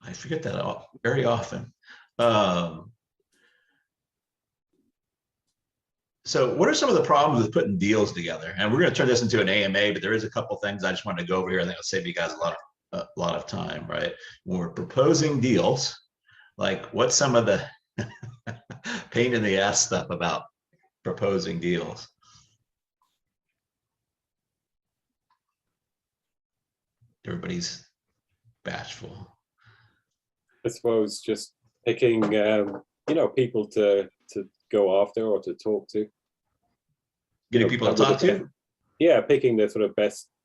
I forget that very often. Um, so what are some of the problems with putting deals together? And we're going to turn this into an AMA, but there is a couple things I just wanted to go over here. I think it'll save you guys a lot of time, right? When we're proposing deals, like what's some of the pain in the ass stuff about proposing deals? Everybody's bashful. I suppose just picking, people to go after or to talk to. Getting people to talk to? Yeah, picking the sort of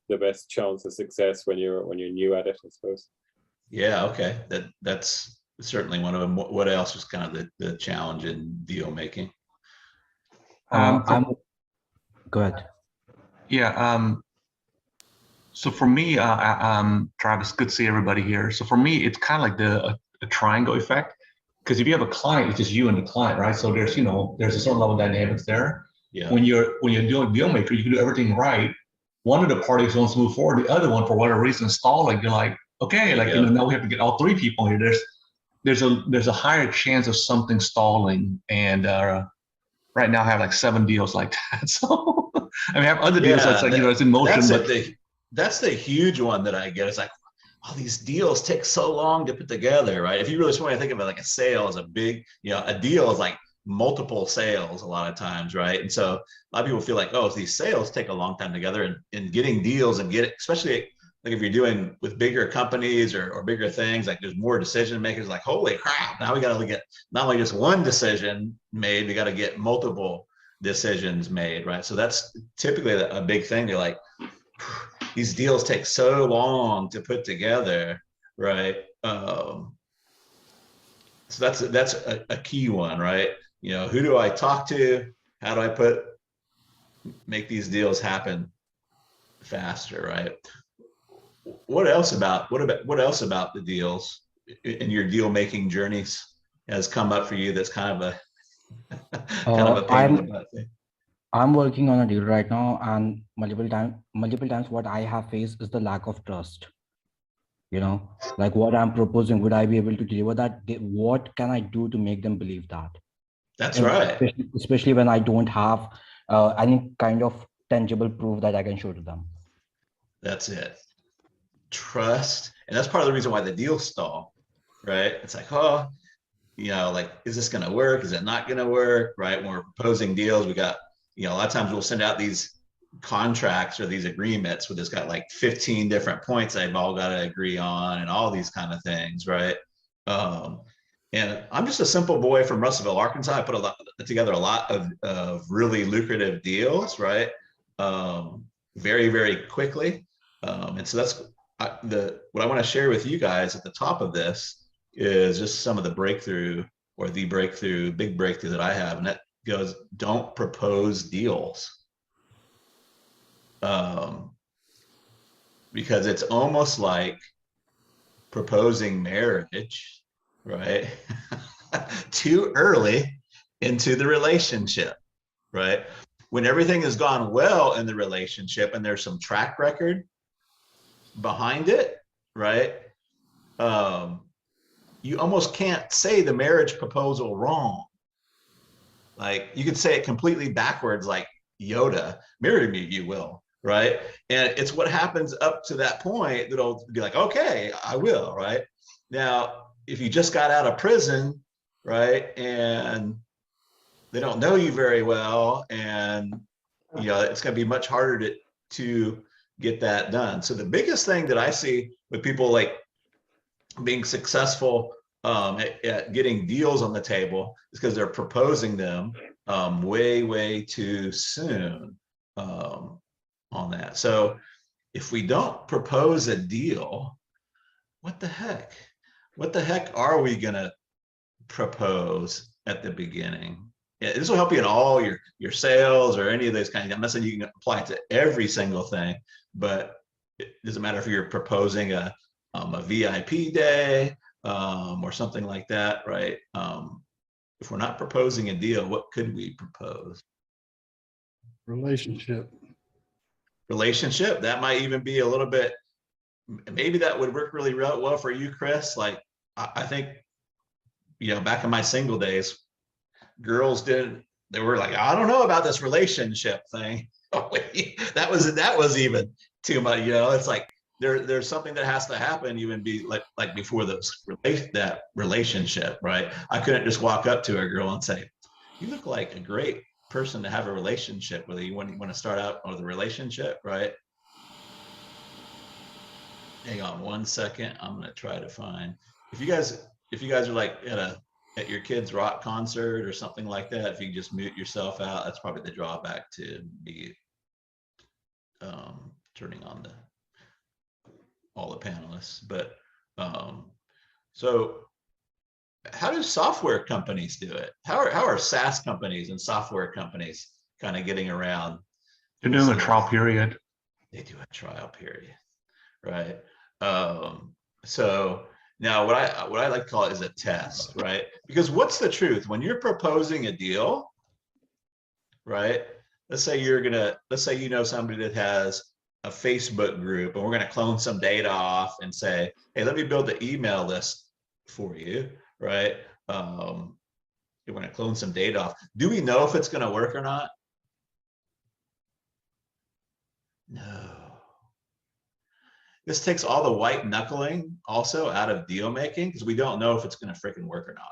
the best chance of success when you're new at it, I suppose. Yeah, okay. That's certainly one of them. What else was kind of the challenge in deal making? I'm go ahead. Yeah. So for me, Travis, good to see everybody here. So for me, it's kind of like a triangle effect, because if you have a client, it's just you and the client, right? So there's a certain level of dynamics there. Yeah. When you're doing deal maker, you can do everything right. One of the parties wants to move forward, the other one for whatever reason stalling. You're like, okay, now we have to get all three people here. There's a higher chance of something stalling, and right now I have like 7 deals like that. So I mean, I have other deals that's it's in motion. That's the huge one that I get. It's like, oh, these deals take so long to put together, right? If you really want to think of it like a sale as a big, a deal is like multiple sales a lot of times, right? And so a lot of people feel like, oh, these sales take a long time together, and getting deals and especially like if you're doing with bigger companies or bigger things, like there's more decision makers, like, holy crap, now we got to get not only just one decision made, we got to get multiple decisions made, right? So that's typically a big thing. They're like, these deals take so long to put together, right? So that's a key one, right? Who do I talk to? How do I make these deals happen faster, right? What else about the deals in your deal making journeys has come up for you that's kind of a pain in the butt thing? I'm working on a deal right now, and multiple times what I have faced is the lack of trust. Like what I'm proposing, would I be able to deliver that? What can I do to make them believe that? That's right. Especially when I don't have any kind of tangible proof that I can show to them. That's it. Trust. And that's part of the reason why the deals stall, right? It's like, oh, like, is this going to work? Is it not going to work? Right? When we're proposing deals, we got, a lot of times we'll send out these contracts or these agreements where it's got like 15 different points they've all got to agree on and all these kind of things, right? And I'm just a simple boy from Russellville, Arkansas. I put together a lot of really lucrative deals, right? Very, very quickly. And so that's what I want to share with you guys at the top of this is just some of the big breakthrough that I have. And that goes, don't propose deals. Because it's almost like proposing marriage, right? Too early into the relationship, right? When everything has gone well in the relationship and there's some track record behind it, right? You almost can't say the marriage proposal wrong. Like you could say it completely backwards, like Yoda, marry me, you will, right? And it's what happens up to that point that'll be like, okay, I will, right? Now, if you just got out of prison, right, and they don't know you very well, and it's going to be much harder to get that done. So the biggest thing that I see with people like being successful at getting deals on the table is because they're proposing them way too soon on that. So if we don't propose a deal, what the heck are we gonna propose at the beginning? Yeah, this will help you in all your sales or any of those kinds of, I'm not saying you can apply it to every single thing, but it doesn't matter if you're proposing a VIP day or something like that, right? If we're not proposing a deal, what could we propose? Relationship. That might even be a little bit, maybe that would work really well for you, Chris. Like I think, you know, back in my single days, girls didn't, they were like, I don't know about this relationship thing. Oh, wait, that was even too much, you know. It's like there's something that has to happen even be like before that relationship, right? I couldn't just walk up to a girl and say, you look like a great person to have a relationship with. You want to start out with a relationship, right? Hang on one second. I'm gonna try to find, if you guys are like at your kid's rock concert or something like that, if you just mute yourself out, that's probably the drawback to be turning on all the panelists. But so how do software companies do it? How are SaaS companies and software companies kind of getting around? They're doing a trial period. They do a trial period, right? So now what I like to call it is a test, right? Because what's the truth? When you're proposing a deal, right? Let's say you know somebody that has a Facebook group and we're going to clone some data off and say, hey, let me build the email list for you, right? We're going to clone some data off. Do we know if it's going to work or not? No. This takes all the white knuckling also out of deal making, because we don't know if it's going to freaking work or not.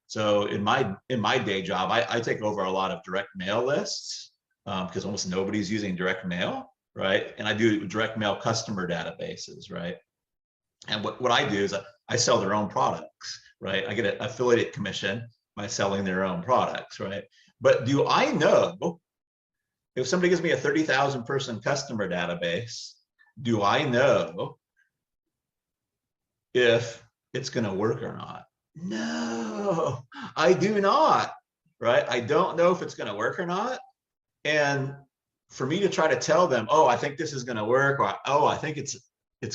So in my day job, I take over a lot of direct mail lists because almost nobody's using direct mail, right? And I do direct mail customer databases, right? And what I do is I sell their own products, right? I get an affiliate commission by selling their own products, right? But do I know if somebody gives me a 30,000 person customer database, do I know if it's going to work or not? No, I do not, right? I don't know if it's going to work or not. And for me to try to tell them, oh, I think this is going to work, or oh, I think it's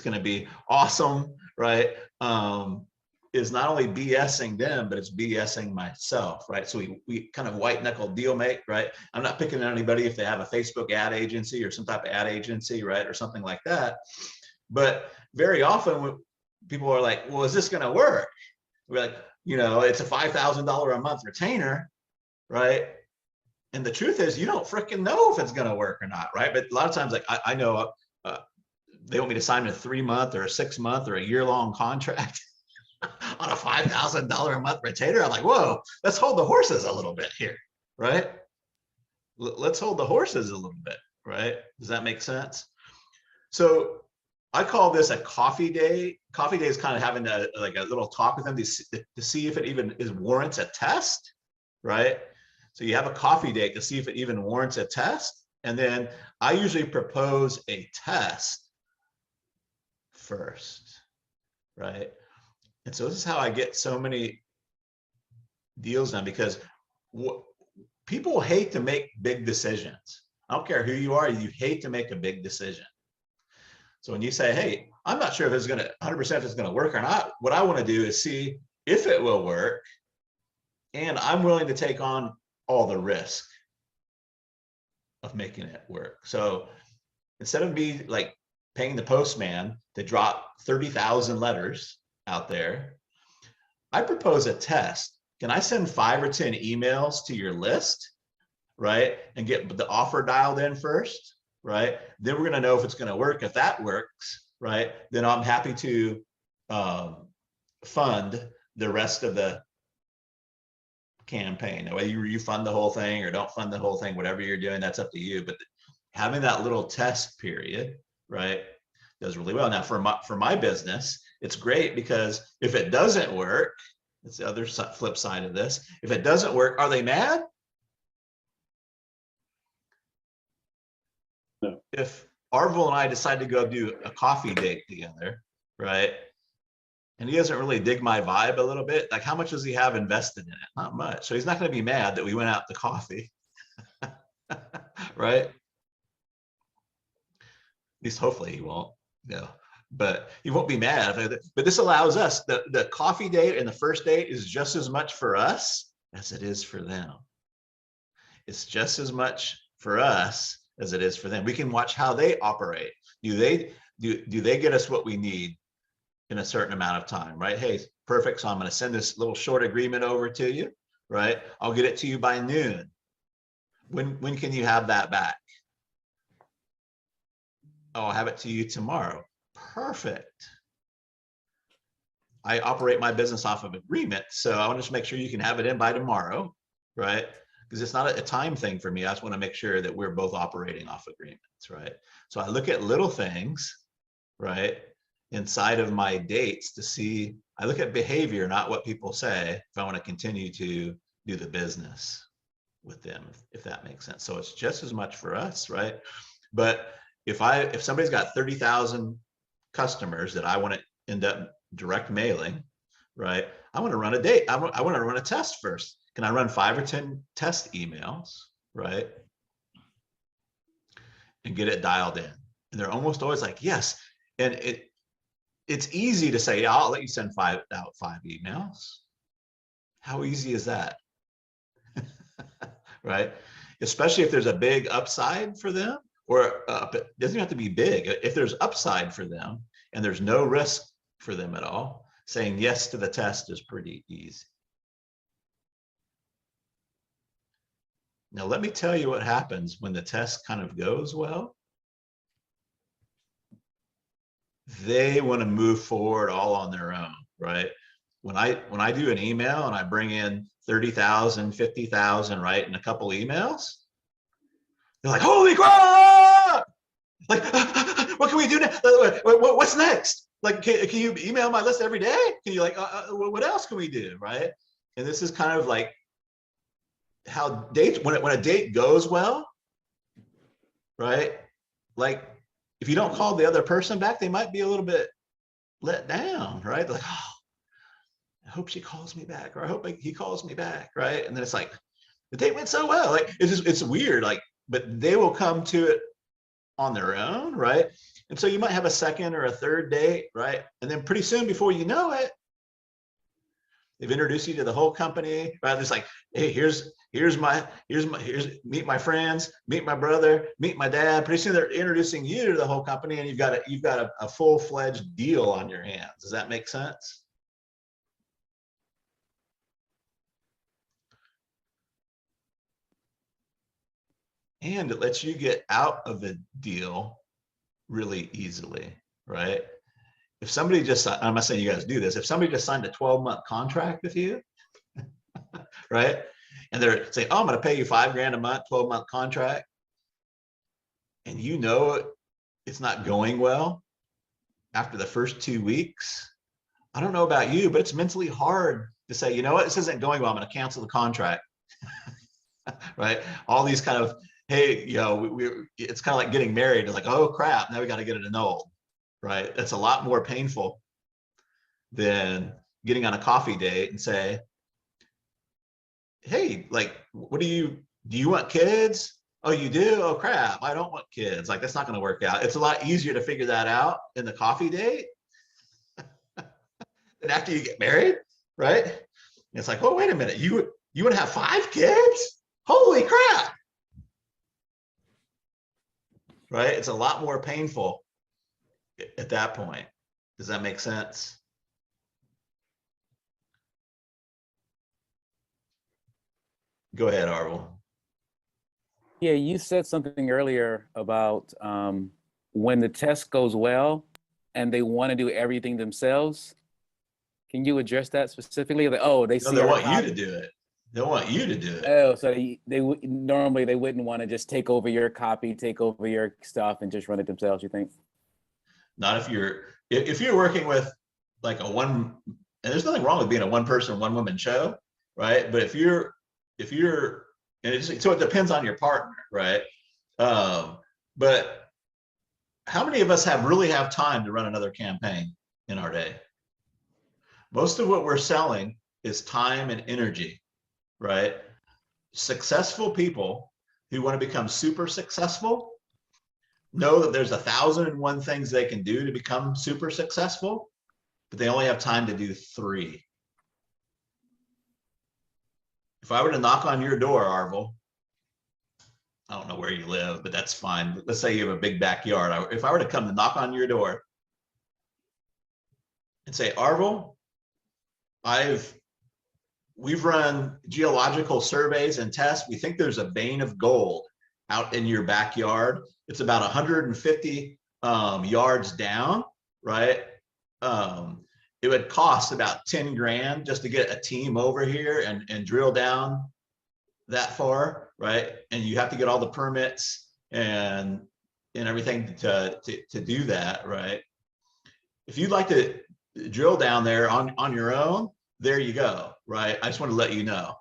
going to be awesome, right? Is not only BSing them, but it's BSing myself, right? So we kind of white knuckle deal make, right? I'm not picking on anybody if they have a Facebook ad agency or some type of ad agency, right? Or something like that. But very often when people are like, well, is this going to work? We're like, you know, it's a $5,000 a month retainer, right? And the truth is, you don't freaking know if it's going to work or not, right? But a lot of times, like I know they want me to sign a 3-month or a 6-month or a year-long contract on a $5,000 a month retainer. I'm like, whoa, let's hold the horses a little bit here, right? Let's hold the horses a little bit, right? Does that make sense? So I call this a coffee day. Coffee day is kind of having a little talk with them to see if it even warrants a test, right? So you have a coffee date to see if it even warrants a test. And then I usually propose a test first, right? And so this is how I get so many deals done, because people hate to make big decisions. I don't care who you are, you hate to make a big decision. So when you say, hey, I'm not sure if it's going to 100% if it's going to work or not, what I want to do is see if it will work, and I'm willing to take on all the risk of making it work. So instead of me like paying the postman to drop 30,000 letters out there, I propose a test. Can I send 5 or 10 emails to your list, right? And get the offer dialed in first, right? Then we're going to know if it's going to work. If that works, right, then I'm happy to fund the rest of the campaign. Whether you fund the whole thing or don't fund the whole thing, whatever you're doing, that's up to you. But having that little test period, right, does really well. Now for my business, it's great because if it doesn't work, it's the other flip side of this. If it doesn't work, are they mad? No. If Arvil and I decide to go do a coffee date together, right, and he doesn't really dig my vibe a little bit, like how much does he have invested in it? Not much. So he's not going to be mad that we went out to coffee, right? At least hopefully he won't, you know, but he won't be mad. But this allows us, the coffee date and the first date is just as much for us as it is for them. It's just as much for us as it is for them. We can watch how they operate. Do they get us what we need in a certain amount of time, right? Hey, perfect. So I'm going to send this little short agreement over to you, right? I'll get it to you by noon. When can you have that back? Oh, I'll have it to you tomorrow. Perfect. I operate my business off of agreement. So I want to just make sure you can have it in by tomorrow, right? Because it's not a time thing for me. I just want to make sure that we're both operating off agreements, right? So I look at little things, right, inside of my dates to see, I look at behavior, not what people say, if I want to continue to do the business with them, if that makes sense. So it's just as much for us, right? But if somebody's got 30,000 customers that I want to end up direct mailing, right? I want to run a date. I want to run a test first. Can I run 5 or 10 test emails, right? And get it dialed in. And they're almost always like, yes. And it's easy to say, yeah, I'll let you send 5 emails. How easy is that? Right? Especially if there's a big upside for them, or it doesn't have to be big. If there's upside for them and there's no risk for them at all, saying yes to the test is pretty easy. Now, let me tell you what happens when the test kind of goes well. They want to move forward all on their own, right? When I do an email and I bring in 30,000, 50,000, right, in a couple emails, they're like, holy crap! Like, what can we do now? What's next? Like, can you email my list every day? Can you like, what else can we do, right? And this is kind of like how dates, when a date goes well, right? Like, if you don't call the other person back, they might be a little bit let down, right? Like, oh, I hope she calls me back, or I hope he calls me back, right? And then it's like, the date went so well. Like, it's weird, like, but they will come to it on their own, right? And so you might have a second or a third date, right? And then pretty soon, before you know it, they've introduced you to the whole company, right? It's like, hey, here's meet my friends, meet my brother, meet my dad. Pretty soon they're introducing you to the whole company, and you've got a full-fledged deal on your hands. Does that make sense? And it lets you get out of the deal really easily, right? If somebody just, I'm not saying you guys do this, if somebody just signed a 12-month contract with you, right? And they're saying, oh, I'm going to pay you $5,000 a month, 12-month contract. And you know it's not going well after the first 2 weeks. I don't know about you, but it's mentally hard to say, you know what, this isn't going well, I'm going to cancel the contract. Right? All these kind of, hey, you know, it's kind of like getting married. It's like, oh crap, now we got to get it annulled, right? That's a lot more painful than getting on a coffee date and say, hey, like, do you want kids? Oh, you do? Oh crap, I don't want kids. Like, that's not going to work out. It's a lot easier to figure that out in the coffee date than after you get married, right? And it's like, oh, wait a minute, you want to have 5 kids? Holy crap. Right? It's a lot more painful at that point. Does that make sense? Go ahead, Arvel. Yeah, you said something earlier about when the test goes well and they want to do everything themselves. Can you address that specifically? Like, oh, they see. No, they want you to do it. They want you to do it. Oh, so normally they wouldn't want to just take over your copy, take over your stuff, and just run it themselves. You think? Not if you're working with like a one, and there's nothing wrong with being a one-person, one-woman show, right? But if you're, so it depends on your partner, right? But how many of us really have time to run another campaign in our day? Most of what we're selling is time and energy, right? Successful people who want to become super successful know that there's 1,001 things they can do to become super successful, but they only have time to do 3. If I were to knock on your door, Arvel, I don't know where you live, but that's fine. Let's say you have a big backyard. If I were to come to knock on your door and say, Arvel, we've run geological surveys and tests. We think there's a vein of gold out in your backyard. It's about 150 yards down, right? It would cost about 10 grand just to get a team over here and drill down that far, right? And you have to get all the permits and everything to do that, right? If you'd like to drill down there on your own, there you go, right? I just want to let you know.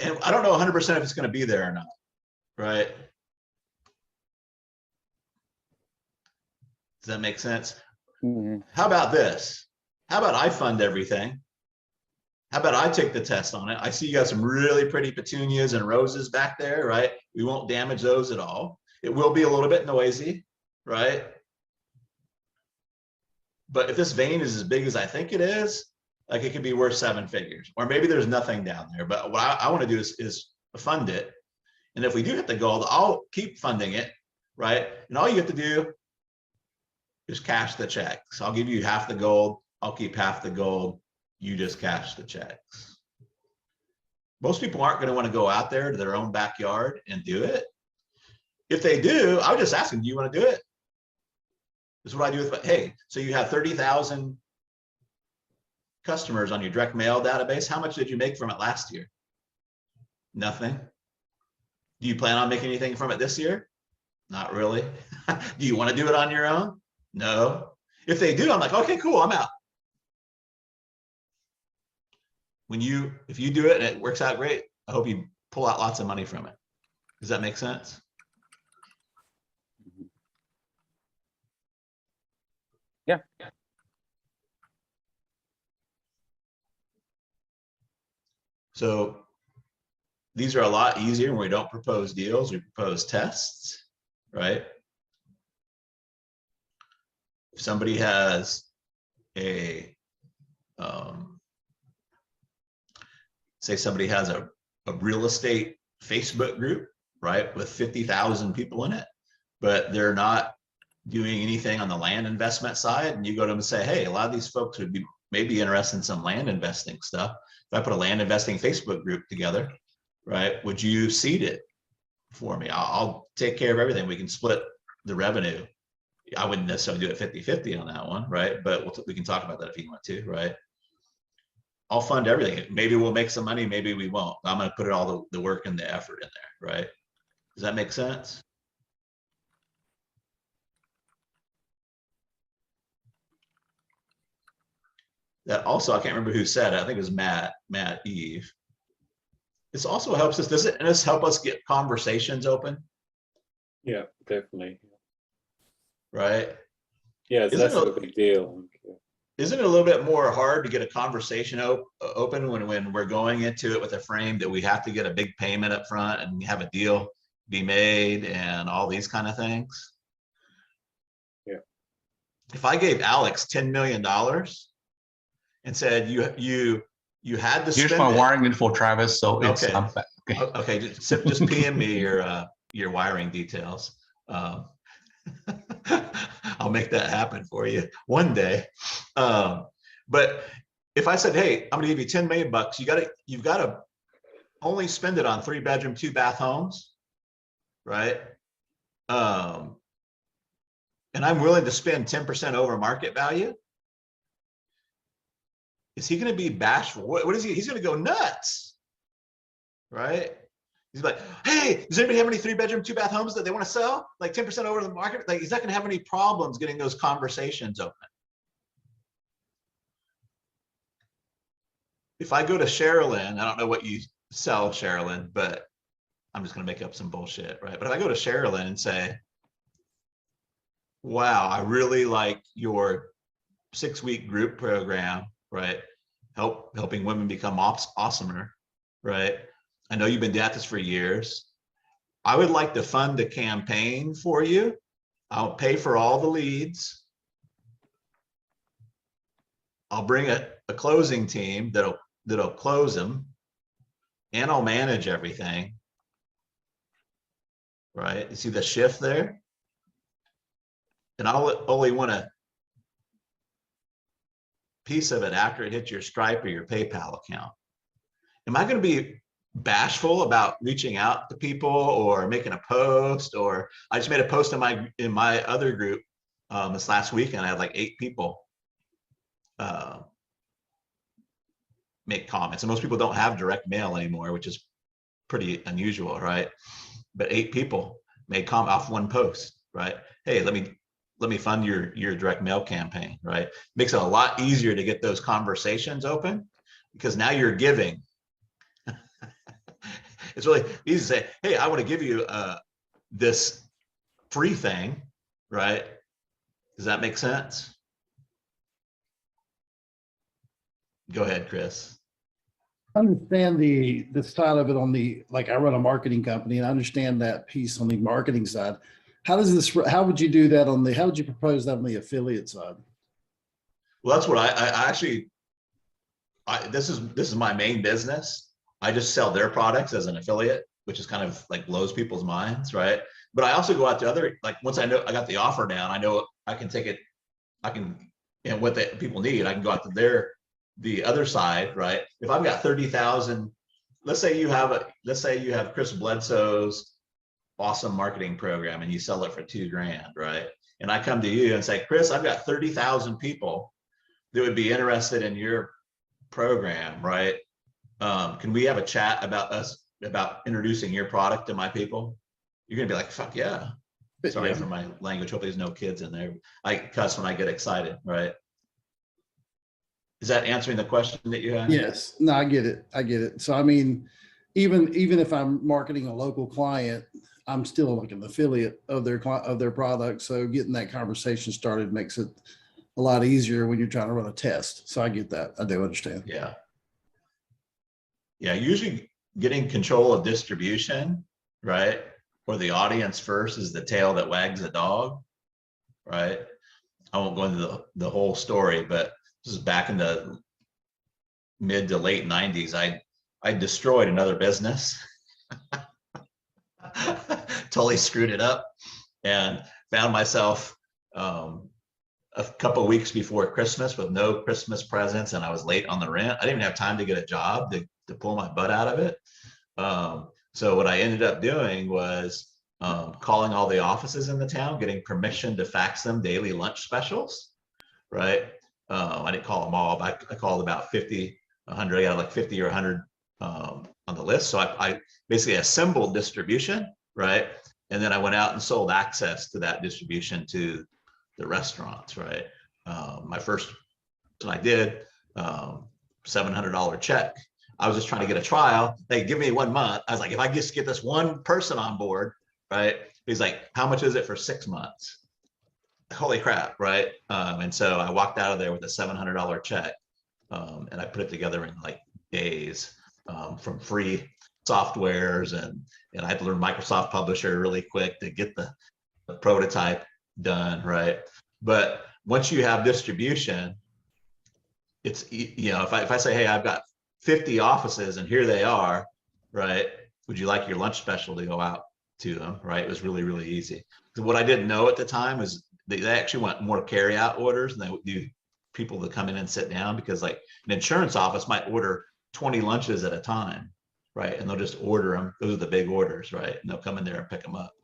And I don't know 100% if it's going to be there or not, right? Does that make sense? Mhm. How about this? How about I fund everything? How about I take the test on it? I see you got some really pretty petunias and roses back there, right? We won't damage those at all. It will be a little bit noisy, right? But if this vein is as big as I think it is, like it could be worth 7 figures, or maybe there's nothing down there. But what I want to do is fund it. And if we do hit the gold, I'll keep funding it, right? And all you have to do is cash the checks. I'll give you half the gold. I'll keep half the gold. You just cash the checks. Most people aren't going to want to go out there to their own backyard and do it. If they do, I would just ask them, do you want to do it? This is what I do with, hey, so you have 30,000 customers on your direct mail database. How much did you make from it last year? Nothing. Do you plan on making anything from it this year? Not really. Do you want to do it on your own? No. If they do, I'm like, okay, cool, I'm out. If you do it and it works out great, I hope you pull out lots of money from it. Does that make sense? Yeah. So these are a lot easier when we don't propose deals, we propose tests, right? If somebody has a, say somebody has a real estate Facebook group, right, with 50,000 people in it, but they're not doing anything on the land investment side, and you go to them and say, hey, a lot of these folks would be maybe interested in some land investing stuff. If I put a land investing Facebook group together, right, would you seed it for me? I'll take care of everything. We can split the revenue. I wouldn't necessarily do it 50-50 on that one, right? But we can talk about that if you want to, right? I'll fund everything. Maybe we'll make some money, maybe we won't. I'm going to put all the work and the effort in there, right? Does that make sense? That also, I can't remember who said it. I think it was Matt Eve. This also helps us. Doesn't this help us get conversations open? Yeah, definitely. Right? Yeah, it's less of a big deal. Isn't it a little bit more hard to get a conversation open when we're going into it with a frame that we have to get a big payment up front and have a deal be made and all these kind of things? Yeah. If I gave Alex $10 million and said you had to Here's spend my it. wiring info, Travis. So it's Okay. okay. Okay, just PM me your wiring details. I'll make that happen for you one day. But if I said, hey, I'm gonna give you 10 million bucks, you've got to only spend it on 3-bedroom, 2-bath homes, right? And I'm willing to spend 10% over market value. Is he going to be bashful? What is he? He's going to go nuts, right? He's like, hey, does anybody have any 3-bedroom, 2-bath homes that they want to sell? Like 10% over the market? Like, he's not going to have any problems getting those conversations open. If I go to Sherilyn, I don't know what you sell, Sherilyn, but I'm just going to make up some bullshit, right? But if I go to Sherilyn and say, wow, I really like your 6-week group program, right? Helping women become awesomer, right? I know you've been at this for years. I would like to fund a campaign for you. I'll pay for all the leads. I'll bring a closing team that'll close them, and I'll manage everything, right? You see the shift there? and I'll only want a piece of it after it hits your Stripe or your PayPal account. Am I going to be bashful about reaching out to people or making a post? Or I just made a post in my other group this last weekend. I had like 8 people make comments, and most people don't have direct mail anymore, which is pretty unusual, right? But 8 people made comment off one post, right? Hey, let me fund your direct mail campaign, right? Makes it a lot easier to get those conversations open, because now you're giving. It's really easy to say, hey, I want to give you this free thing, right? Does that make sense? Go ahead, Chris. I understand the side of it on the, like, I run a marketing company, and I understand that piece on the marketing side. How would you do that how would you propose that on the affiliate side? Well, that's what I actually, this is my main business. I just sell their products as an affiliate, which is kind of like blows people's minds, right? But I also go out to other, like, once I know I got the offer down, I know I can take it, what the people need, I can go out to the other side, right? If I've got 30,000, let's say you have Chris Bledsoe's awesome marketing program and you sell it for $2,000, right? And I come to you and say, Chris, I've got 30,000 people that would be interested in your program, right? Can we have a chat about introducing your product to my people? You're gonna be like, fuck yeah. Sorry for my language. Hope there's no kids in there. I cuss when I get excited, right? Is that answering the question that you had? Yes. No, I get it. So I mean, even if I'm marketing a local client, I'm still like an affiliate of their product. So getting that conversation started makes it a lot easier when you're trying to run a test. So I get that. I do understand. Yeah. Yeah, usually getting control of distribution, right? Or the audience first is the tail that wags the dog, right? I won't go into the whole story, but this is back in the mid to late 90s. I destroyed another business. Totally screwed it up and found myself a couple of weeks before Christmas with no Christmas presents, and I was late on the rent. I didn't even have time to get a job to pull my butt out of it. So what I ended up doing was calling all the offices in the town, getting permission to fax them daily lunch specials, right? I didn't call them all, but I called about 50, 100. I got like 50 or 100 on the list. So I basically assembled distribution, right? And then I went out and sold access to that distribution to the restaurants, right? My first, I did $700 check. I was just trying to get a trial. They give me 1 month. I was like, if I just get this one person on board, right? He's like, how much is it for 6 months? Holy crap, right? And so I walked out of there with a $700 check, and I put it together in like days from free softwares, and I had to learn Microsoft Publisher really quick to get the prototype done, right? But once you have distribution, it's, if I say, hey, I've got 50 offices and here they are, right? Would you like your lunch special to go out to them, right? It was really, really easy. So what I didn't know at the time is they actually want more carry out orders, and they would do people to come in and sit down, because like an insurance office might order 20 lunches at a time, right? And they'll just order them. Those are the big orders, right? And they'll come in there and pick them up.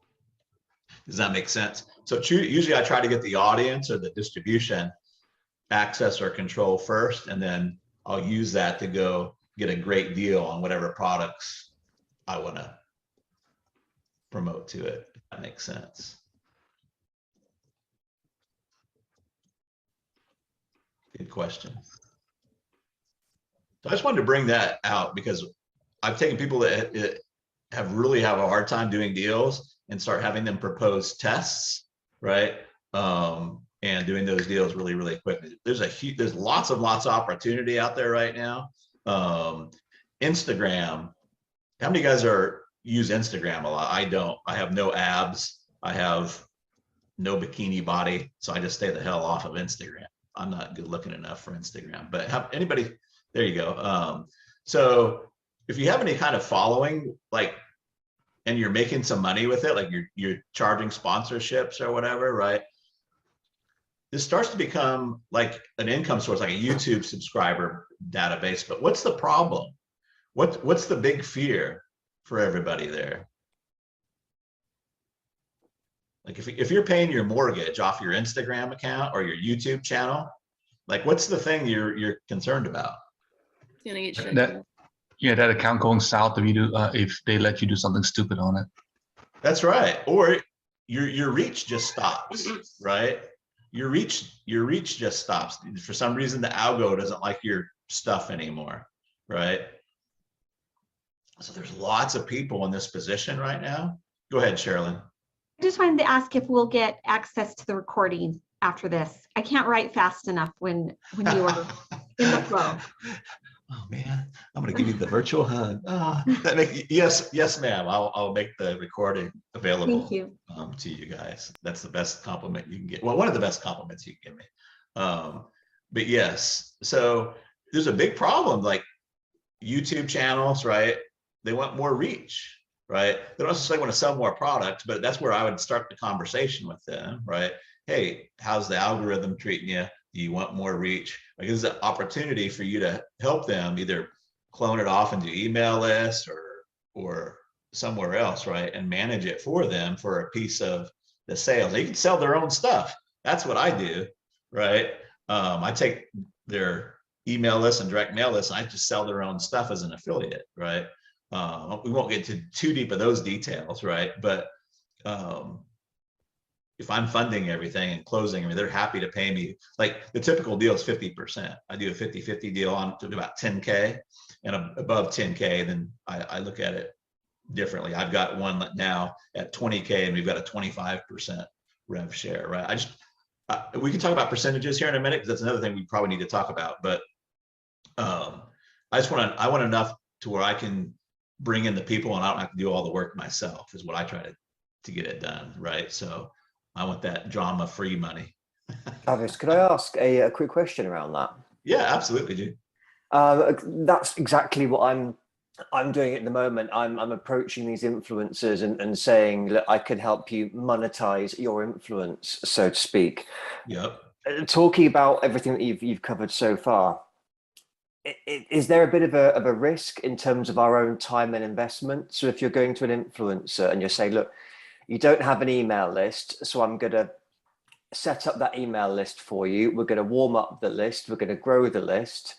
Does that make sense? So usually I try to get the audience or the distribution access or control first, and then I'll use that to go get a great deal on whatever products I want to promote to it. If that makes sense. Good question. So I just wanted to bring that out, because I've taken people that really have a hard time doing deals and start having them propose tests, right? And doing those deals really, really quickly. There's lots of opportunity out there right now. Instagram. How many guys use Instagram a lot? I don't. I have no abs. I have no bikini body, so I just stay the hell off of Instagram. I'm not good looking enough for Instagram. But anybody? There you go. So if you have any kind of following, like, and you're making some money with it, like you're charging sponsorships or whatever, right? this starts to become like an income source, like a YouTube subscriber database. But what's the problem? What's the big fear for everybody there? Like if you're paying your mortgage off your Instagram account or your YouTube channel, like what's the thing you're concerned about? It's gonna get shut That, down. yeah, that account going south if you do if they let you do something stupid on it. That's right. Or your reach just stops, right? Your reach just stops. For some reason, the algo doesn't like your stuff anymore, right? So there's lots of people in this position right now. Go ahead, Sherilyn. I just wanted to ask if we'll get access to the recording after this. I can't write fast enough when you are in the flow. Oh man, I'm gonna give you the virtual hug. That make yes, ma'am. I'll make the recording available. Thank you. To you guys. That's the best compliment you can get. Well, one of the best compliments you can give me. But yes, so there's a big problem. Like YouTube channels, right? They want more reach, right? They don't necessarily want to sell more products, but that's where I would start the conversation with them, right? Hey, how's the algorithm treating you? Do you want more reach? Like, this is an opportunity for you to help them either clone it off into email lists or somewhere else, right? And manage it for them for a piece of the sales. They can sell their own stuff. That's what I do, right? I take their email list and direct mail list, and I just sell their own stuff as an affiliate, right? We won't get too deep of those details, right? But if I'm funding everything and closing, I mean, they're happy to pay me. Like the typical deal is 50%. I do a 50-50 deal on to about 10K, and above 10K, then I look at it differently. I've got one now at 20K, and we've got a 25% rev share, right? We can talk about percentages here in a minute, because that's another thing we probably need to talk about. But I want enough to where I can bring in the people and I don't have to do all the work myself, is what I try to get it done, right? So I want that drama-free money. Travis, could I ask a quick question around that? Yeah, absolutely, dude. That's exactly what I'm doing at the moment. I'm approaching these influencers and saying, look, I can help you monetize your influence, so to speak. Yep. Talking about everything that you've covered so far, is there a bit of a risk in terms of our own time and investment? So if you're going to an influencer and you're saying, look, you don't have an email list, so I'm going to set up that email list for you. We're going to warm up the list. We're going to grow the list.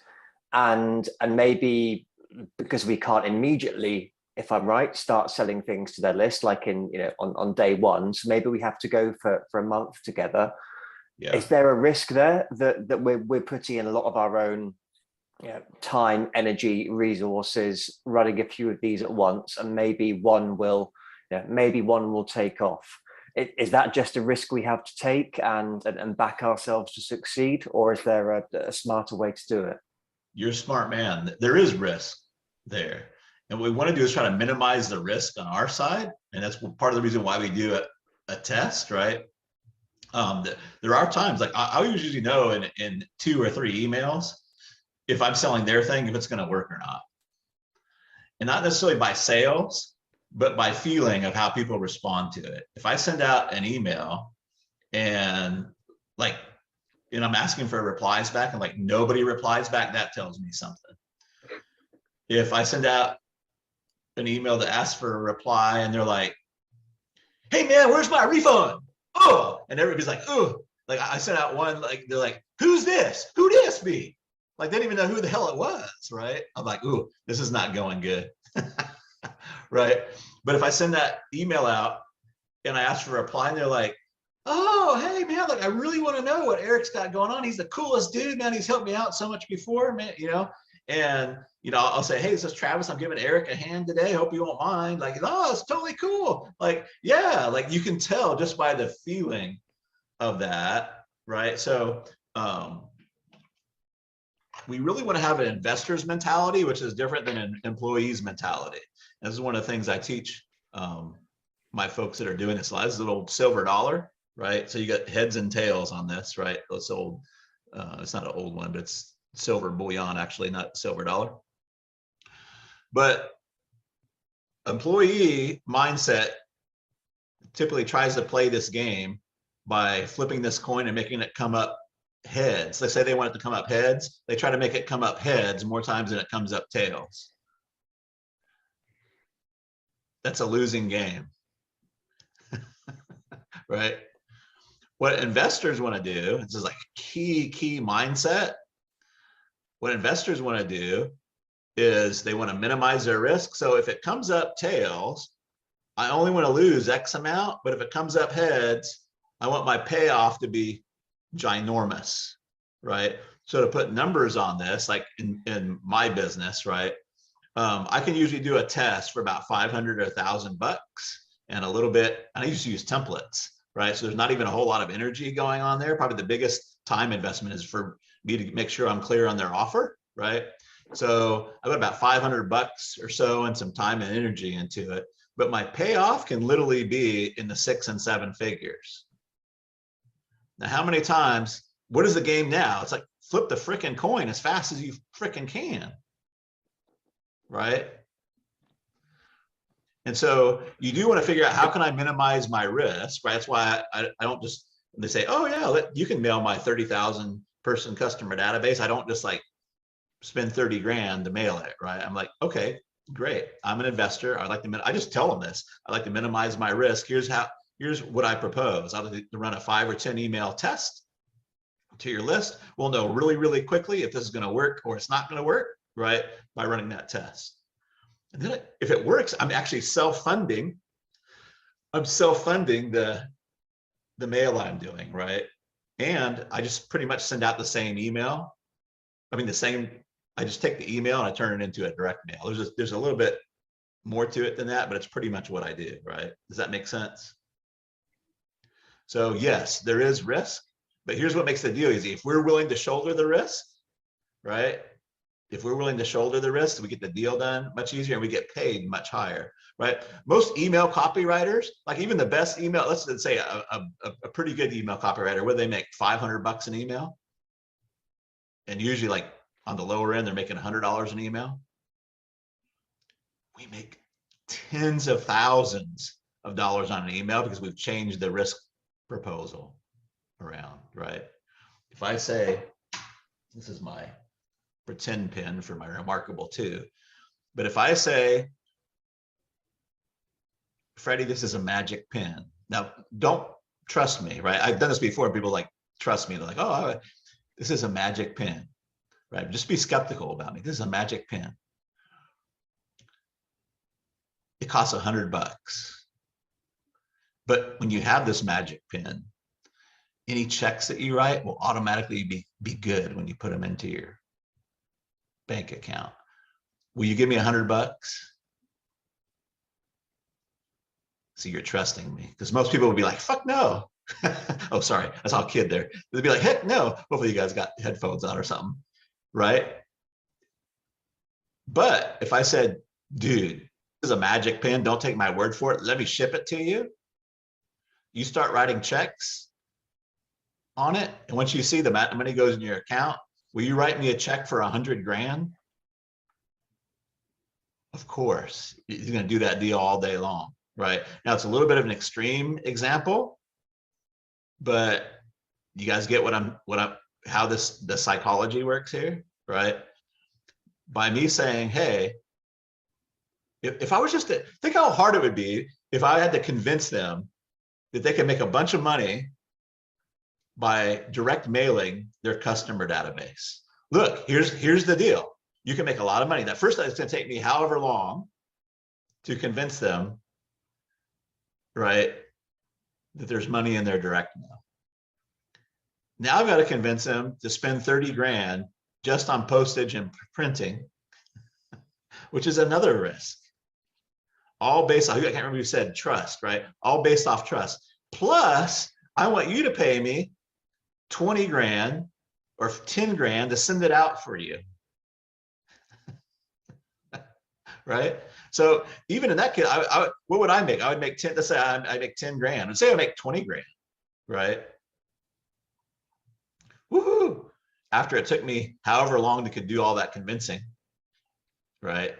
And maybe because we can't immediately, if I'm right, start selling things to their list, like on day one. So maybe we have to go for a month together. Yeah. Is there a risk there that we're putting in a lot of our own time, energy, resources, running a few of these at once, and maybe one will take off? Is that just a risk we have to take and back ourselves to succeed, or is there a smarter way to do it? You're a smart man. There is risk there, and what we want to do is try to minimize the risk on our side, and that's part of the reason why we do a test, right? There are times, like I usually know in 2 or 3 emails if I'm selling their thing, if it's going to work or not, and not necessarily by sales, but by feeling of how people respond to it. If I send out an email and I'm asking for replies back and like nobody replies back, that tells me something. If I send out an email to ask for a reply and they're like, hey man, where's my refund? Oh, and everybody's like, oh, like I sent out one, like they're like, who's this? Who this be? Like they didn't even know who the hell it was, right? I'm like, ooh, this is not going good. Right? But if I send that email out and I ask for a reply and they're like, oh, hey man, like I really want to know what Eric's got going on. He's the coolest dude, man. He's helped me out so much before, man, and I'll say, hey, this is Travis. I'm giving Eric a hand today. Hope you won't mind. Like, oh, it's totally cool. Like, yeah, like you can tell just by the feeling of that, right? So we really want to have an investor's mentality, which is different than an employee's mentality. This is one of the things I teach my folks that are doing this. This is an old silver dollar, right? So you got heads and tails on this, right? It's old. It's not an old one, but it's silver bullion, actually, not silver dollar. But employee mindset typically tries to play this game by flipping this coin and making it come up heads. They say they want it to come up heads. They try to make it come up heads more times than it comes up tails. That's a losing game, right? What investors want to do, this is like key mindset. What investors want to do is they want to minimize their risk. So if it comes up tails, I only want to lose X amount, but if it comes up heads, I want my payoff to be ginormous, right? So to put numbers on this, like in my business, right? I can usually do a test for about 500 or 1,000 bucks and a little bit, I used to use templates, right? So there's not even a whole lot of energy going on there. Probably the biggest time investment is for me to make sure I'm clear on their offer, right? So I put about 500 bucks or so and some time and energy into it, but my payoff can literally be in the 6 and 7 figures. Now, how many times, what is the game now? It's like flip the frickin' coin as fast as you frickin' can, right? And so you do want to figure out how can I minimize my risk, right? That's why I don't just, they say, oh yeah, you can mail my 30,000 person customer database. I don't just like spend 30 grand to mail it, right? I'm like, okay, great. I'm an investor. I just tell them this. I like to minimize my risk. Here's what I propose. I like to run a 5 or 10 email test to your list. We'll know really, really quickly if this is going to work or it's not going to work, right? By running that test. And then if it works, I'm actually self-funding. I'm self-funding the mail I'm doing, right? And I just pretty much send out the same email. I just take the email and I turn it into a direct mail. There's a little bit more to it than that, but it's pretty much what I do, right? Does that make sense? So yes, there is risk, but here's what makes the deal easy. If we're willing to shoulder the risk, right? If we're willing to shoulder the risk, we get the deal done much easier and we get paid much higher, right? Most email copywriters, like even the best email, let's say a pretty good email copywriter, where they make 500 bucks an email. And usually like on the lower end, they're making $100 an email. We make tens of thousands of dollars on an email because we've changed the risk proposal around, right? If I say, this is my pretend pin for my Remarkable 2, but if I say, Freddie, this is a magic pin. Now, don't trust me, right? I've done this before and people like, trust me. They're like, oh, this is a magic pin, right? Just be skeptical about me. This is a magic pin. It costs 100 bucks. But when you have this magic pin, any checks that you write will automatically be good when you put them into your bank account. Will you give me 100 bucks? See, you're trusting me, because most people would be like, fuck no. Oh, sorry, I saw a kid there. They'd be like, heck no. Hopefully you guys got headphones on or something, right? But if I said, dude, this is a magic pen, don't take my word for it, let me ship it to you. You start writing checks on it, and once you see the money goes in your account, will you write me a check for 100 grand? Of course, you're going to do that deal all day long, right? Now it's a little bit of an extreme example, but you guys get how the psychology works here, right? By me saying, hey, if I was just to think how hard it would be if I had to convince them that they can make a bunch of money by direct mailing their customer database. Look, here's the deal. You can make a lot of money. That first, it's going to take me however long to convince them, right, that there's money in their direct mail. Now I've got to convince them to spend 30 grand just on postage and printing, which is another risk. All based on, I can't remember who said trust, right? All based off trust. Plus, I want you to pay me 20 grand or 10 grand to send it out for you. Right? So even in that case, what would I make? I would make 10, let's say I make 10 grand. Let's say I make 20 grand, right? Woohoo! After it took me however long to do all that convincing, right?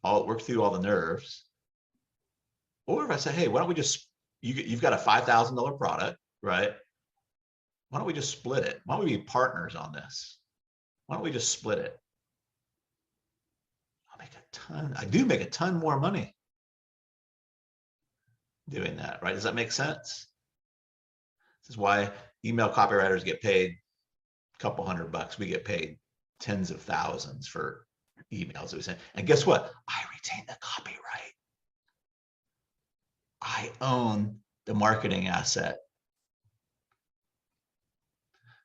Work through all the nerves. Or if I say, hey, why don't we just, you've got a $5,000 product, right? Why don't we just split it? Why don't we be partners on this? Why don't we just split it? I'll make a ton. I do make a ton more money doing that, right? Does that make sense? This is why email copywriters get paid a couple $100. We get paid tens of thousands for emails that we send. And guess what? I retain the copyright. I own the marketing asset.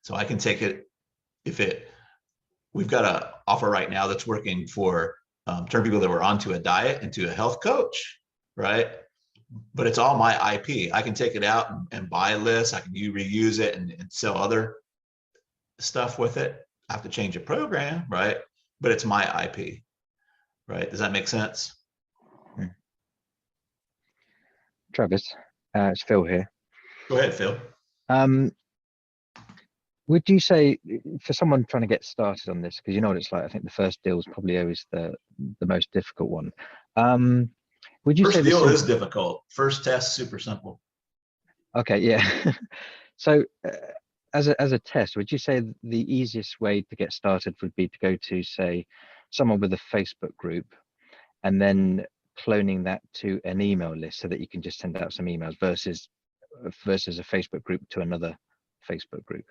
So I can take it we've got an offer right now that's working for turn people that were onto a diet into a health coach, right? But it's all my IP. I can take it out and buy lists. I can reuse it and sell other stuff with it. I have to change a program, right? But it's my IP, right? Does that make sense? Travis, it's Phil here. Go ahead, Phil. Would you say for someone trying to get started on this, because you know what it's like, I think the first deal is probably always the most difficult one. Would you say first deal is difficult? First test, super simple. Okay, yeah. So as a test, would you say the easiest way to get started would be to go to, say, someone with a Facebook group and then cloning that to an email list so that you can just send out some emails versus a Facebook group to another Facebook group?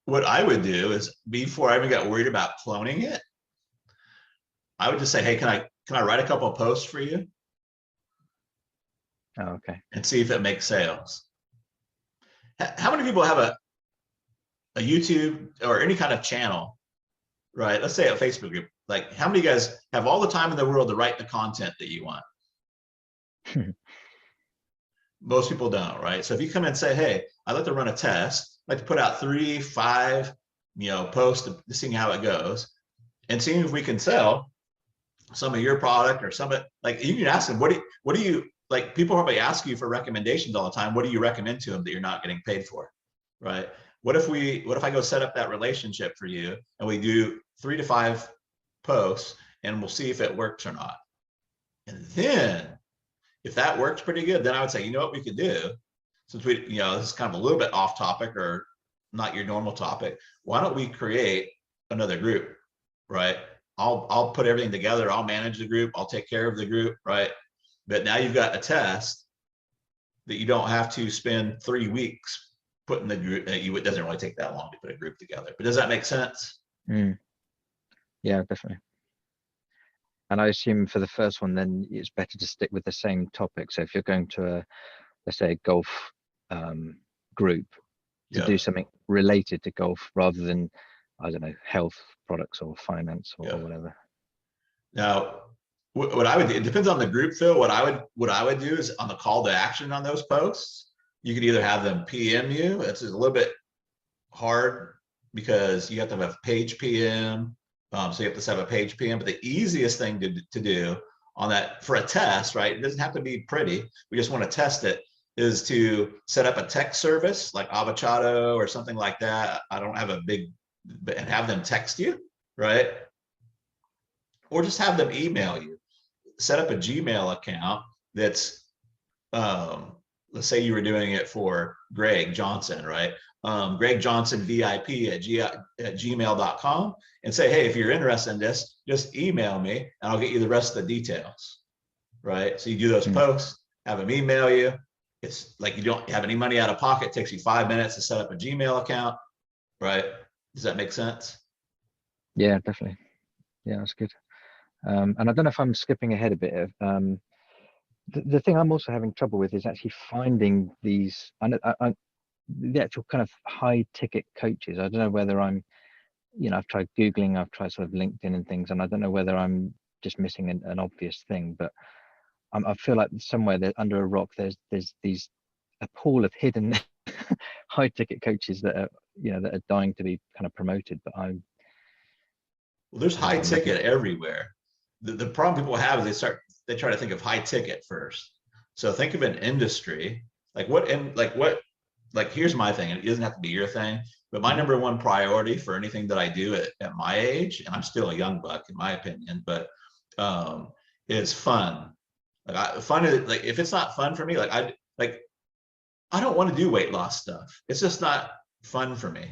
What I would do is, before I even got worried about cloning it, I would just say, hey, can I write a couple of posts for you? Oh, okay. And see if it makes sales. How many people have a YouTube or any kind of channel, right? Let's say a Facebook group. Like, how many of you guys have all the time in the world to write the content that you want? Most people don't, right? So if you come in and say, hey, I'd like to run a test, I'd like to put out 3, 5, posts to see how it goes, and seeing if we can sell some of your product or some of, like, you can ask them, what do you like? People probably ask you for recommendations all the time. What do you recommend to them that you're not getting paid for, right? What if I go set up that relationship for you and we do 3 to 5 posts and we'll see if it works or not. And then if that works pretty good, then I would say, you know what we could do, since we, this is kind of a little bit off topic or not your normal topic, why don't we create another group, right? I'll put everything together. I'll manage the group. I'll take care of the group, right? But now you've got a test that you don't have to spend 3 weeks putting the group. It doesn't really take that long to put a group together. But does that make sense? Yeah, definitely. And I assume for the first one, then it's better to stick with the same topic. So if you're going to let's say a golf group, to do something related to golf rather than, I don't know, health products or finance or whatever. Now, what I would do, it depends on the group, Phil. What I would do is, on the call to action on those posts, you could either have them PM you. It's a little bit hard because you have to have a page PM. So you have to set up a page PM. But the easiest thing to do on that for a test, right? It doesn't have to be pretty. We just want to test it. Is to set up a text service like Avocado or something like that. I don't have a big, and have them text you, right? Or just have them email you. Set up a Gmail account that's, let's say you were doing it for Greg Johnson, right? Greg Johnson VIP at gmail.com, and say, hey, if you're interested in this, just email me and I'll get you the rest of the details, right? So you do those posts, have them email you. It's like you don't have any money out of pocket. It takes you 5 minutes to set up a Gmail account, right? Does that make sense? Yeah, definitely. Yeah, that's good. And I don't know if I'm skipping ahead a bit. The thing I'm also having trouble with is actually finding these, the actual kind of high ticket coaches. I don't know whether I'm, I've tried Googling, I've tried sort of LinkedIn and things, and I don't know whether I'm just missing an obvious thing, but I feel like somewhere that under a rock, there's a pool of hidden high ticket coaches that are, that are dying to be kind of promoted. But well, there's high ticket everywhere. The problem people have is they try to think of high ticket first. So think of an industry, here's my thing, and it doesn't have to be your thing, but my number one priority for anything that I do at my age, and I'm still a young buck in my opinion, but is fun. Fun is, if it's not fun for me, I don't want to do weight loss stuff. It's just not fun for me.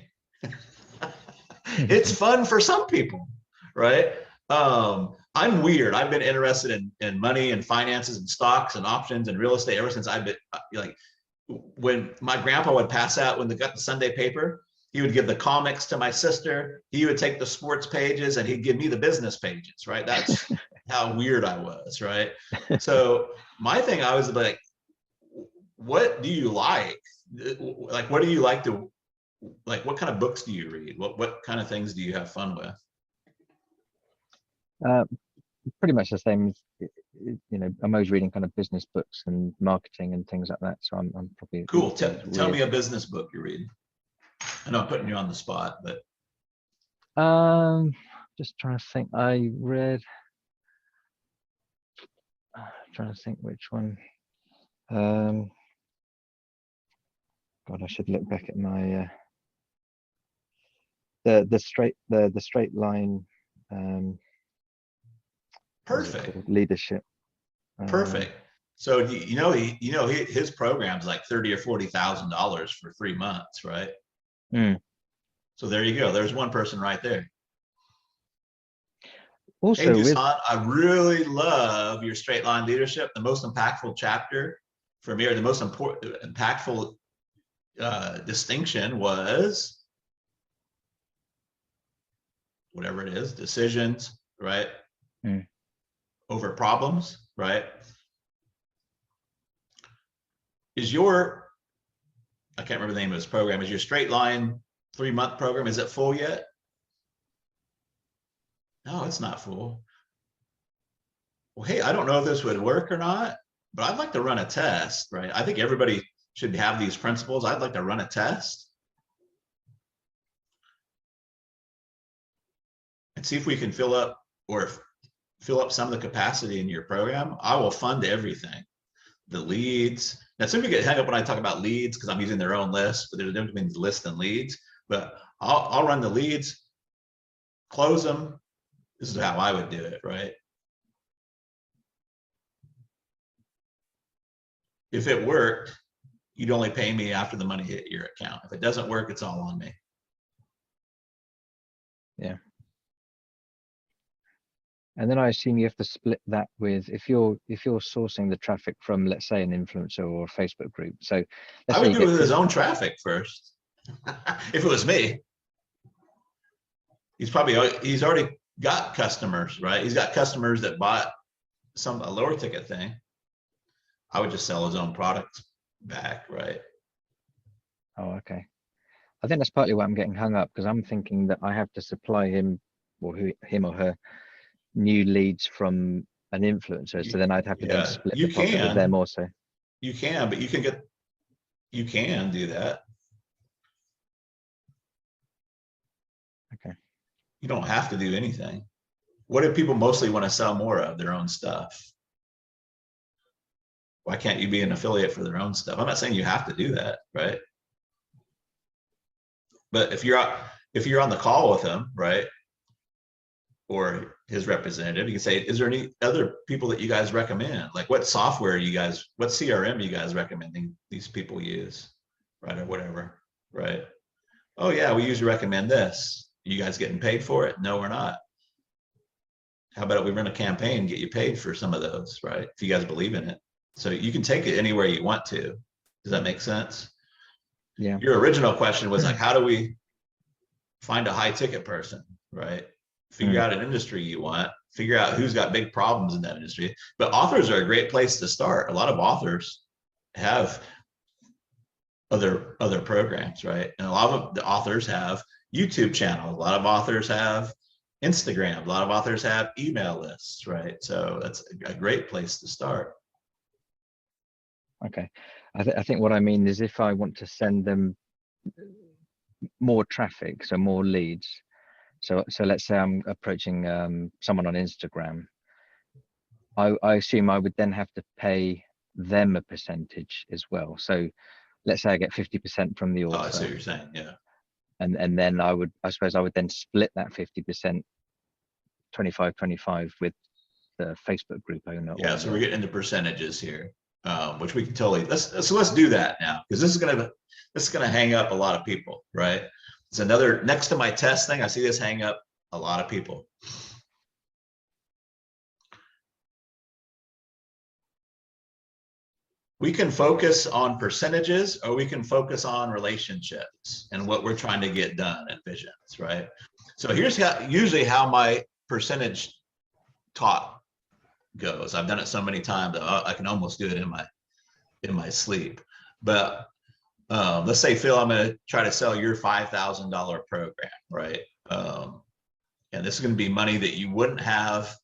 It's fun for some people, right? I'm weird. I've been interested in money and finances and stocks and options and real estate ever since I've been like, when my grandpa would pass out when they got the Sunday paper, he would give the comics to my sister. He would take the sports pages and he'd give me the business pages, right? That's how weird I was, right? So my thing, I was like, what do you like? Like, what do you like to, like, what kind of books do you read? What kind of things do you have fun with? Pretty much the same. You know, I'm always reading kind of business books and marketing and things like that. So I'm probably cool. Tell me a business book you're reading. I know I'm putting you on the spot, but just trying to think. I read. Trying to think which one. God, I should look back at my the straight line. Perfect. Leadership. Perfect. So his program's like $30,000 or $40,000 for 3 months, right? So there you go. There's one person right there. Also, hey, Dusan, I really love your straight line leadership. The most impactful chapter for me, or the most impactful distinction was whatever it is, decisions, right? Over problems, right? Is your, I can't remember the name of this program, is your straight line 3-month program, is it full yet? No, it's not full. Well, hey, I don't know if this would work or not, but I'd like to run a test, right? I think everybody should have these principles. I'd like to run a test and see if we can fill up some of the capacity in your program. I will fund everything. The leads. Now, some people get hung up when I talk about leads because I'm using their own list, but there's a difference between list and leads. But I'll run the leads, close them. This is how I would do it, right? If it worked, you'd only pay me after the money hit your account. If it doesn't work, it's all on me. Yeah. And then I assume you have to split that with, if you're sourcing the traffic from, let's say, an influencer or a Facebook group. So I would do it with his own traffic first. If it was me, he's already got customers, right? He's got customers that bought a lower ticket thing. I would just sell his own products back, right? Oh, okay. I think that's partly why I'm getting hung up, because I'm thinking that I have to supply him or her new leads from an influencer. So then I'd have to then split the profit with them also. You can, but you can do that. Okay. You don't have to do anything. What do people mostly want to sell more of? Their own stuff. Why can't you be an affiliate for their own stuff? I'm not saying you have to do that, right? But if you're on the call with him, right, or his representative, you can say, is there any other people that you guys recommend? Like, what software what CRM you guys recommending these people use, right, or whatever, right? Oh yeah, we usually recommend this. You guys getting paid for it? No, we're not. How about we run a campaign and get you paid for some of those, right? If you guys believe in it. So you can take it anywhere you want to. Does that make sense? Yeah. Your original question was like, how do we find a high ticket person, right? Figure out an industry you want, figure out who's got big problems in that industry. But authors are a great place to start. A lot of authors have other programs, right? And a lot of the authors have YouTube channels. A lot of authors have Instagram. A lot of authors have email lists, right? So that's a great place to start. Okay. I think what I mean is, if I want to send them more traffic, so more leads. So let's say I'm approaching someone on Instagram. I assume I would then have to pay them a percentage as well. So let's say I get 50% from the author. Oh, I see what you're saying, yeah. And then I suppose I would then split that 50%, 25 with the Facebook group owner. Yeah, so we're getting into percentages here. which we can totally, let's do that now, because this is gonna hang up a lot of people, right? It's another, next to my test thing, I see this hang up a lot of people. We can focus on percentages, or we can focus on relationships and what we're trying to get done at Visions, right? So here's usually how my percentage talk goes. I've done it so many times that I can almost do it in my sleep. But let's say, Phil, I'm going to try to sell your $5,000 program, right? And this is going to be money that you wouldn't have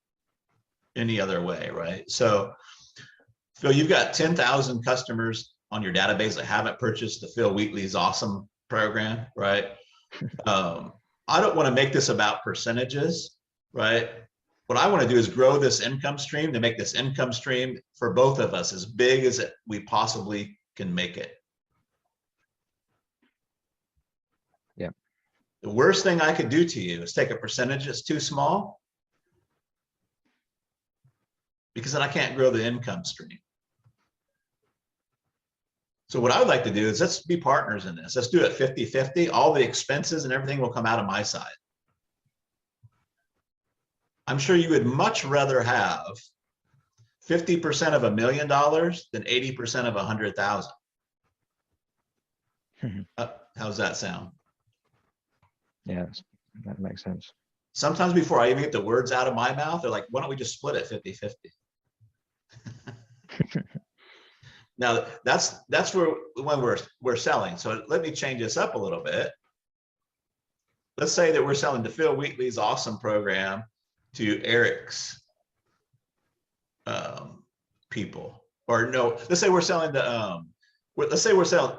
any other way, right? So Phil, you've got 10,000 customers on your database that haven't purchased the Phil Wheatley's awesome program, right? I don't want to make this about percentages, right? What I want to do is grow this income stream to make this income stream for both of us as big as we possibly can make it. Yeah. The worst thing I could do to you is take a percentage that's too small, because then I can't grow the income stream. So what I would like to do is, let's be partners in this. Let's do it 50-50. All the expenses and everything will come out of my side. I'm sure you would much rather have 50% of $1 million than 80% of 100,000. How's that sound? Yeah, that makes sense. Sometimes before I even get the words out of my mouth, they're like, why don't we just split it 50-50? Now that's when we're selling. So let me change this up a little bit. Let's say that we're selling to Phil Wheatley's awesome program to Eric's people, or no, let's say we're selling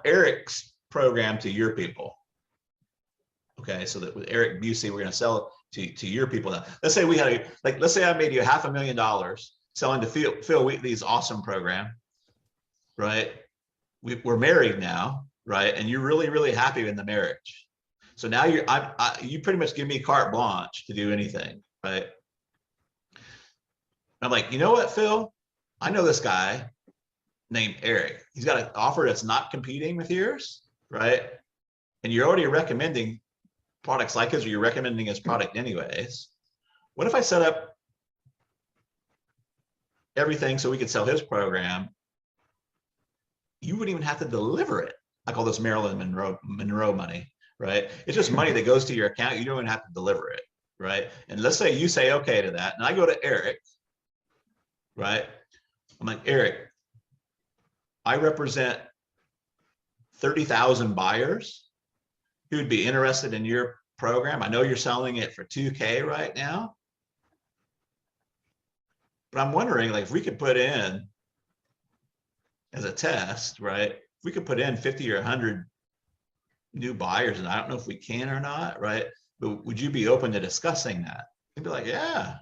Eric's program to your people. Okay, so that with Eric Busey, we're going to sell it to your people now. Let's say we had let's say I made you $500,000 selling to Phil Wheatley's awesome program, right? We're married now, right? And you're really, really happy in the marriage. So now you pretty much give me carte blanche to do anything, right? I'm like, you know what, Phil? I know this guy named Eric. He's got an offer that's not competing with yours, right? And you're already recommending products like his, or you're recommending his product anyways. What if I set up everything so we could sell his program? You wouldn't even have to deliver it. I call this Marilyn Monroe money, right? It's just money that goes to your account. You don't even have to deliver it, right? And let's say you say okay to that, and I go to Eric, right? I'm like, Eric, I represent 30,000 buyers who would be interested in your program. I know you're selling it for $2,000 right now, but I'm wondering, like, if we could put in as a test, right? If we could put in 50 or 100 new buyers, and I don't know if we can or not, right? But would you be open to discussing that? You'd be like, yeah.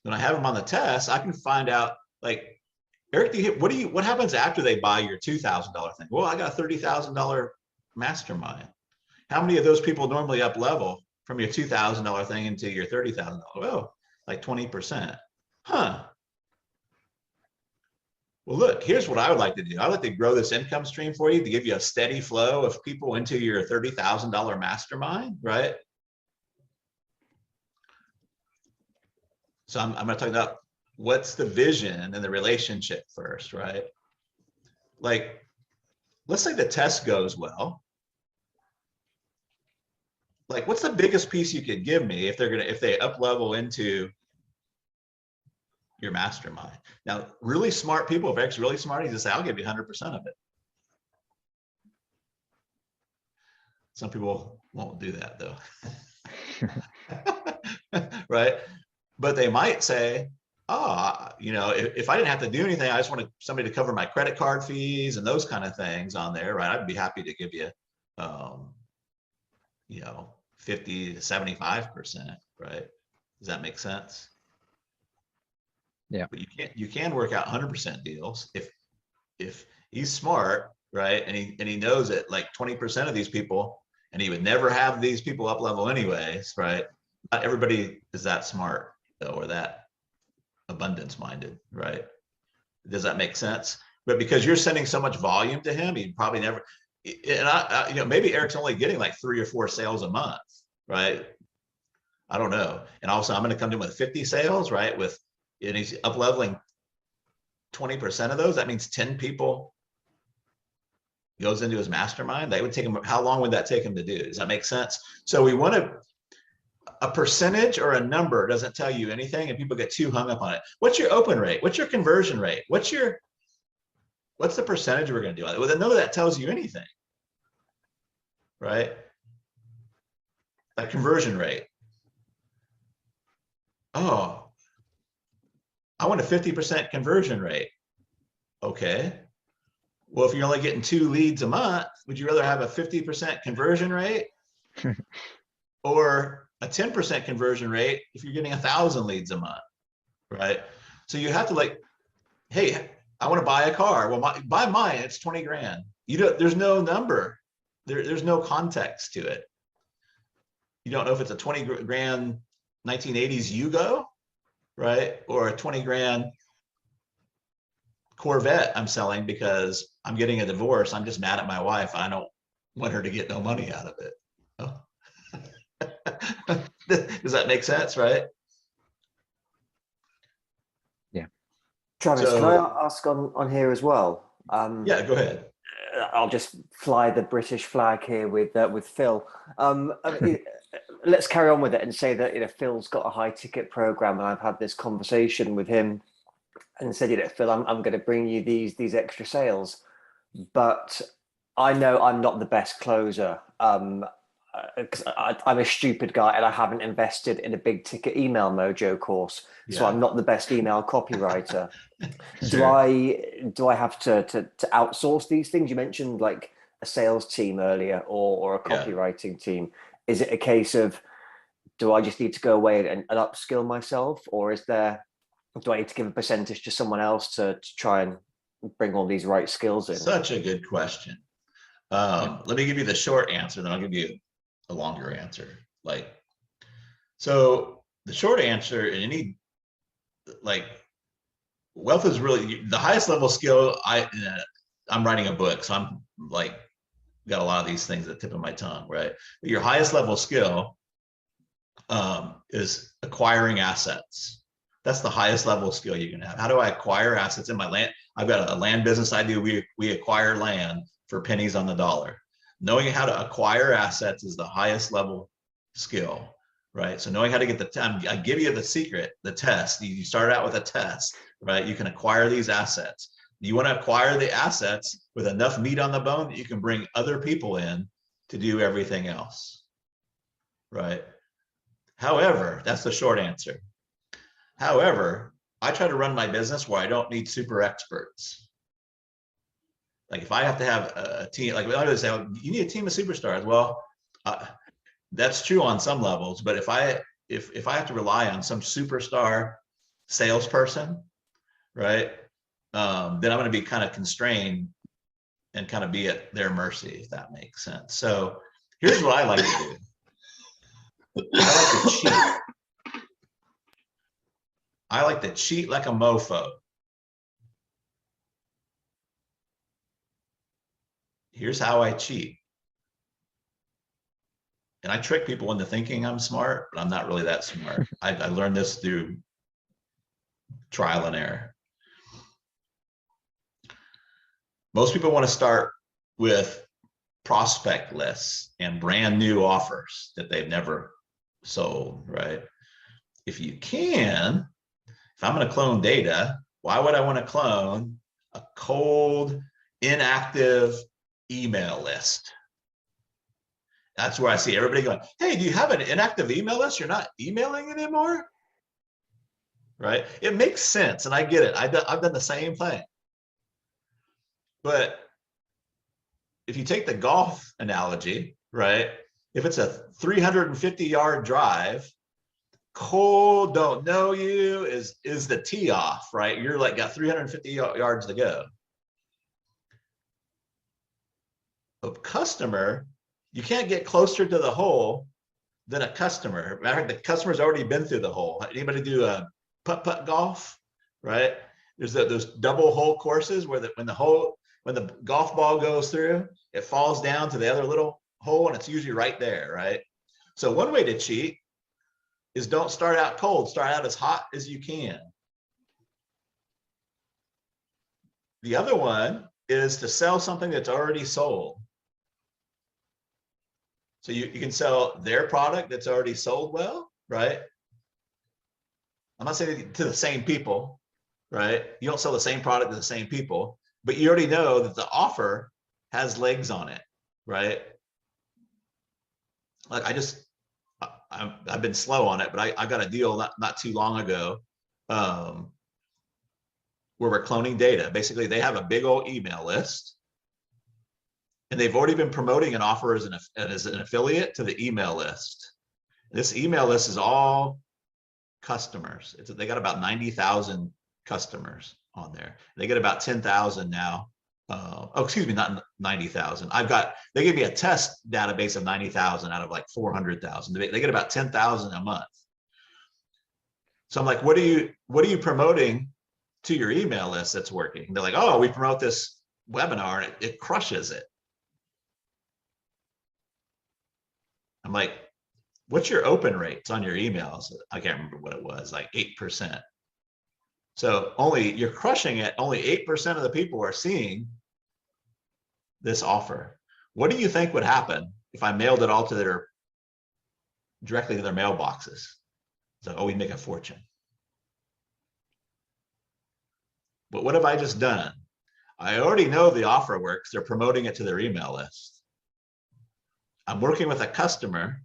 When I have them on the test, I can find out, like, Eric, what happens after they buy your $2,000 thing? Well, I got a $30,000 mastermind. How many of those people normally up level from your $2,000 thing into your $30,000? Well, like 20%. Huh. Well, look, here's what I would like to do. I'd like to grow this income stream for you to give you a steady flow of people into your $30,000 mastermind, right? So I'm going to talk about what's the vision and the relationship first, right? Like, let's say the test goes well. Like, what's the biggest piece you could give me if they up level into your mastermind? Now, really smart people, if Eric's really smart, he's just say, I'll give you 100% of it. Some people won't do that though. Right? But they might say, oh, if I didn't have to do anything, I just wanted somebody to cover my credit card fees and those kind of things on there, right? I'd be happy to give you, 50 to 75%, right? Does that make sense? Yeah. But you can work out 100% deals if he's smart, right? And he knows that like 20% of these people, and he would never have these people up level anyways, right? Not everybody is that smart though, or that abundance minded, right? Does that make sense? But because you're sending so much volume to him, he probably never, and you know, maybe Eric's only getting like 3 or 4 sales a month, right? I don't know. And also I'm going to come to him with 50 sales, right? And he's up leveling 20% of those. That means 10 people goes into his mastermind. That would take him, how long would that take him to do? Does that make sense? So we want to, a percentage or a number doesn't tell you anything, and people get too hung up on it. What's your open rate? What's your conversion rate? What's the percentage we're going to do on it? Well, none of that tells you anything, right? A conversion rate. Oh, I want a 50% conversion rate. Okay. Well, if you're only getting 2 leads a month, would you rather have a 50% conversion rate or a 10% conversion rate if you're getting 1,000 leads a month, right? So you have to like, hey, I want to buy a car. Well, buy mine, it's 20 grand. There's no number. There's no context to it. You don't know if it's a 20 grand 1980s Yugo, right? Or a 20 grand Corvette I'm selling because I'm getting a divorce. I'm just mad at my wife. I don't want her to get no money out of it. Oh. Does that make sense, right? Yeah. Travis, can I ask on here as well? Yeah, go ahead. I'll just fly the British flag here with Phil. Let's carry on with it and say that, you know, Phil's got a high ticket program, and I've had this conversation with him and said, you know, Phil, I'm going to bring you these extra sales, but I know I'm not the best closer. Because I'm a stupid guy and I haven't invested in a big ticket email mojo course, so I'm not the best email copywriter. Sure. Do I have to outsource these things? You mentioned like a sales team earlier or a copywriting team. Is it a case of, do I just need to go away and upskill myself, or do I need to give a percentage to someone else to try and bring all these right skills in? Such a good question. Let me give you the short answer, then I'll give you a longer answer. So the short answer, and wealth is really the highest level skill. I'm writing a book, so I'm like got a lot of these things at the tip of my tongue, right? But your highest level skill is acquiring assets. That's the highest level skill you can have. How do I acquire assets in my land? I've got a land business I do. We acquire land for pennies on the dollar. Knowing how to acquire assets is the highest level skill, right? So knowing how to get the time, I give you the secret, the test. You start out with a test, right? You can acquire these assets. You want to acquire the assets with enough meat on the bone that you can bring other people in to do everything else, right? However, that's the short answer. However, I try to run my business where I don't need super experts. Like if I have to have a team, like I would say, you need a team of superstars. Well, that's true on some levels, but if I have to rely on some superstar salesperson, right, then I'm going to be kind of constrained and kind of be at their mercy, if that makes sense. So here's what I like to do. I like to cheat. I like to cheat like a mofo. Here's how I cheat. And I trick people into thinking I'm smart, but I'm not really that smart. I learned this through trial and error. Most people want to start with prospect lists and brand new offers that they've never sold, right? If you can, if I'm going to clone data, why would I want to clone a cold, inactive email list? That's where I see everybody going, hey, do you have an inactive email list? You're not emailing anymore, right? It makes sense, and I get it. I've done the same thing. But if you take the golf analogy, right? If it's a 350-yard drive, cold, don't know you is the tee off, right? You're like got 350 yards to go. A customer, you can't get closer to the hole than a customer. Matter of fact, the customer's already been through the hole. Anybody do a putt-putt golf, right? There's those double hole courses where when the golf ball goes through, it falls down to the other little hole, and it's usually right there, right? So one way to cheat is don't start out cold, start out as hot as you can. The other one is to sell something that's already sold. So you can sell their product that's already sold well, right? I'm not saying to the same people, right? You don't sell the same product to the same people, but you already know that the offer has legs on it, right? Like I've been slow on it, but I got a deal not too long ago where we're cloning data. Basically, they have a big old email list, and they've already been promoting an offer as an affiliate to the email list. This email list is all customers. They got about 90,000 customers on there. They get about 10,000 now. Oh, excuse me, not 90,000. They gave me a test database of 90,000 out of like 400,000. They get about 10,000 a month. So I'm like, what are you promoting to your email list that's working? They're like, oh, we promote this webinar and it crushes it. I'm like, what's your open rates on your emails? I can't remember what it was, like 8%. So you're crushing it. Only 8% of the people are seeing this offer. What do you think would happen if I mailed it all directly to their mailboxes? So, oh, we make a fortune. But what have I just done? I already know the offer works. They're promoting it to their email list. I'm working with a customer.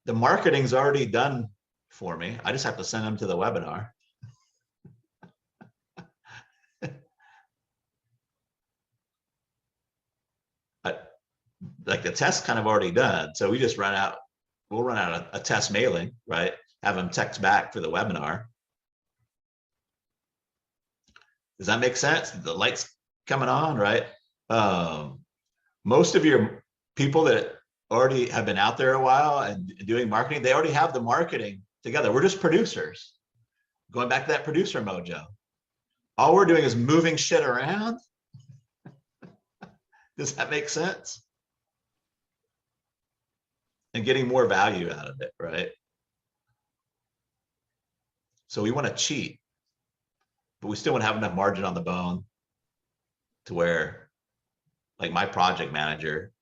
The marketing's already done for me. I just have to send them to the webinar. Like the test's kind of already done. So we just we'll run out a test mailing, right? Have them text back for the webinar. Does that make sense? The light's coming on, right? Most of your people that already have been out there a while and doing marketing, they already have the marketing together. We're just producers. Going back to that producer mojo. All we're doing is moving shit around. Does that make sense? And getting more value out of it, right? So we want to cheat, but we still want to have enough margin on the bone to where, like, my project manager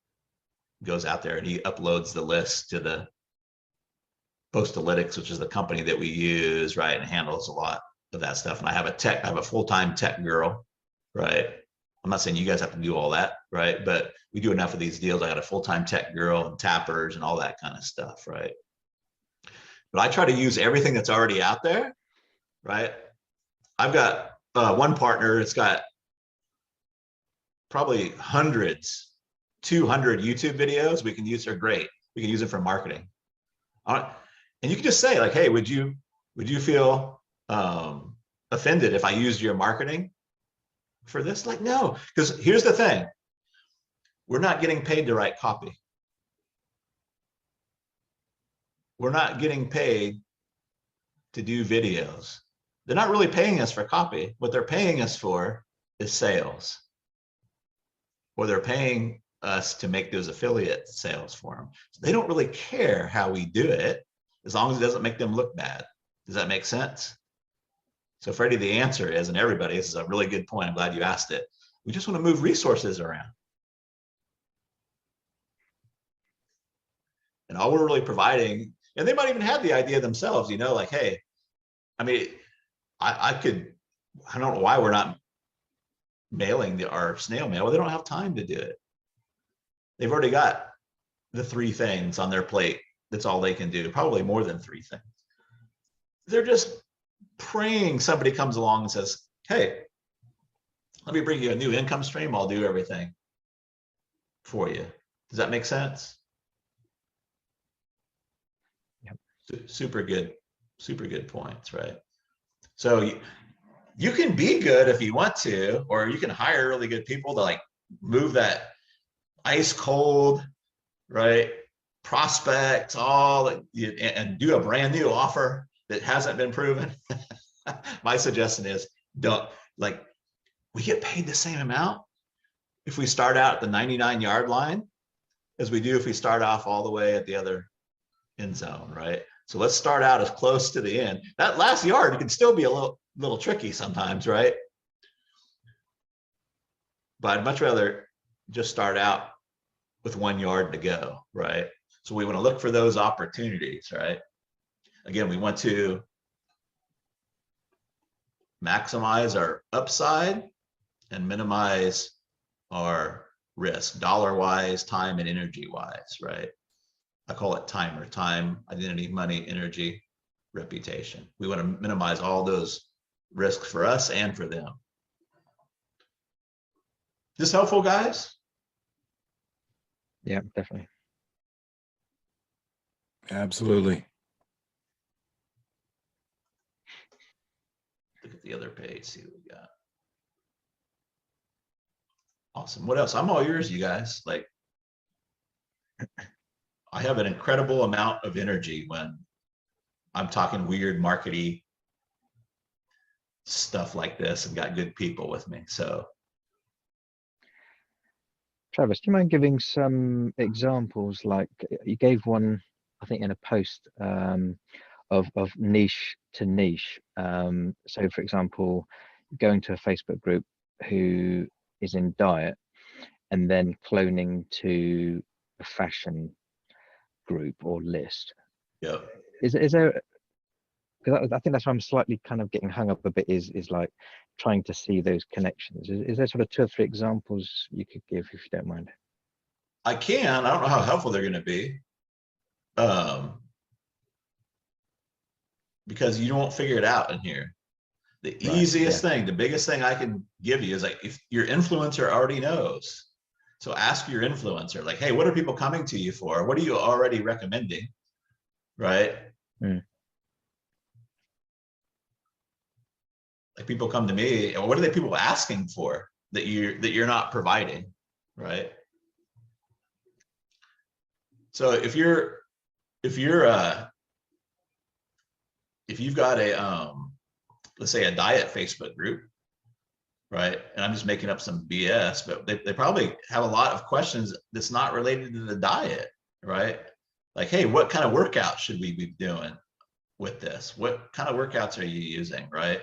goes out there and he uploads the list to the Postalytics, which is the company that we use, right, and handles a lot of that stuff. And I have a full-time tech girl, right? I'm not saying you guys have to do all that, right? But we do enough of these deals. I got a full-time tech girl and tappers and all that kind of stuff, right? But I try to use everything that's already out there, right? I've got one partner, it's got probably hundreds, 200 YouTube videos we can use. They're great. We can use it for marketing. And you can just say, like, hey, would you feel offended if I used your marketing for this? Like, no, because here's the thing. We're not getting paid to write copy. We're not getting paid to do videos. They're not really paying us for copy. What they're paying us for is sales. Or they're paying us to make those affiliate sales for them. So they don't really care how we do it, as long as it doesn't make them look bad. Does that make sense? So Freddie, the answer is, and everybody, this is a really good point. I'm glad you asked it. We just want to move resources around. And all we're really providing, and they might even have the idea themselves, you know, like, hey, I mean, I don't know why we're not mailing our snail mail. Well, they don't have time to do it. They've already got the 3 things on their plate. That's all they can do, probably more than 3 things. They're just praying somebody comes along and says, hey, let me bring you a new income stream. I'll do everything for you. Does that make sense? Yep. Super good points, right? So you can be good if you want to, or you can hire really good people to like move that ice cold, right, prospect, and do a brand new offer that hasn't been proven. My suggestion is don't, like, we get paid the same amount if we start out at the 99-yard line as we do if we start off all the way at the other end zone, right? So let's start out as close to the end. That last yard can still be a little tricky sometimes, right? But I'd much rather just start out with 1 yard to go, right? So we want to look for those opportunities, right? Again, we want to maximize our upside and minimize our risk, dollar-wise, time and energy-wise, right? I call it timer: time, identity, money, energy, reputation. We want to minimize all those risks for us and for them. Is this helpful, guys? Yeah, definitely. Absolutely. Look at the other page, see what we got. Awesome. What else? I'm all yours, you guys. Like, I have an incredible amount of energy when I'm talking weird markety stuff like this and got good people with me. So, Travis, do you mind giving some examples? Like you gave one, I think, in a post of niche to niche. So, for example, going to a Facebook group who is in diet and then cloning to a fashion group or list. yeah. Is there, because I think that's why I'm slightly kind of getting hung up a bit, is like trying to see those connections. Is there sort of 2 or 3 examples you could give, if you don't mind? I can. I don't know how helpful they're going to be. Because you won't figure it out in here. The easiest thing, the biggest thing I can give you is, like, if your influencer already knows. So ask your influencer, like, hey, what are people coming to you for? What are you already recommending? Right? Mm. Like, people come to me, and what are they people asking for that you're not providing, right? So if you've got a let's say a diet Facebook group, right? And I'm just making up some BS, but they probably have a lot of questions that's not related to the diet, right? Like, hey, what kind of workout should we be doing with this? What kind of workouts are you using, right?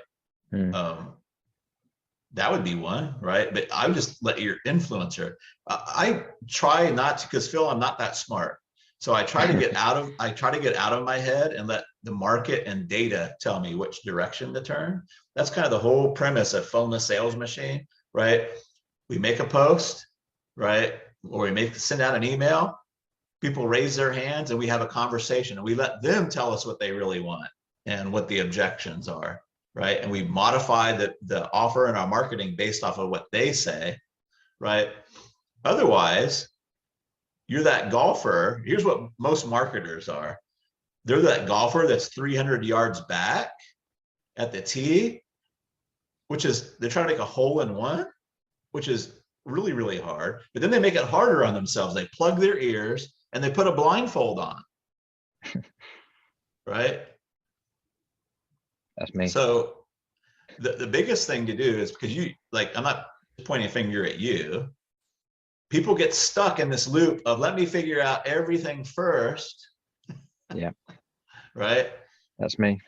That would be one, right? But I would just let your influencer. I try not to, because Phil, I'm not that smart. So I try to get out of my head and let the market and data tell me which direction to turn. That's kind of the whole premise of Phone the Sales Machine, right? We make a post, right? Or we send out an email. People raise their hands and we have a conversation, and we let them tell us what they really want and what the objections are, right? And we modify the offer and our marketing based off of what they say, right? Otherwise, you're that golfer. Here's what most marketers are. They're that golfer that's 300 yards back at the tee, which is, they're trying to make a hole in one, which is really, really hard. But then they make it harder on themselves. They plug their ears and they put a blindfold on, right? That's me. So the biggest thing to do is, because I'm not pointing a finger at you. People get stuck in this loop of, let me figure out everything first. Yeah. Right? That's me.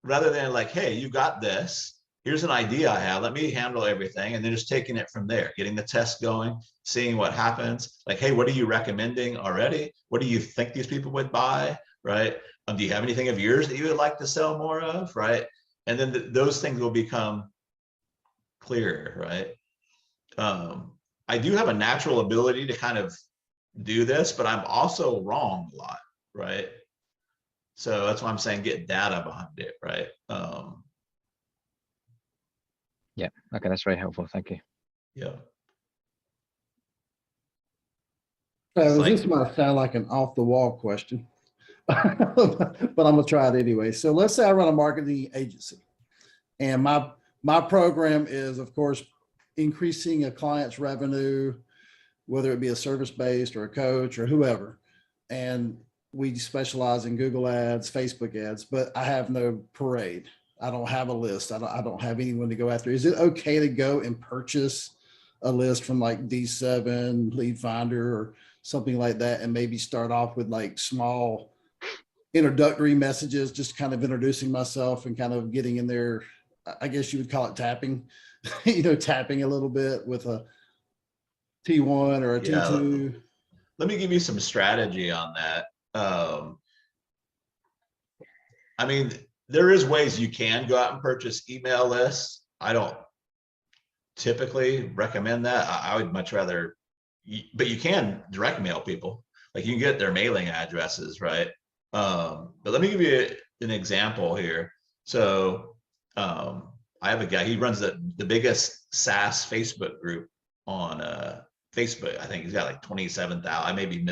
Rather than like, hey, you got this. Here's an idea I have. Let me handle everything. And then just taking it from there, getting the test going, seeing what happens. Like, hey, what are you recommending already? What do you think these people would buy? Right? Do you have anything of yours that you would like to sell more of? Right? And then those things will become clearer, right? I do have a natural ability to kind of do this, but I'm also wrong a lot, right? So that's why I'm saying get data behind it, right? Yeah, okay, that's very helpful. Thank you. Yeah. This might sound like an off the wall question, but I'm gonna try it anyway. So let's say I run a marketing agency, and my program is, of course, increasing a client's revenue, whether it be a service-based or a coach or whoever. And we specialize in Google ads, Facebook ads, but I have no parade. I don't have a list. I don't have anyone to go after. Is it okay to go and purchase a list from like D7, Lead Finder, or something like that, and maybe start off with like small introductory messages, just kind of introducing myself and kind of getting in there? I guess you would call it tapping, tapping a little bit with a T1 or a Yeah. T2. Let me give you some strategy on that. I mean, there is ways you can go out and purchase email lists. I don't typically recommend that. I would much rather, but you can direct mail people. Like you can get their mailing addresses, right? But let me give you an example here. So I have a guy, he runs the biggest SaaS Facebook group on Facebook. I think he's got like 27,000, maybe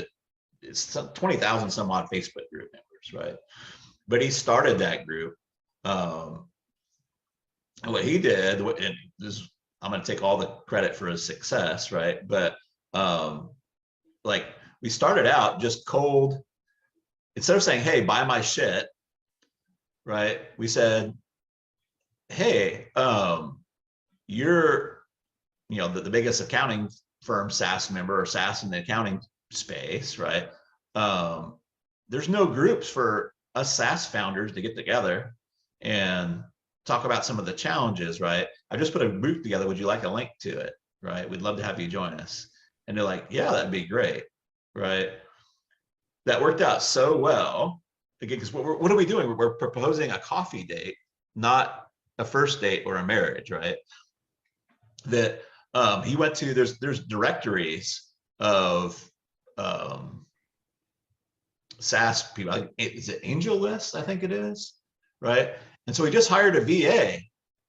it's 20,000 some odd Facebook group members, right? But he started that group. And what he did, and this, I'm going to take all the credit for his success, right? But like we started out just cold. Instead of saying, hey, buy my shit, right? We said, hey, you're, the biggest accounting firm SaaS member or SaaS in the accounting space, right? There's no groups for us SaaS founders to get together and talk about some of the challenges, right? I just put a group together. Would you like a link to it, right? We'd love to have you join us. And they're like, yeah, that'd be great, right? That worked out so well. Again, because what are we doing? We're proposing a coffee date, not a first date or a marriage, right? That he went to, there's directories of SaaS people. Is it AngelList? I think it is, right? And so we just hired a VA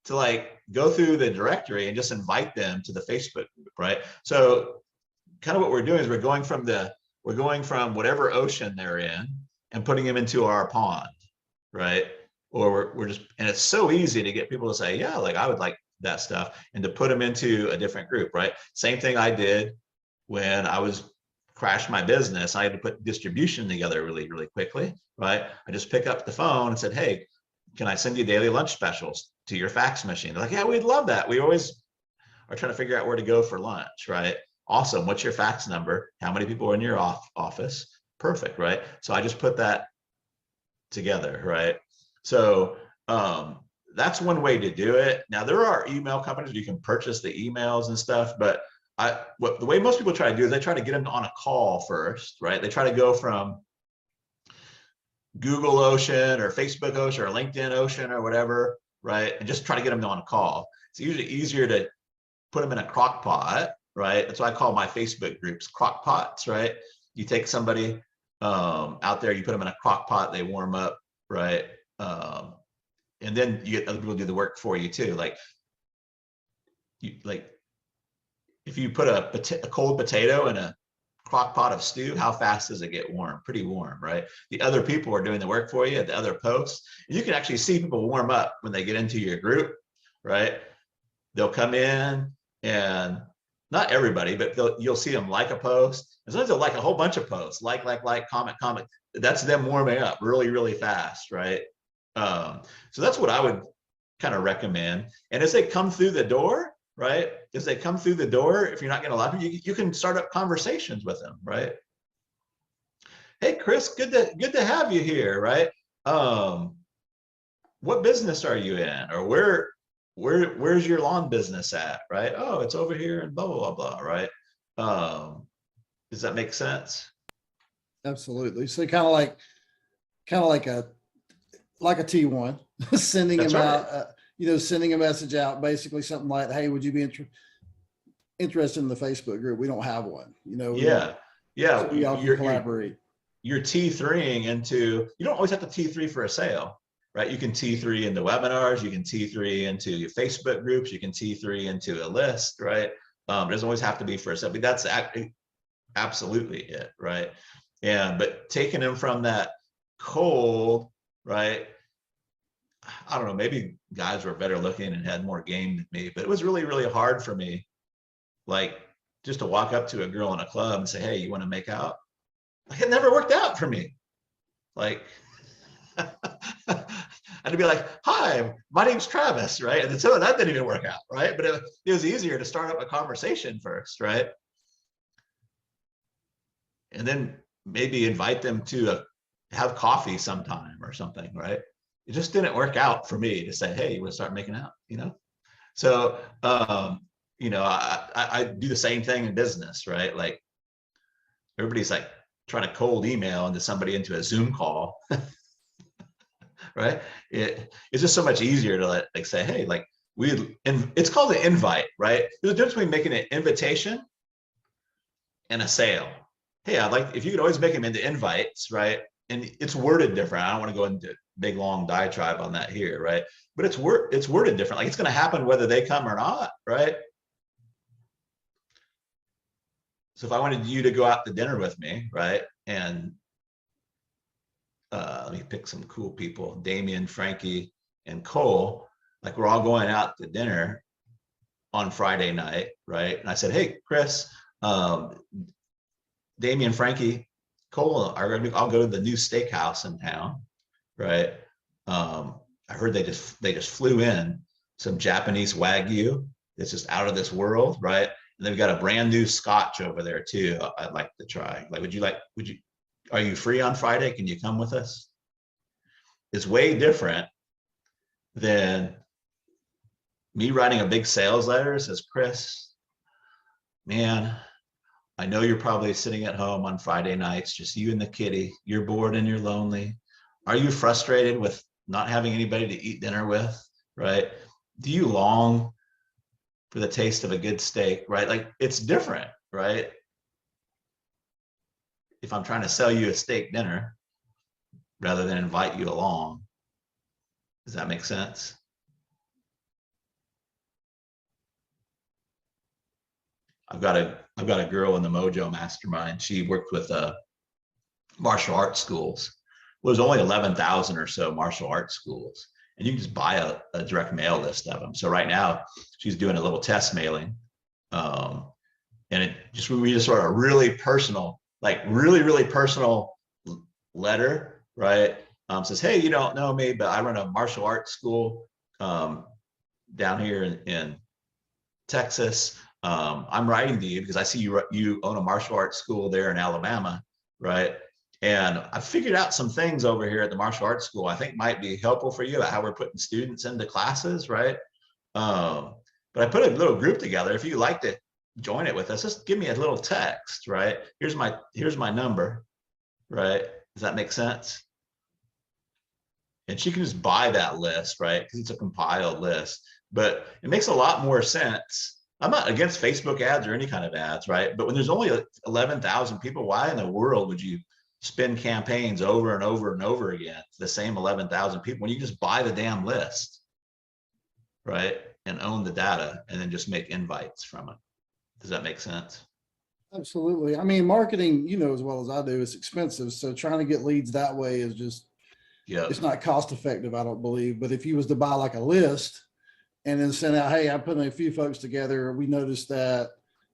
to like go through the directory and just invite them to the Facebook group, right? So kind of what we're doing is we're going from whatever ocean they're in and putting them into our pond, right? Or we're just, and it's so easy to get people to say, yeah, like I would like that stuff, and to put them into a different group, right? Same thing I did when I crashed my business. I had to put distribution together really, really quickly, right? I just pick up the phone and said, hey, can I send you daily lunch specials to your fax machine? They're like, yeah, we'd love that. We always are trying to figure out where to go for lunch, right? Awesome. What's your fax number? How many people are in your office? Perfect, right? So I just put that together, right? So that's one way to do it. Now there are email companies where you can purchase the emails and stuff, but the way most people try to do is they try to get them on a call first, right? They try to go from Google Ocean or Facebook Ocean or LinkedIn Ocean or whatever, right? And just try to get them on a call. It's usually easier to put them in a crock pot, right? That's why I call my Facebook groups crock pots, right? You take somebody out there, you put them in a crock pot, they warm up, right? And then you get other people to do the work for you too. Like if you put a cold potato in a crock pot of stew, how fast does it get warm? Pretty warm, right? The other people are doing the work for you at the other posts. And you can actually see people warm up when they get into your group, right? They'll come in, and not everybody, but you'll see them like a post. And sometimes they'll like a whole bunch of posts, like, comment. That's them warming up really, really fast, right? So that's what I would kind of recommend. And as they come through the door, right? As they come through the door, if you're not getting a lot of people, you can start up conversations with them, right? Hey, Chris, good to have you here, right? What business are you in? Or where's your lawn business at, right? Oh, it's over here and blah, blah, blah, blah, right? Does that make sense? Absolutely. So kind of like a T1, sending That's them right. out, sending a message out, basically something like, hey, would you be interested in the Facebook group? We don't have one, Yeah. So we all can collaborate. You're T3ing into, you don't always have to T3 for a sale, right? You can T3 into webinars, you can T3 into your Facebook groups, you can T3 into a list, right? It doesn't always have to be for a sale, but that's absolutely it, right? But taking them from that cold, right? I don't know, maybe guys were better looking and had more game than me, but it was really, really hard for me, like just to walk up to a girl in a club and say, hey, you want to make out? Like, it never worked out for me. Like, I I'd be like, hi, my name's Travis, right? And so that didn't even work out, right? But it was easier to start up a conversation first, right? And then maybe invite them to have coffee sometime or something, right? It just didn't work out for me to say, hey, you want to start making out, you know? So, you know, I do the same thing in business, right? Like everybody's like trying to cold email into somebody into a Zoom call, right? It's just so much easier to like say, hey, like and it's called an invite, right? There's a difference between making an invitation and a sale. Hey, I'd like, if you could always make them into invites, right? And it's worded different. I don't want to go into big long diatribe on that here, right? But it's worded different. Like it's going to happen whether they come or not, right? So if I wanted you to go out to dinner with me, right? And let me pick some cool people, Damien, Frankie, and Cole, like we're all going out to dinner on Friday night, right? And I said, hey, Chris, Damien, Frankie, Cole are going to, I'll go to the new steakhouse in town, right? I heard they just flew in some Japanese Wagyu. It's just out of this world, right? And they've got a brand new Scotch over there too. I'd like to try. Like, are you free on Friday? Can you come with us? It's way different than me writing a big sales letter that says, Chris, man, I know you're probably sitting at home on Friday nights, just you and the kitty. You're bored and you're lonely. Are you frustrated with not having anybody to eat dinner with, right? Do you long for the taste of a good steak, right? Like it's different, right? If I'm trying to sell you a steak dinner rather than invite you along, does that make sense? I've got a girl in the Mojo Mastermind. She worked with martial arts schools. Well, there's only 11,000 or so martial arts schools, and you can just buy a direct mail list of them. So right now she's doing a little test mailing, and we just sort of really personal, like really personal letter, right? Says, hey, you don't know me, but I run a martial arts school down here in Texas. I'm writing to you because I see you own a martial arts school there in Alabama, right? And I figured out some things over here at the martial arts school I think might be helpful for you about how we're putting students into classes, right? But I put a little group together. If you'd like to join it with us, just give me a little text, right? Here's my number, right? Does that make sense? And she can just buy that list, right? Because it's a compiled list, but it makes a lot more sense. I'm not against Facebook ads or any kind of ads, right? But when there's only 11,000 people, why in the world would you spin campaigns over and over and over again to the same 11,000 people when you just buy the damn list, right? And own the data and then just make invites from it. Does that make sense? Absolutely. I mean, marketing, you know, as well as I do, is expensive. So trying to get leads that way is just, it's not cost effective, I don't believe. But if you was to buy like a list and then send out, hey, I'm putting a few folks together, we noticed that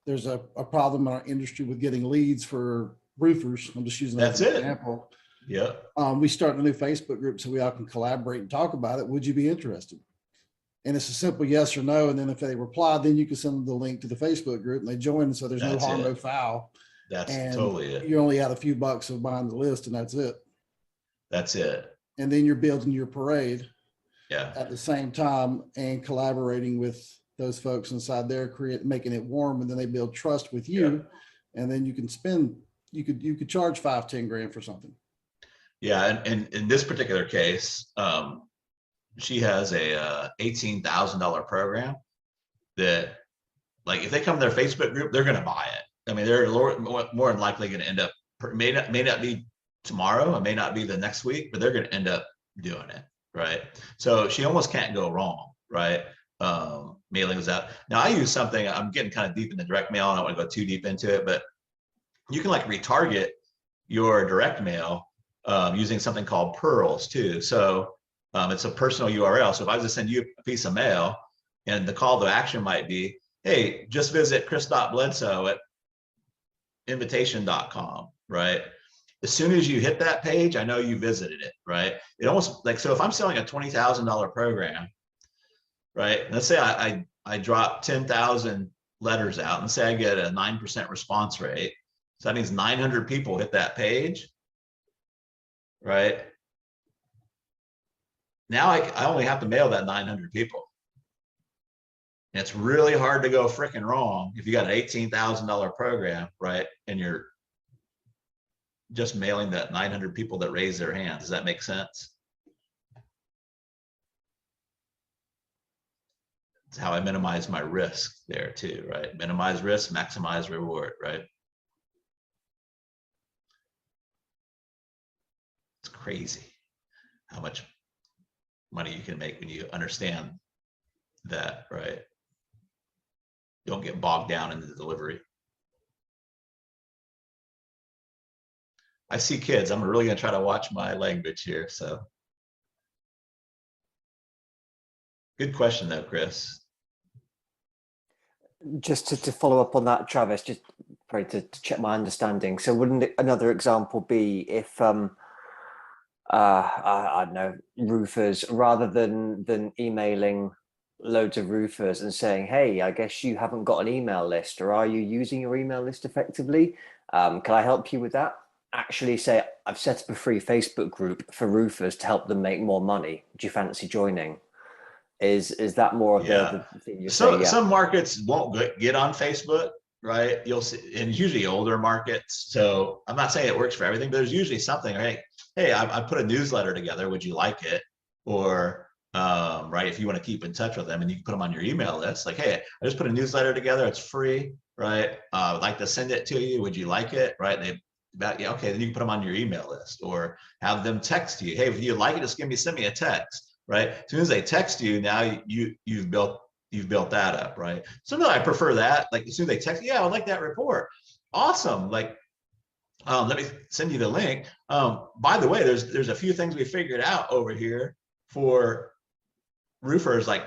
there's a problem in our industry with getting leads for roofers. I'm just using that as an example. Yeah. We started a new Facebook group so we all can collaborate and talk about it. Would you be interested? And it's a simple yes or no. And then if they reply, then you can send them the link to the Facebook group and they join. So there's no harm, no foul. That's totally it. You only had a few bucks of buying the list and that's it. That's it. And then you're building your parade at the same time and collaborating with those folks inside there, making it warm, and then they build trust with you. And then you can spend, you could charge 5-10 grand for something. Yeah. And in this particular case, she has a $18,000 program that, like, if they come to their Facebook group, they're going to buy it. I mean, they're more than likely going to end up, may not be tomorrow, it may not be the next week, but they're going to end up doing it, right? So she almost can't go wrong, right? Mailing is out. Now I use something, I'm getting kind of deep in the direct mail. I don't want to go too deep into it, but you can like retarget your direct mail using something called Pearls too. So it's a personal URL. So if I just send you a piece of mail and the call to action might be, hey, just visit chris.bledsoe at invitation.com, right? as soon as you hit that page, I know you visited it, right? It almost like, so if I'm selling a $20,000 program, right? Let's say I drop 10,000 letters out and say I get a 9% response rate. So that means 900 people hit that page, right? Now I only have to mail that 900 people. And it's really hard to go freaking wrong if you got an $18,000 program, right? And you're just mailing that 900 people that raise their hands. Does that make sense? It's how I minimize my risk there too, right? Minimize risk, maximize reward, right? It's crazy how much money you can make when you understand that, right? Don't get bogged down in the delivery. I see kids. I'm really gonna try to watch my language here. So good question though, Chris. Just to follow up on that, Travis, just probably to check my understanding. So wouldn't another example be if I don't know, roofers, rather than emailing loads of roofers and saying, hey, I guess you haven't got an email list, or are you using your email list effectively? Can I help you with that? Actually say, I've set up a free Facebook group for roofers to help them make more money. Do you fancy joining? Is that more of the thing you're saying? Yeah. Some markets won't get on Facebook, right? You'll see, and usually older markets. So I'm not saying it works for everything, but there's usually something, right? Hey, I put a newsletter together. Would you like it? Or right, if you want to keep in touch with them, and you can put them on your email list. Like, hey, I just put a newsletter together. It's free, right? I'd like to send it to you. Would you like it? Right? Yeah, okay, then you can put them on your email list, or have them text you. Hey, if you like it, just send me a text. Right? As soon as they text you, now you've built that up, right? Sometimes I prefer that. Like, as soon as they text, yeah, I like that report. Awesome. Like, let me send you the link. By the way, there's a few things we figured out over here for roofers. Like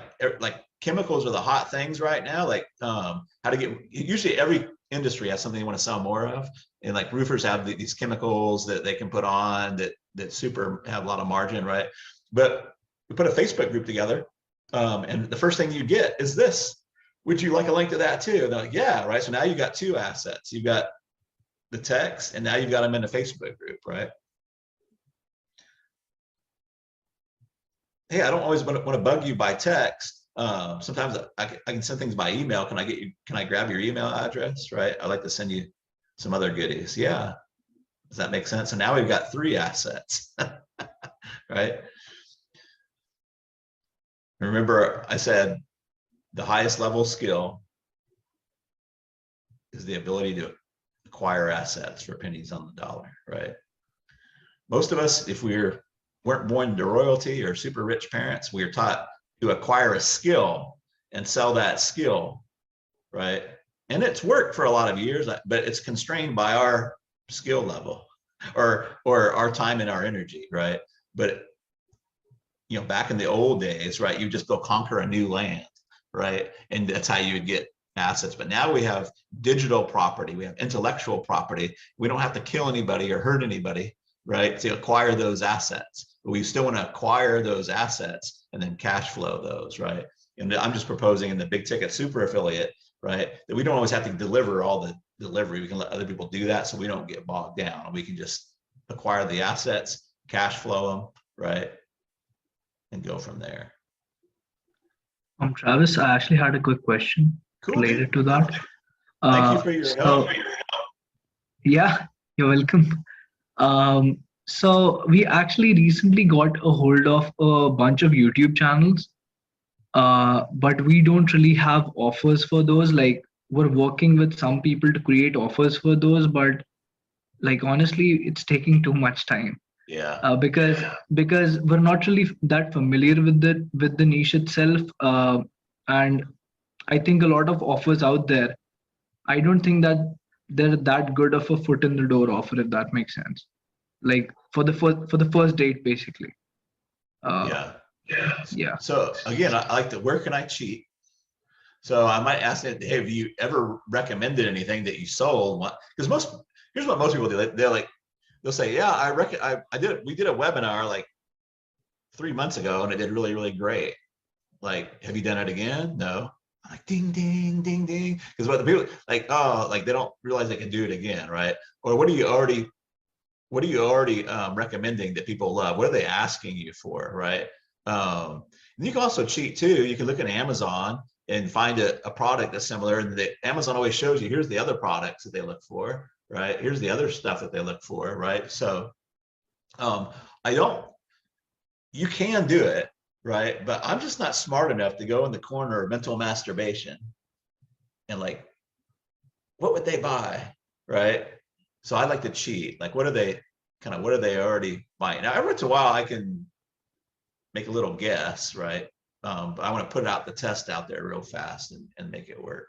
chemicals are the hot things right now. Like how to get. Usually, every industry has something you want to sell more of, and like roofers have these chemicals that they can put on that super have a lot of margin, right? But we put a Facebook group together, and the first thing you get is this. Would you like a link to that too? And they're like, yeah, right. So now you've got two assets. You've got the text, and now you've got them in a Facebook group, right? Hey, I don't always want to bug you by text. Sometimes I can send things by email. Can I grab your email address, right? I'd like to send you some other goodies. Yeah. Does that make sense? So now we've got three assets, right? Remember, I said the highest level skill is the ability to acquire assets for pennies on the dollar, right? Most of us, if we weren't born to royalty or super rich parents, we are taught to acquire a skill and sell that skill, right? And it's worked for a lot of years, but it's constrained by our skill level or our time and our energy, right? But back in the old days, right, you just go conquer a new land, right? And that's how you would get assets. But now we have digital property, we have intellectual property. We don't have to kill anybody or hurt anybody, right, to acquire those assets. But we still want to acquire those assets and then cash flow those, right? And I'm just proposing in the big ticket super affiliate, right, that we don't always have to deliver all the delivery. We can let other people do that so we don't get bogged down. We can just acquire the assets, cash flow them, right, and go from there. Travis, I actually had a quick question related to that. Thank you for your help. Yeah, you're welcome. So we actually recently got a hold of a bunch of YouTube channels, but we don't really have offers for those. Like, we're working with some people to create offers for those, but like, honestly, it's taking too much time. Yeah. Because we're not really that familiar with the niche itself, and I think a lot of offers out there, I don't think that they're that good of a foot in the door offer, if that makes sense. Like for the first date, basically. Yeah. Yeah. So again, I like where can I cheat? So I might ask them, hey, have you ever recommended anything that you sold? Because here's what most people do. They're like, they'll say, yeah, we did a webinar like 3 months ago and it did really, really great. Like, have you done it again? No. I'm like, ding, ding, ding, ding. Because what the people like, oh, like they don't realize they can do it again, right? Or what are you already recommending that people love? What are they asking you for, right? And you can also cheat too. You can look at Amazon and find a product that's similar, and Amazon always shows you, here's the other products that they look for, right? Here's the other stuff that they look for, right? So you can do it, right? But I'm just not smart enough to go in the corner of mental masturbation and like, what would they buy, right? So I like to cheat. Like, what are they already buying? Now, every once in a while, I can make a little guess, right? But I want to put the test out there real fast and make it work.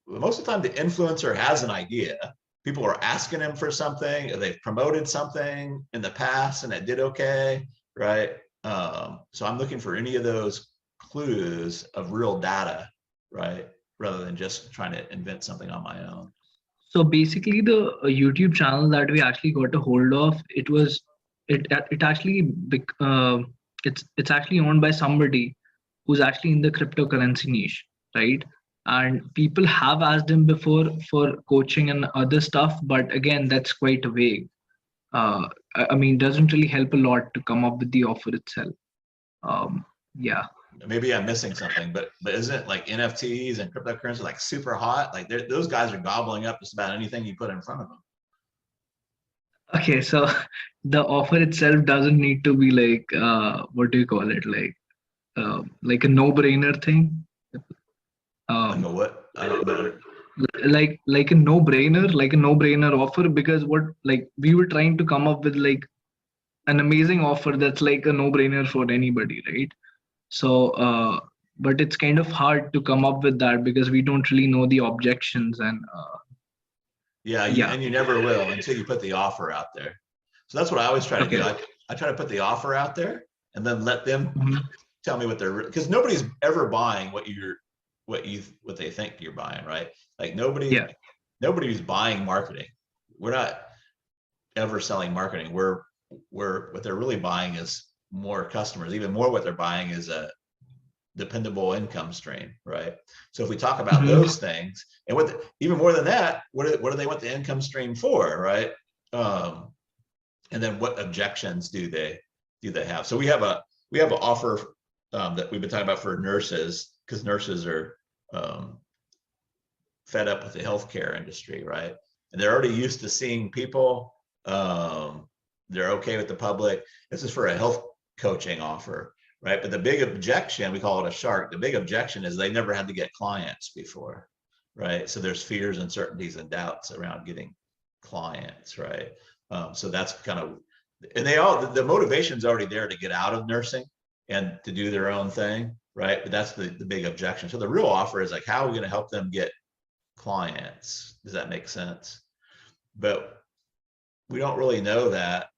Most of the time, the influencer has an idea. People are asking them for something, or they've promoted something in the past and it did okay, right? So I'm looking for any of those clues of real data, right? Rather than just trying to invent something on my own. So basically, the YouTube channel that we actually got a hold of, it's actually owned by somebody who's actually in the cryptocurrency niche, right? And people have asked him before for coaching and other stuff, but again, that's quite vague. I mean, doesn't really help a lot to come up with the offer itself. Yeah. Maybe I'm missing something, but isn't like NFTs and cryptocurrency like super hot? Like those guys are gobbling up just about anything you put in front of them. Okay, so the offer itself doesn't need to be like what do you call it? Like a no-brainer thing. Like a what? I don't know. Like a no-brainer offer, because we were trying to come up with like an amazing offer that's like a no-brainer for anybody, right? So but it's kind of hard to come up with that because we don't really know the objections and and you never will until you put the offer out there. So that's what I always try to do. I try to put the offer out there and then let them tell me what because nobody's ever buying what they think you're buying, right? Like nobody's buying marketing. We're not ever selling marketing. We're what they're really buying is more customers. Even more, what they're buying is a dependable income stream, right? So if we talk about those things, and even more than that, what do they want the income stream for, right? And then what objections do they have? So we have an offer that we've been talking about for nurses, because nurses are fed up with the healthcare industry, right? And they're already used to seeing people. They're okay with the public. This is for a health coaching offer, right? But the big objection, we call it a shark. The big objection is they never had to get clients before, right? So there's fears, uncertainties, and doubts around getting clients, right? So that's kind of, and the motivation's already there to get out of nursing and to do their own thing, right? But that's the big objection. So the real offer is like, how are we going to help them get clients? Does that make sense? But we don't really know that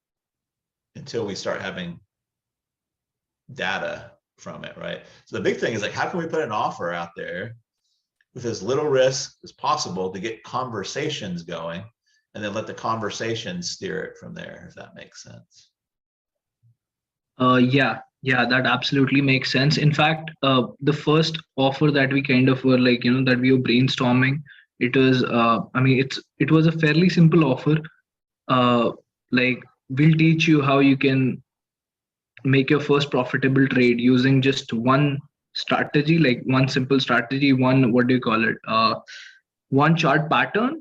until we start having data from it, right? So the big thing is like, how can we put an offer out there with as little risk as possible to get conversations going, and then let the conversation steer it from there, if that makes sense. Yeah, that absolutely makes sense. In fact, the first offer that we kind of were like, that we were brainstorming, it was, it was a fairly simple offer. Like, we'll teach you how you can make your first profitable trade using just one strategy, like one simple strategy, one chart pattern,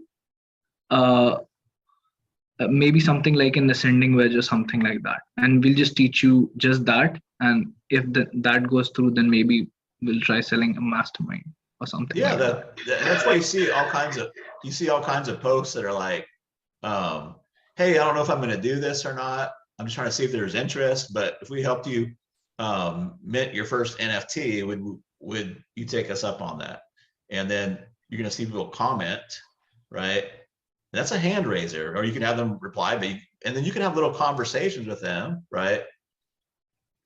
maybe something like an ascending wedge or something like that. And we'll just teach you just that. And if that goes through, then maybe we'll try selling a mastermind or something. Yeah, like that's why you see all kinds of posts that are like, hey, I don't know if I'm going to do this or not. I'm just trying to see if there's interest, but if we helped you mint your first NFT, would you take us up on that? And then you're going to see people comment, right? That's a hand raiser, or you can have them reply, and then you can have little conversations with them, right?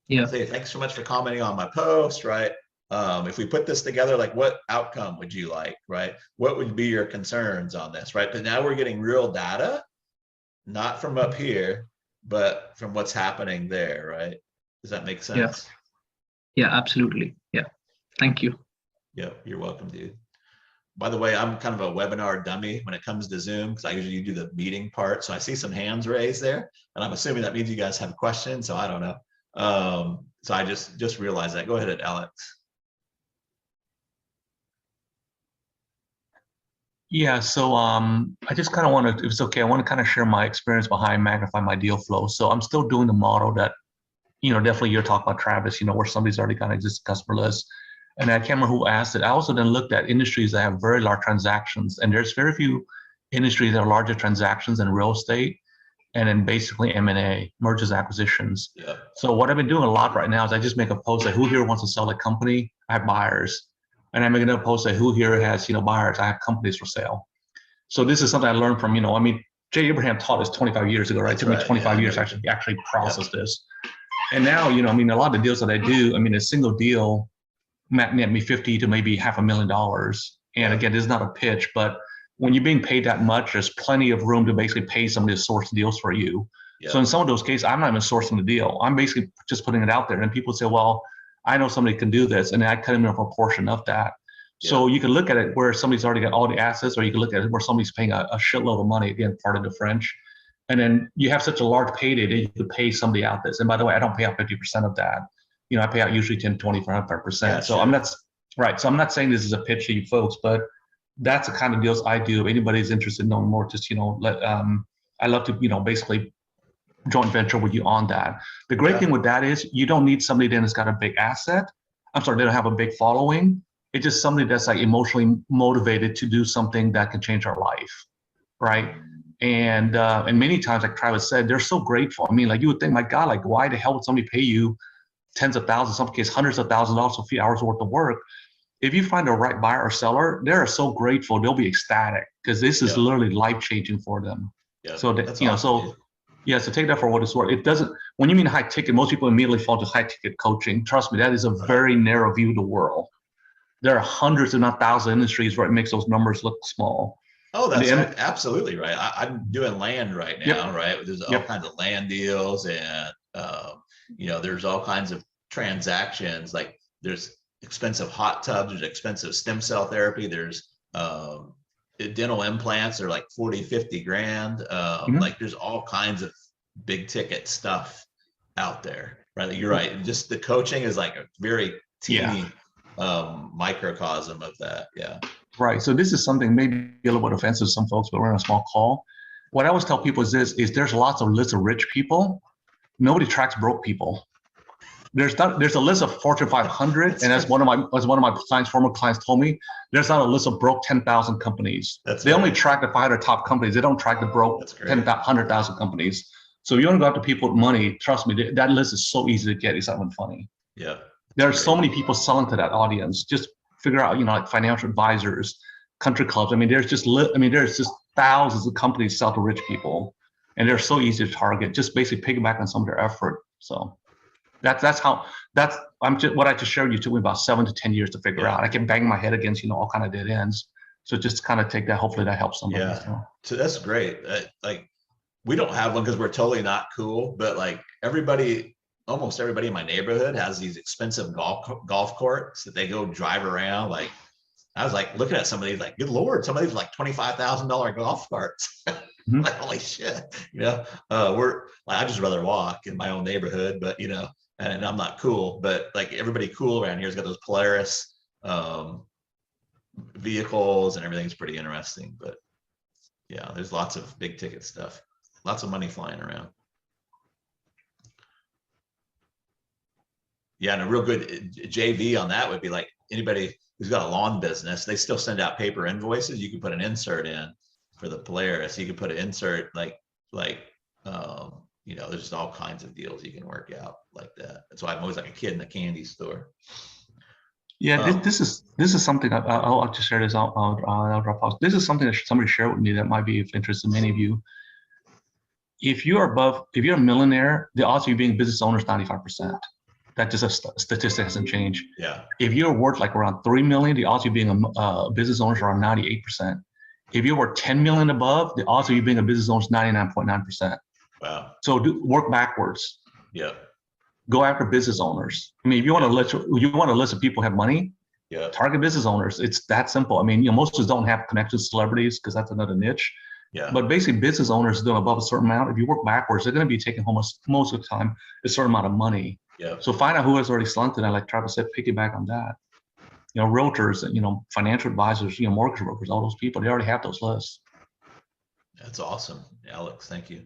Yeah. Say, thanks so much for commenting on my post, right? If we put this together, like what outcome would you like, right? What would be your concerns on this, right? But now we're getting real data, not from up here, but from what's happening there, right? Does that make sense? Yeah, absolutely. Yeah. Thank you. Yep, you're welcome, dude. By the way, I'm kind of a webinar dummy when it comes to Zoom, because I usually do the meeting part. So I see some hands raised there, and I'm assuming that means you guys have questions. So I don't know. So I just realized that. Go ahead, Alex. Yeah, so I just kind of want to, if it's okay, I want to kind of share my experience behind Magnify My Deal Flow. So I'm still doing the model that, definitely you're talking about, Travis, where somebody's already got an existing customer list. And I can't remember who asked it. I also then looked at industries that have very large transactions, and there's very few industries that have larger transactions than real estate, and then basically M&A, mergers, acquisitions. Yeah. So what I've been doing a lot right now is I just make a post that who here wants to sell a company? I have buyers. And I make another post that who here has, buyers? I have companies for sale. So this is something I learned from, Jay Abraham taught us 25 years ago, right? It took me 25 years to actually process this. And now, a lot of the deals that I do, a single deal net me 50 to maybe $500,000. And again, this is not a pitch, but when you're being paid that much, there's plenty of room to basically pay somebody to source deals for you. So in some of those cases, I'm not even sourcing the deal. I'm basically just putting it out there. And people say, well, I know somebody can do this, and I cut in a proportion of that. So you can look at it where somebody's already got all the assets, or you can look at it where somebody's paying a shitload of money, again, part of the French. And then you have such a large payday that you could pay somebody out this. And by the way, I don't pay out 50% of that. I pay out usually 10, 25%. Yeah, so I'm not, right. So I'm not saying this is a pitch to you folks, but that's the kind of deals I do. If anybody's interested in knowing more, just, I love to, basically joint venture with you on that. The great thing with that is you don't need somebody then that's got a big asset. I'm sorry, they don't have a big following. It's just somebody that's like emotionally motivated to do something that can change our life, right? And many times, like Travis said, they're so grateful. You would think, my God, like why the hell would somebody pay you tens of thousands, in some cases hundreds of thousands of dollars for a few hours worth of work? If you find the right buyer or seller, they're so grateful, they'll be ecstatic, because this is literally life changing for them. Yeah, so that, awesome. So take that for what it's worth. It doesn't, when you mean high ticket, most people immediately fall to high ticket coaching. Trust me, that is a very narrow view of the world. There are hundreds, if not thousands, of industries where it makes those numbers look small. Oh, that's absolutely right. I'm doing land right now, right? There's all kinds of land deals, and there's all kinds of transactions. Like there's expensive hot tubs, there's expensive stem cell therapy, there's dental implants are like 40, 50 grand. Like there's all kinds of big ticket stuff out there, right? You're right. Just the coaching is like a very teeny microcosm of that. Yeah. Right. So this is something maybe a little bit offensive to some folks, but we're on a small call. What I always tell people is this: there's lots of lists of rich people. Nobody tracks broke people. There's a list of Fortune 500, and as one of my clients, former clients, told me, there's not a list of broke 10,000 companies. They only track the 500 top companies. They don't track the broke 100,000 companies. So if you want to go after people with money, trust me, that list is so easy to get. It's not even funny. Yeah. There are so many people selling to that audience. Just figure out, like financial advisors, country clubs. There's just thousands of companies sell to rich people, and they're so easy to target. Just basically piggyback on some of their effort. So what I just shared you took me about 7 to 10 years to figure out. I kept banging my head against all kind of dead ends. So just kind of take that. Hopefully that helps somebody. Yeah. So that's great. Like we don't have one because we're totally not cool, but like almost everybody in my neighborhood has these expensive golf courts that they go drive around. Like I was like looking at some of these, like, good Lord, some of these like $25,000 golf carts. Like, holy shit, I just rather walk in my own neighborhood, but and I'm not cool, but like everybody cool around here has got those Polaris vehicles, and everything's pretty interesting. But yeah, there's lots of big ticket stuff, lots of money flying around. Yeah, and a real good JV on that would be like anybody who's got a lawn business, they still send out paper invoices. You can put an insert in for the Polaris. You can put an insert there's just all kinds of deals you can work out like that. That's why I'm always like a kid in a candy store. Yeah, this is something I'll just share this out. I'll drop off. This is something that somebody shared with me that might be of interest to many of you. If you're a millionaire, the odds of you being a business owner is 95%. That just a statistic hasn't changed. Yeah. If you're worth like around 3 million, the odds of you being a business owner is around 98%. If you're worth 10 million above, the odds of you being a business owner is 99.9%. Wow. So work backwards. Yeah. Go after business owners. I mean, if you want to list of people who have money, Yeah. target business owners. It's that simple. I mean, most of us don't have connections to celebrities because that's another niche. Yeah. But basically, business owners doing above a certain amount. If you work backwards, they're going to be taking home most of the time a certain amount of money. Yeah. So find out who has already slanted, and like Travis said, piggyback on that. Realtors, financial advisors, mortgage brokers, all those people, they already have those lists. That's awesome, Alex. Thank you.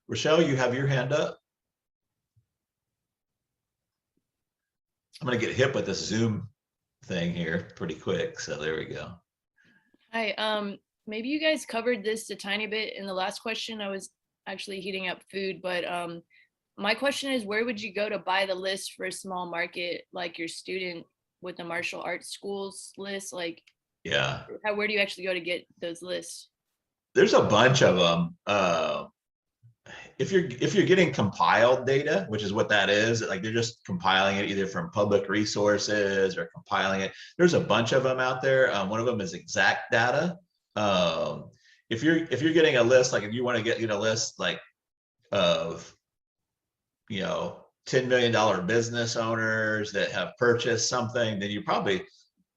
Rochelle, you have your hand up. I'm going to get hit with this Zoom thing here pretty quick. So there we go. Hi, maybe you guys covered this a tiny bit in the last question. I was actually heating up food, but my question is, where would you go to buy the list for a small market like your student with the martial arts schools list? Like, yeah, where do you actually go to get those lists? There's a bunch of them. If you're getting compiled data, which is what that is, like they're just compiling it either from public resources or compiling it. There's a bunch of them out there. One of them is Exact Data. If you're getting a list, like if you want to get a list like of $10 million business owners that have purchased something, then you probably,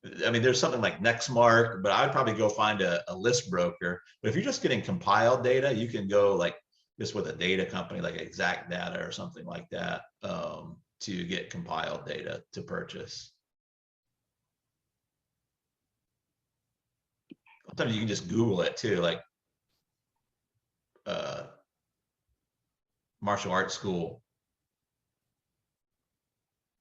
there's something like Nextmark, but I'd probably go find a list broker. But if you're just getting compiled data, you can go like just with a data company like Exact Data or something like that to get compiled data to purchase. Sometimes you can just Google it too, like martial arts school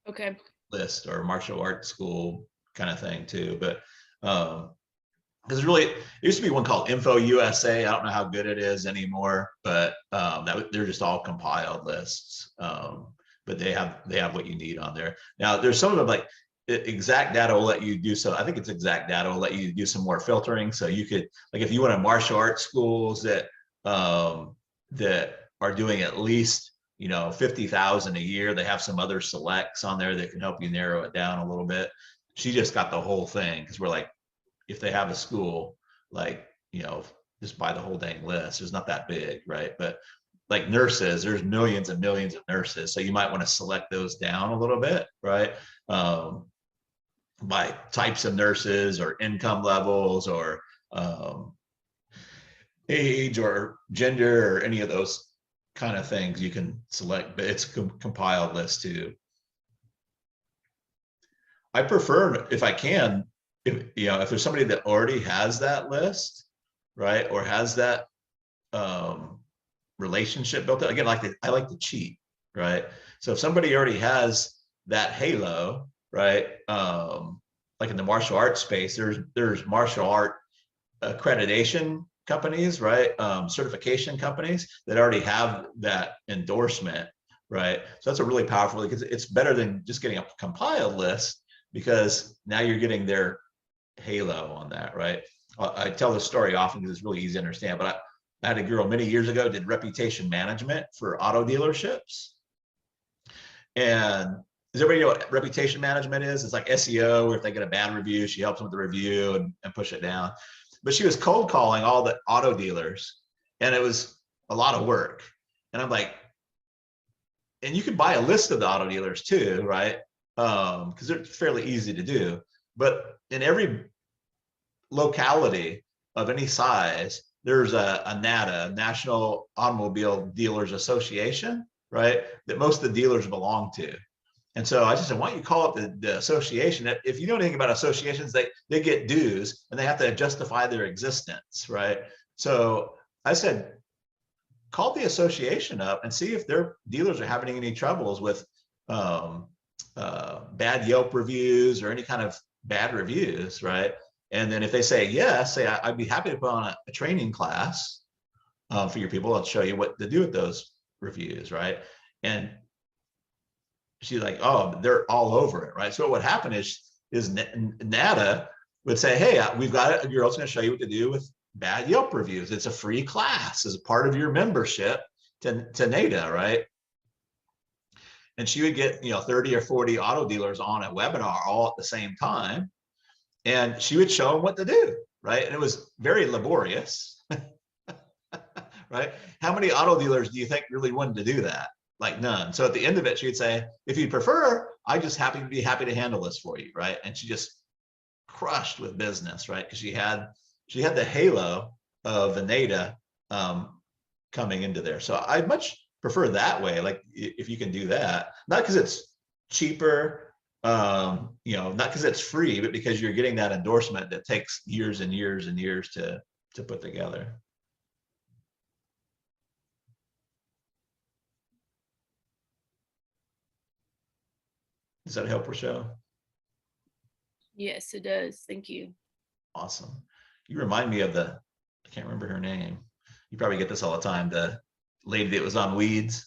Okay. list or martial arts school kind of thing too. But because it used to be one called Info USA. I don't know how good it is anymore, but they're just all compiled lists. But they have what you need on there. Now there's some of them like Exact Data will let you do so. I think it's Exact Data will let you do some more filtering. So you could, like, if you want to martial arts schools that that are doing at least 50,000 a year, they have some other selects on there that can help you narrow it down a little bit. She just got the whole thing because we're like, if they have a school, like, just buy the whole dang list. It's not that big, right? But like nurses, there's millions and millions of nurses. So you might want to select those down a little bit, right? By types of nurses or income levels or age or gender or any of those kind of things you can select, but it's a compiled list too. I prefer, if I can, if there's somebody that already has that list, right, or has that relationship built up. Again, I like to cheat, right? So if somebody already has that halo, right, like in the martial arts space, there's martial art accreditation companies, right, certification companies that already have that endorsement, right? So that's a really powerful, because it's better than just getting a compiled list, because now you're getting their halo on that, right? I tell this story often because it's really easy to understand, but I had a girl many years ago did reputation management for auto dealerships. And does everybody know what reputation management is? It's like SEO, where if they get a bad review, she helps them with the review and push it down. But she was cold calling all the auto dealers, and it was a lot of work. And I'm like, and you can buy a list of the auto dealers too, right? Because they're fairly easy to do. But in every locality of any size, there's a NADA, National Automobile Dealers Association, right, that most of the dealers belong to. And so I just said, why don't you call up the association? If you know anything about associations, they get dues and they have to justify their existence, right? So I said, call the association up and see if their dealers are having any troubles with bad Yelp reviews or any kind of bad reviews, right? And then if they say yes, say, I'd be happy to put on a training class for your people. I'll show you what to do with those reviews, right? And she's like, oh, they're all over it, right? So what would happen is NADA would say, hey, we've got a girl that's going to show you what to do with bad Yelp reviews. It's a free class as a part of your membership to NADA, right? And she would get, 30 or 40 auto dealers on a webinar all at the same time. And she would show them what to do, right? And it was very laborious, right? How many auto dealers do you think really wanted to do that? Like none. So at the end of it, she'd say, if you prefer, I just be happy to handle this for you, right? And she just crushed with business, right? Because she had the halo of the NADA coming into there. So I much prefer that way. Like if you can do that, not because it's cheaper, not because it's free, but because you're getting that endorsement that takes years and years and years to put together. Does that help, Rochelle? Yes, it does. Thank you. Awesome. You remind me of I can't remember her name. You probably get this all the time. The lady that was on Weeds.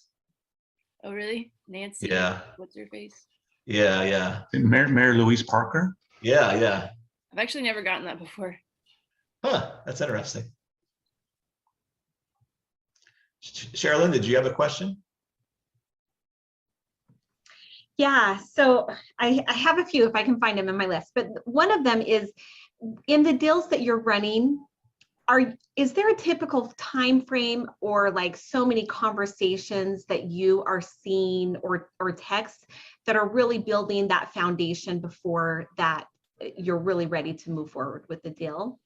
Oh, really? Nancy? Yeah. What's her face? Yeah. Mary Louise Parker. Yeah. I've actually never gotten that before. Huh, that's interesting. Sherilyn, did you have a question? Yeah, so I have a few if I can find them in my list, but one of them is in the deals that you're running, is there a typical time frame or like so many conversations that you are seeing or texts that are really building that foundation before that you're really ready to move forward with the deal?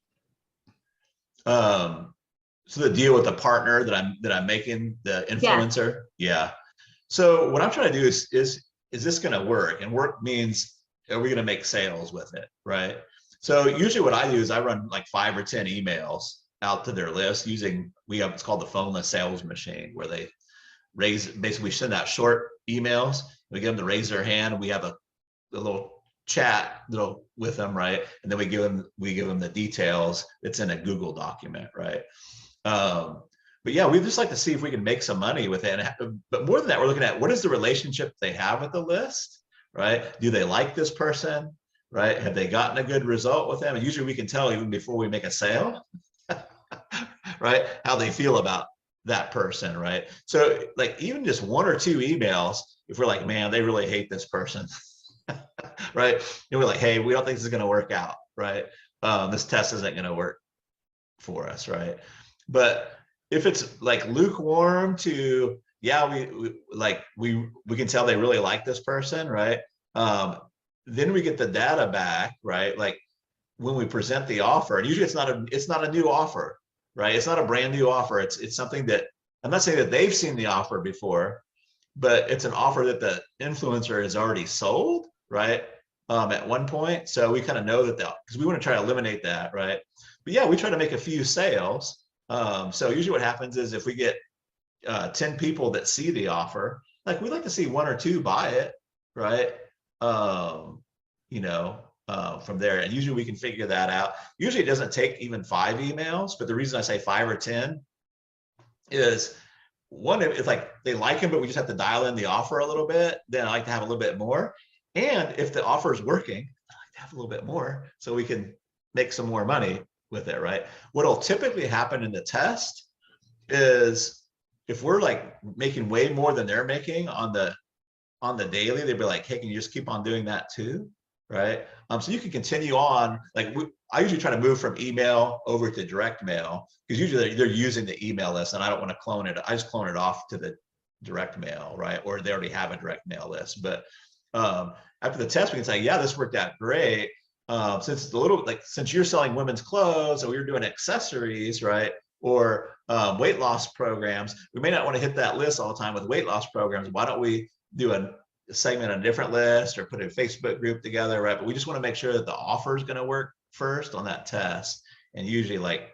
So the deal with the partner that I'm making, the influencer. Yeah. So what I'm trying to do is this going to work? And work means, are we going to make sales with it, right? So usually what I do is I run like 5 or 10 emails out to their list using, it's called the phoneless sales machine, where they basically send out short emails. We get them to raise their hand. We have a little chat with them, right? And then we give them the details. It's in a Google document, right? But yeah, we just like to see if we can make some money with it. But more than that, we're looking at what is the relationship they have with the list, right? Do they like this person, right? Have they gotten a good result with them? And usually we can tell even before we make a sale, right? How they feel about that person, right? So like even just 1 or 2 emails, if we're like, man, they really hate this person, right? And we're like, hey, we don't think this is going to work out, right? This test isn't going to work for us, right? But if it's like lukewarm to, yeah, we can tell they really like this person, right? Then we get the data back, right? Like when we present the offer, and usually it's not a new offer, right? It's not a brand new offer. It's something that, I'm not saying that they've seen the offer before, but it's an offer that the influencer has already sold, right? At one point. So we kind of know that because we want to try to eliminate that, right? But yeah, we try to make a few sales. So usually what happens is if we get 10 people that see the offer, like we like to see 1 or 2 buy it, right? From there, and usually we can figure that out. Usually it doesn't take even 5 emails, but the reason I say 5 or 10 is one, it's like they like him, but we just have to dial in the offer a little bit. Then I like to have a little bit more. And if the offer is working, I like to have a little bit more so we can make some more money with it, right? What'll typically happen in the test is if we're like making way more than they're making on the daily, they'd be like, hey, can you just keep on doing that too, right? So you can continue on. Like I usually try to move from email over to direct mail because usually they're using the email list and I don't want to clone it. I just clone it off to the direct mail, right? Or they already have a direct mail list. But after the test, we can say, yeah, this worked out great. Since you're selling women's clothes or you're doing accessories, right? Or weight loss programs, we may not want to hit that list all the time with weight loss programs. Why don't we do a segment on a different list or put a Facebook group together, right? But we just want to make sure that the offer is going to work first on that test. And usually like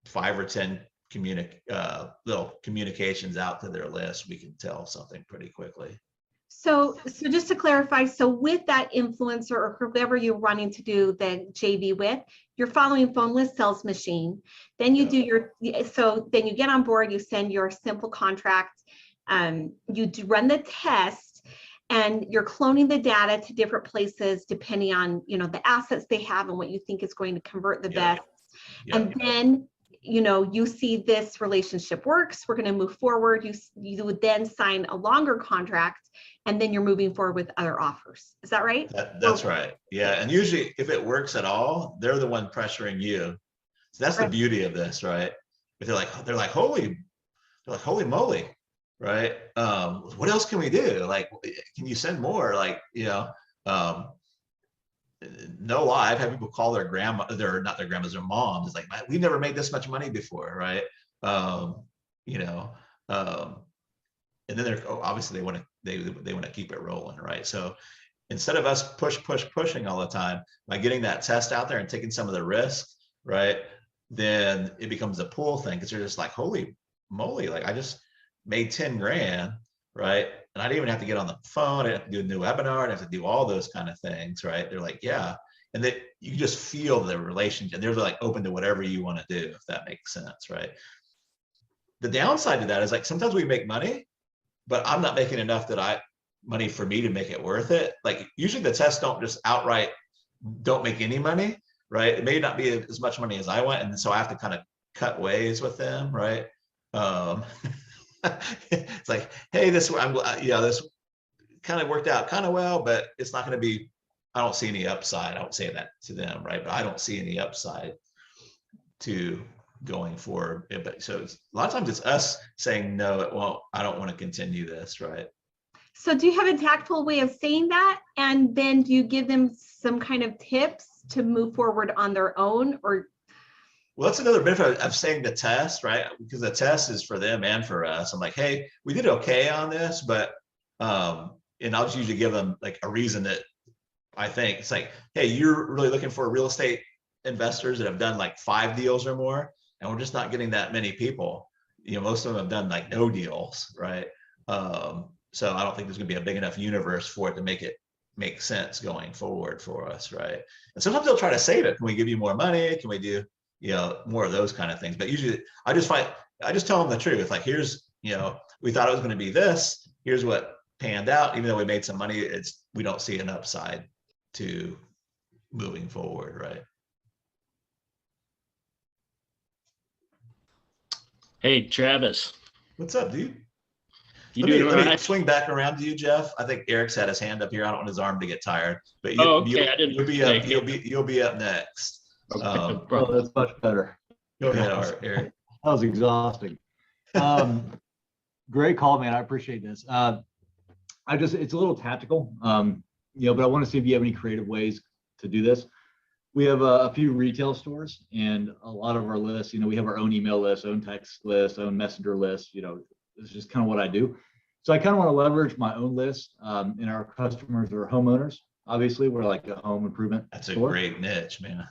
5 or 10 little communications out to their list, we can tell something pretty quickly. So just to clarify, so with that influencer or whoever you're wanting to do the JV with, you're following phoneless sales machine. Then you do then you get on board, you send your simple contract, you run the test, and you're cloning the data to different places depending on the assets they have and what you think is going to convert the best. And then you see this relationship works, we're going to move forward. You would then sign a longer contract, and then you're moving forward with other offers. Is that right? That's right. Yeah. And usually if it works at all, they're the one pressuring you. So that's the beauty of this, right? If they're like, holy moly, right? What else can we do? Like, can you send more? Like, no lie, I've had people call their grandma, not their grandmas, their moms. It's like, man, we've never made this much money before, right? And then they're obviously they want to keep it rolling, right? So instead of us pushing all the time, by getting that test out there and taking some of the risk, right? Then it becomes a pull thing, because they're just like, holy moly, like I just made 10 grand, right? And I didn't even have to get on the phone. I didn't have to do a new webinar. I didn't have to do all those kind of things, right? They're like, yeah. And that you just feel the relationship, and they're like open to whatever you want to do, if that makes sense, right? The downside to that is like, sometimes we make money, but I'm not making enough money for me to make it worth it. Like usually the tests don't just outright don't make any money, right? It may not be as much money as I want. And so I have to kind of cut ways with them, right? It's like, hey, this kind of worked out kind of well, but it's not going to be, I don't see any upside. I don't say that to them, right? But I don't see any upside to going forward. But so a lot of times it's us saying, no, well, I don't want to continue this, right? So do you have a tactful way of saying that? And then do you give them some kind of tips to move forward on their own? Or well, that's another benefit of saying the test, right? Because the test is for them and for us. I'm like, hey, we did okay on this, but and I'll just usually give them like a reason that I think it's like, hey, you're really looking for real estate investors that have done like 5 deals or more, and we're just not getting that many people. Most of them have done like no deals, right? So I don't think there's going to be a big enough universe for it to make sense going forward for us, right? And sometimes they'll try to save it. Can we give you more money? Can we do more of those kind of things? But usually I just tell them the truth. Like, here's, we thought it was going to be this. Here's what panned out. Even though we made some money, we don't see an upside to moving forward, right? Hey, Travis. What's up, dude? Let me swing back around to you, Jeff. I think Eric's had his hand up here. I don't want his arm to get tired, but I didn't. You'll be up next. Okay, that's much better. Go ahead, Eric. That was exhausting. Great call, man. I appreciate this. It's a little tactical, but I want to see if you have any creative ways to do this. We have a few retail stores, and a lot of our lists, we have our own email list, own text list, own messenger list. It's just kind of what I do. So I kind of want to leverage my own list, and our customers are homeowners. Obviously, we're like a home improvement store. A great niche, man.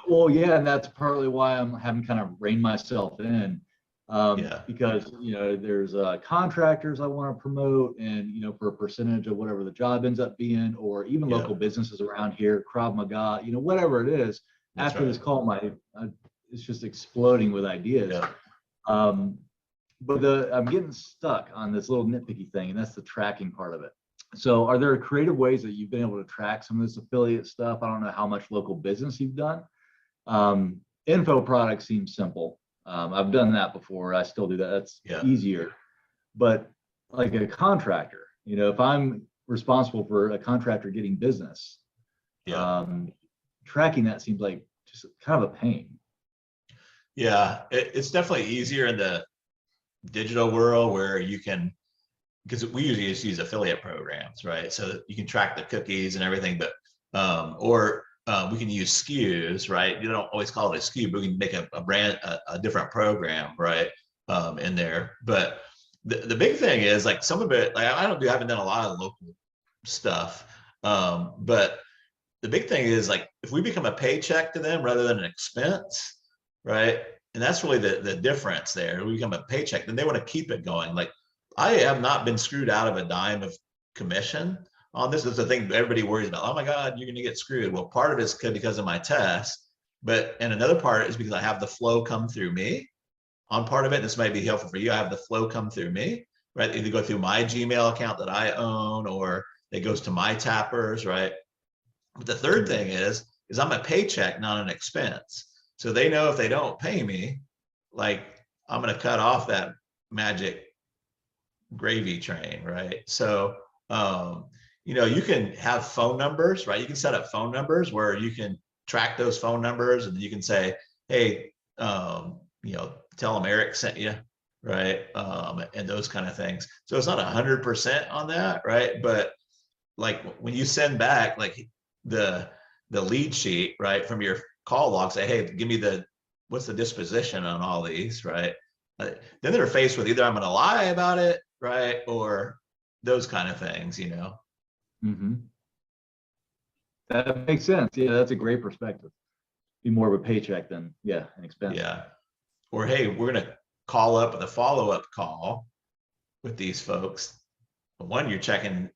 Well, yeah, and that's partly why I'm having kind of rein myself in, because there's contractors I want to promote, and for a percentage of whatever the job ends up being, or even local businesses around here, Krav Maga, whatever it is. That's after this call, it's just exploding with ideas. Yeah. But I'm getting stuck on this little nitpicky thing, and that's the tracking part of it. So are there creative ways that you've been able to track some of this affiliate stuff? I don't know how much local business you've done. Info products seems simple. I've done that before. I still do that. That's easier. But like a contractor, if I'm responsible for a contractor getting business, tracking that seems like just kind of a pain. Yeah, it's definitely easier in the digital world where you can, because we usually just use affiliate programs, right? So you can track the cookies and everything, but we can use SKUs, right? You don't always call it a SKU, but we can make a different program, right? In there. But the big thing is like some of it, like I haven't done a lot of local stuff. But the big thing is like if we become a paycheck to them rather than an expense, right? And that's really the difference there. We become a paycheck, then they want to keep it going. Like I have not been screwed out of a dime of commission on this. Is the thing everybody worries about. Oh my God, you're going to get screwed. Well, part of it is because of my test, and another part is because I have the flow come through me on part of it. This might be helpful for you. I have the flow come through me, right? Either go through my Gmail account that I own, or it goes to my tappers, right? But the third thing is I'm a paycheck, not an expense. So they know if they don't pay me, like I'm going to cut off that magic gravy train, right? So, you know, you can have phone numbers, right? You can set up phone numbers where you can track those phone numbers, and you can say, hey, you know, tell them Eric sent you, right? And those kind of things. So it's not 100% on that, right? But like when you send back like the lead sheet, right, from your call log, say, hey, give me what's the disposition on all these, right? Then they're faced with either I'm going to lie about it, right, or those kind of things, you know. Mm-hmm. That makes sense. Yeah, that's a great perspective. Be more of a paycheck than, yeah, an expense. Yeah. Or hey, we're going to call up with a follow-up call with these folks. One, you're checking,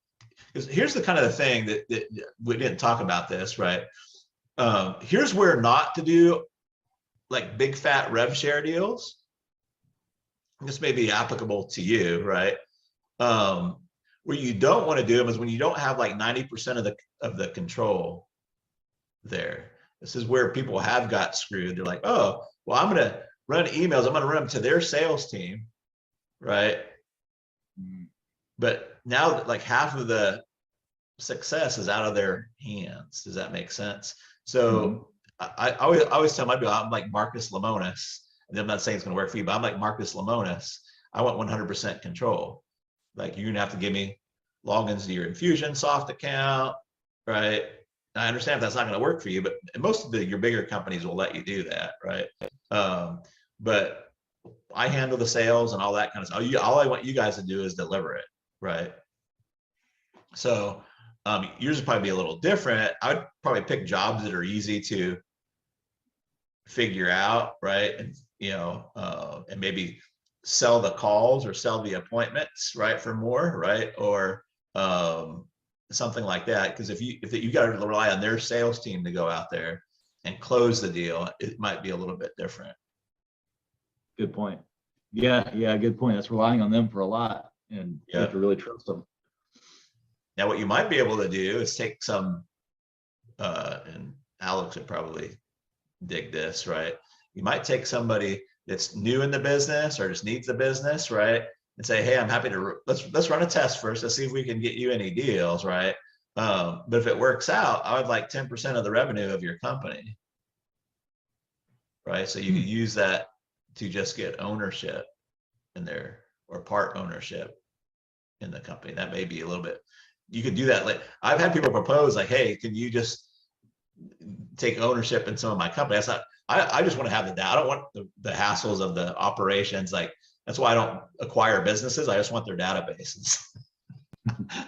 because here's the kind of the thing that we didn't talk about this, right? Here's where not to do like big fat rev share deals. This may be applicable to you, right? Where you don't want to do them is when you don't have like 90% of the control there. This is where people have got screwed. They're like, oh, well, I'm going to run emails. I'm going to run them to their sales team, right? But now like half of the success is out of their hands. Does that make sense? So I always tell my people, I'm like Marcus Lemonis. And I'm not saying it's going to work for you, but I'm like Marcus Lemonis. I want 100% control. Like you're going to have to give me logins to your Infusionsoft account, right? I understand if that's not going to work for you, but most of your bigger companies will let you do that, right? But I handle the sales and all that kind of stuff. All I want you guys to do is deliver it, right? So yours would probably be a little different. I would probably pick jobs that are easy to figure out, right? And you know, and maybe sell the calls or sell the appointments, right, for more, right? Or something like that. Because if you got to rely on their sales team to go out there and close the deal, it might be a little bit different. Good point. Yeah, good point. That's relying on them for a lot, and you have to really trust them. Now, what you might be able to do is take some, and Alex would probably dig this, right? You might take somebody that's new in the business or just needs the business, right? And say, hey, I'm happy to, let's run a test first. Let's see if we can get you any deals, right? But if it works out, I would like 10% of the revenue of your company, right? So you can use that to just get ownership in there or part ownership in the company. That may be a little bit, you could do that. Like I've had people propose like, hey, can you just take ownership in some of my company? That's not, I just want to have the data. I don't want the hassles of the operations. Like that's why I don't acquire businesses. I just want their databases.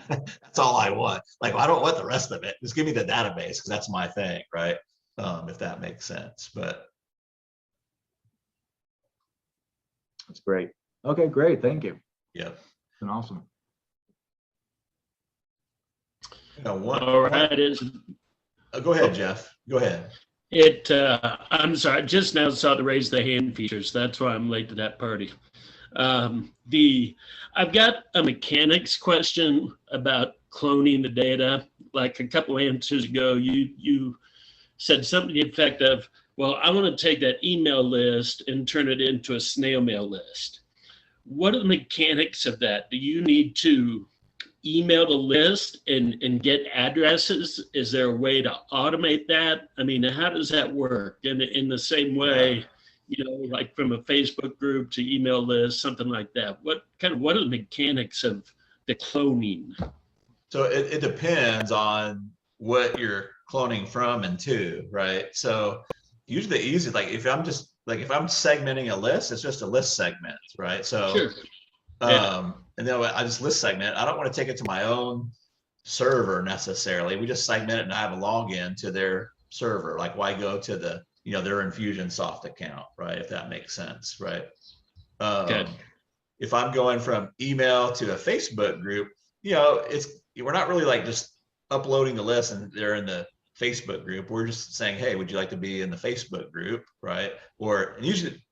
That's all I want. Like I don't want the rest of it. Just give me the database because that's my thing, right? If that makes sense. But that's great. Okay, great. Thank you. Yeah. It's been awesome. All right. Go ahead, Jeff. Go ahead. I'm sorry, I just now saw the raise the hand features. That's why I'm late to that party. I've got a mechanics question about cloning the data. Like a couple answers ago, you said something to the effect of, well, I want to take that email list and turn it into a snail mail list. What are the mechanics of that? Do you need to email the list and get addresses? Is there a way to automate that? I mean, how does that work? And in the same way, you know, like from a Facebook group to email list, something like that. What are the mechanics of the cloning? So it depends on what you're cloning from and to, right? So usually the easy, like if I'm segmenting a list, it's just a list segment, right? So sure. And then I just list segment. I don't want to take it to my own server necessarily. We just segment it and I have a login to their server. Like why go to the, you know, their Infusionsoft account, right? If that makes sense, right? Okay. If I'm going from email to a Facebook group, you know, we're not really like just uploading the list and they're in the Facebook group. We're just saying, hey, would you like to be in the Facebook group, right? Or usually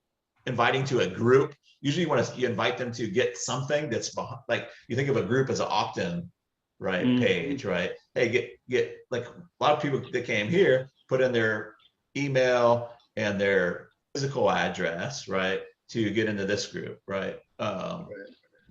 inviting to a group. Usually you invite them to get something that's behind, like you think of a group as an opt-in, right, page, right? Hey, get like a lot of people that came here put in their email and their physical address, right, to get into this group, right? Does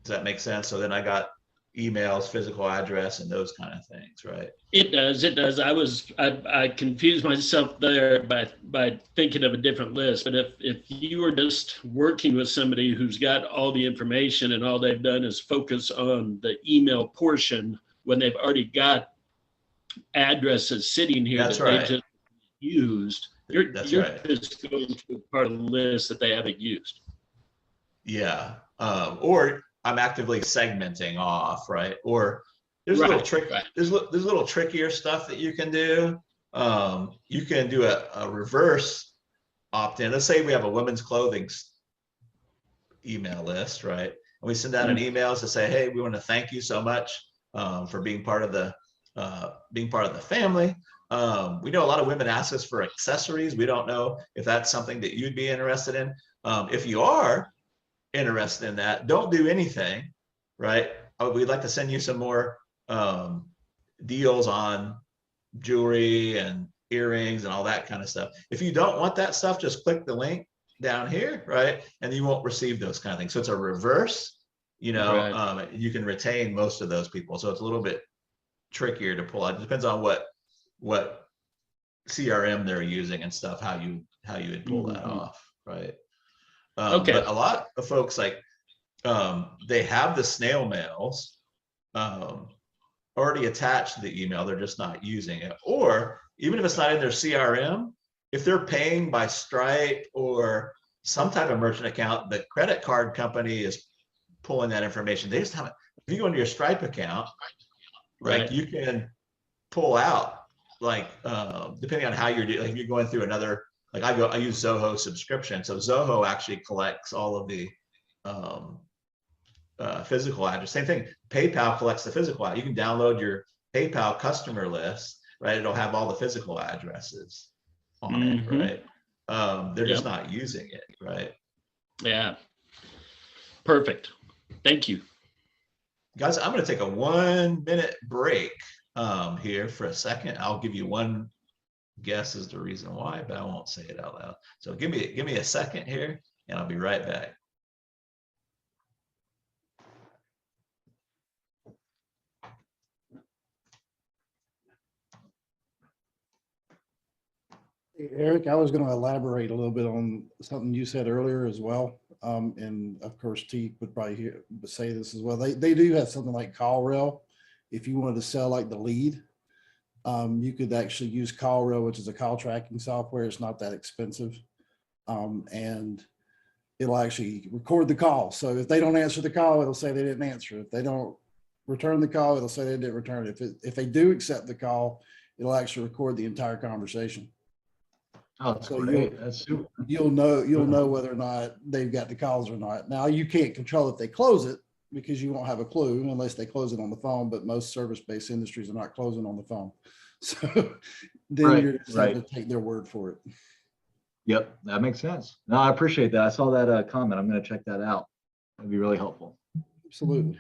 that make sense? So then I got emails, physical address, and those kind of things, right? It does. It does. I confused myself there by thinking of a different list. But if you were just working with somebody who's got all the information and all they've done is focus on the email portion when they've already got addresses sitting here That's that right. they just used, you're right. just going to a part of the list that they haven't used. Yeah. Or I'm actively segmenting off, right? Or there's a little Right, trick. right. There's a little trickier stuff that you can do. You can do a reverse opt-in. Let's say we have a women's clothing email list, right? And we send out an email to say, hey, we want to thank you so much for being part of the family. We know a lot of women ask us for accessories. We don't know if that's something that you'd be interested in. If you are interested in that, don't do anything, right? We'd like to send you some more deals on jewelry and earrings and all that kind of stuff. If you don't want that stuff, just click the link down here, right? And you won't receive those kind of things. So it's a reverse, you know, you can retain most of those people. So it's a little bit trickier to pull out. It depends on what CRM they're using and stuff, how you would pull that off, right? Okay. But a lot of folks, like, they have the snail mails already attached to the email, they're just not using it. Or even if it's not in their CRM, if they're paying by Stripe or some type of merchant account, the credit card company is pulling that information. They just haven't. If you go into your Stripe account, right, you can pull out, like, depending on how you're doing, like if you're going through another, like I use Zoho subscription. So Zoho actually collects all of the physical address. Same thing, PayPal collects the physical address. You can download your PayPal customer list, right? It'll have all the physical addresses on it, right? They're just not using it, right? Yeah. Perfect. Thank you. Guys, I'm going to take a 1 minute break here for a second. I'll give you one guess as the reason why, but I won't say it out loud. So give me a second here and I'll be right back. Eric, I was going to elaborate a little bit on something you said earlier as well. And of course, T would probably say this as well. They do have something like CallRail. If you wanted to sell like the lead, you could actually use CallRail, which is a call tracking software. It's not that expensive. And it'll actually record the call. So if they don't answer the call, it'll say they didn't answer. If they don't return the call, it'll say they didn't return it. If they do accept the call, it'll actually record the entire conversation. Oh, that's So great. That's super. You'll know whether or not they've got the calls or not. Now you can't control if they close it because you won't have a clue unless they close it on the phone, but most service-based industries are not closing on the phone. So then you're just have to take their word for it. Yep, that makes sense. No, I appreciate that. I saw that comment. I'm going to check that out. That'd be really helpful. Absolutely.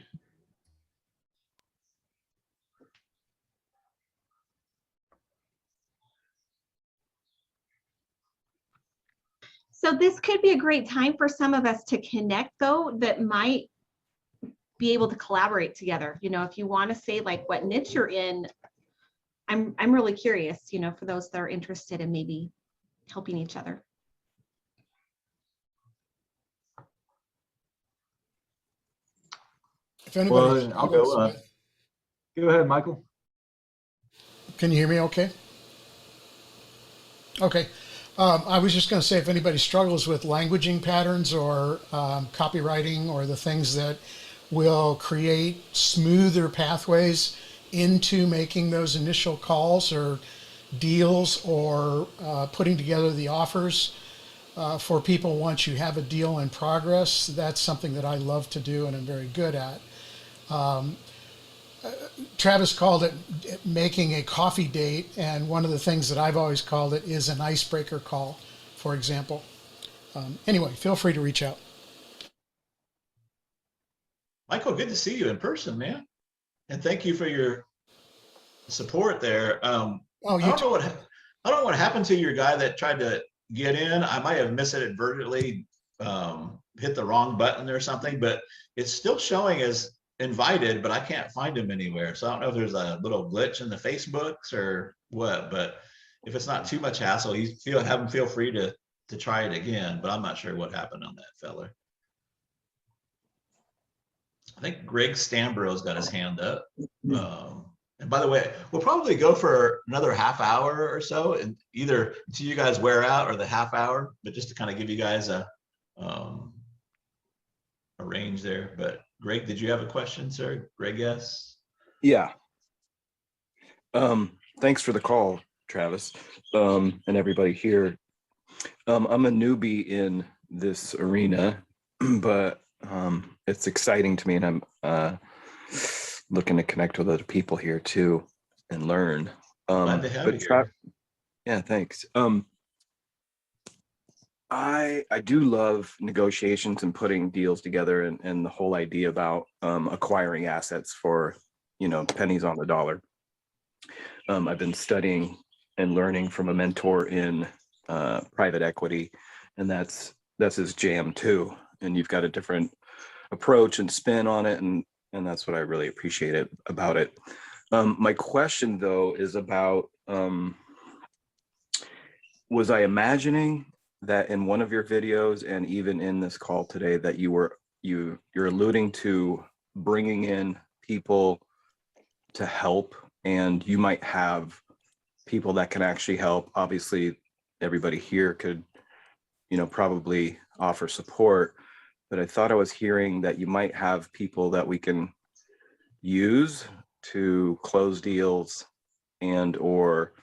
So this could be a great time for some of us to connect, though, that might be able to collaborate together. You know, if you want to say like what niche you're in, I'm really curious, you know, for those that are interested in maybe helping each other. If anybody, Well, I'll go. Go ahead, Michael. Can you hear me okay? Okay. I was just going to say, if anybody struggles with languaging patterns or copywriting or the things that will create smoother pathways into making those initial calls or deals or putting together the offers for people once you have a deal in progress, that's something that I love to do and I'm very good at. Travis called it making a coffee date, and one of the things that I've always called it is an icebreaker call, for example. Anyway, feel free to reach out. Michael, good to see you in person, man. And thank you for your support there. I don't know what happened to your guy that tried to get in. I might have misinadvertently hit the wrong button or something, but it's still showing as invited, but I can't find him anywhere. So I don't know if there's a little glitch in the Facebooks or what, but if it's not too much hassle, have him feel free to try it again, but I'm not sure what happened on that fella. I think Greg Stambro's got his hand up. And by the way, we'll probably go for another half hour or so, and either until you guys wear out or the half hour, but just to kind of give you guys a range there. But Greg, did you have a question, sir? Greg, yes? Yeah. Thanks for the call, Travis, and everybody here. I'm a newbie in this arena, but it's exciting to me, and I'm looking to connect with other people here too and learn. Glad to have you here. Yeah, thanks. I do love negotiations and putting deals together, and the whole idea about acquiring assets for, pennies on the dollar. I've been studying and learning from a mentor in private equity, and that's his jam too. And you've got a different approach and spin on it, and that's what I really appreciate about it. My question though is about, was I imagining that in one of your videos and even in this call today that you're alluding to bringing in people to help, and you might have people that can actually help? Obviously everybody here could, probably offer support, but I thought I was hearing that you might have people that we can use to close deals and or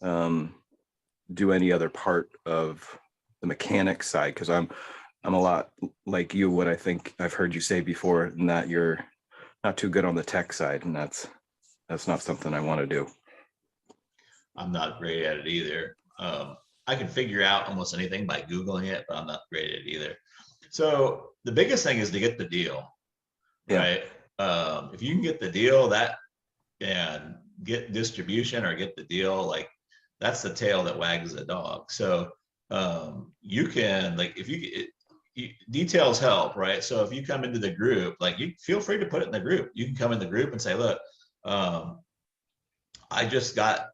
do any other part of the mechanic side, because I'm a lot like you, what I think I've heard you say before, and that you're not too good on the tech side, and that's not something I want to do. I'm not great at it either. I can figure out almost anything by Googling it, but I'm not great at it either. So the biggest thing is to get the deal, right? If you can get the deal and get distribution or get the deal, like that's the tail that wags the dog. So you can, like, details help, right? So if you come into the group, like, you feel free to put it in the group. You can come in the group and say, look, I just got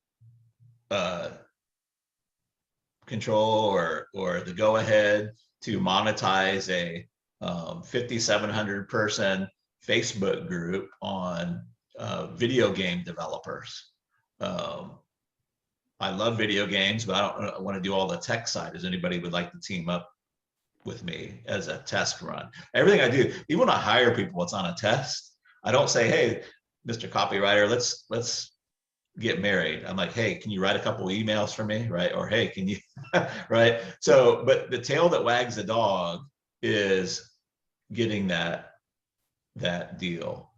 control or the go ahead to monetize a 5,700 person Facebook group on video game developers. I love video games, but I want to do all the tech side. Does anybody would like to team up with me as a test run? Everything I do, even when I hire people, it's on a test. I don't say, hey, Mr. Copywriter, let's get married. I'm like, hey, can you write a couple emails for me, right? Or hey, can you, right? So, but the tail that wags the dog is getting that deal.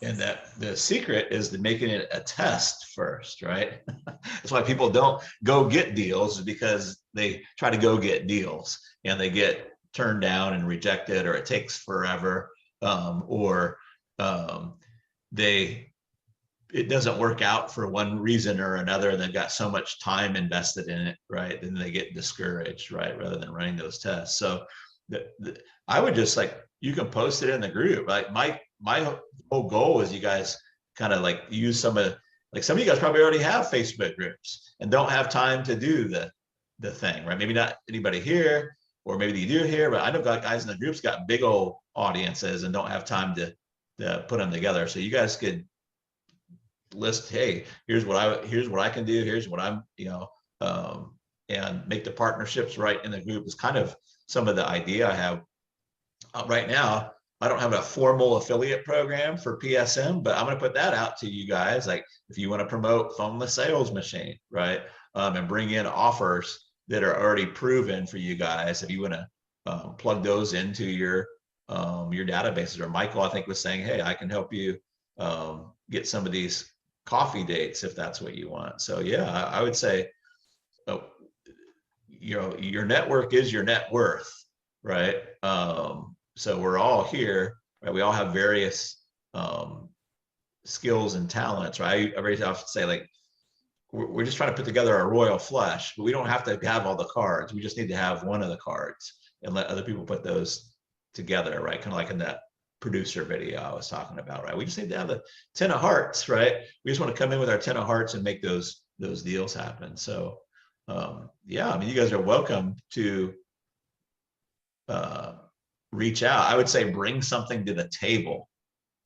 And that the secret is to making it a test first, right? That's why people don't go get deals, because they try to go get deals and they get turned down and rejected, or it takes forever, or it doesn't work out for one reason or another, and they've got so much time invested in it, right? Then they get discouraged, right? Rather than running those tests. So I would just, like, you can post it in the group. Like my whole goal is you guys kind of like use some of you guys probably already have Facebook groups and don't have time to do the thing, right? Maybe not anybody here, or maybe you do here, but I know guys in the groups got big old audiences and don't have time to put them together. So you guys could list, hey, here's what I can do, here's what I'm, and make the partnerships right in the group is kind of some of the idea I have. Right now, I don't have a formal affiliate program for PSM, but I'm going to put that out to you guys. Like, if you want to promote Phoneless Sales Machine, right, and bring in offers that are already proven for you guys, if you want to plug those into your databases. Or Michael, I think, was saying, hey, I can help you get some of these coffee dates if that's what you want. So yeah, I would say, your network is your net worth, right? So we're all here, right? We all have various skills and talents, right? I very often say, like, we're just trying to put together a royal flush, but we don't have to have all the cards. We just need to have one of the cards and let other people put those together, right? Kind of like in that producer video I was talking about, right? We just need to have the 10 of hearts, right? We just want to come in with our 10 of hearts and make those deals happen. So yeah, I mean, you guys are welcome to reach out. I would say bring something to the table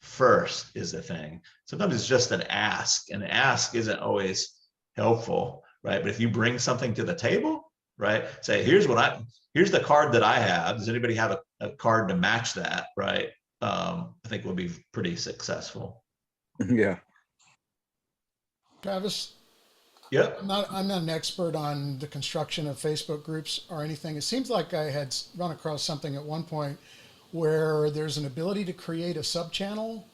first is the thing. Sometimes it's just an ask, and ask isn't always helpful, right? But if you bring something to the table, right? Say, here's the card that I have. Does anybody have a card to match that, right? I think we'll be pretty successful. Yeah. Travis? Yep. I'm not an expert on the construction of Facebook groups or anything. It seems like I had run across something at one point where there's an ability to create a sub-channel,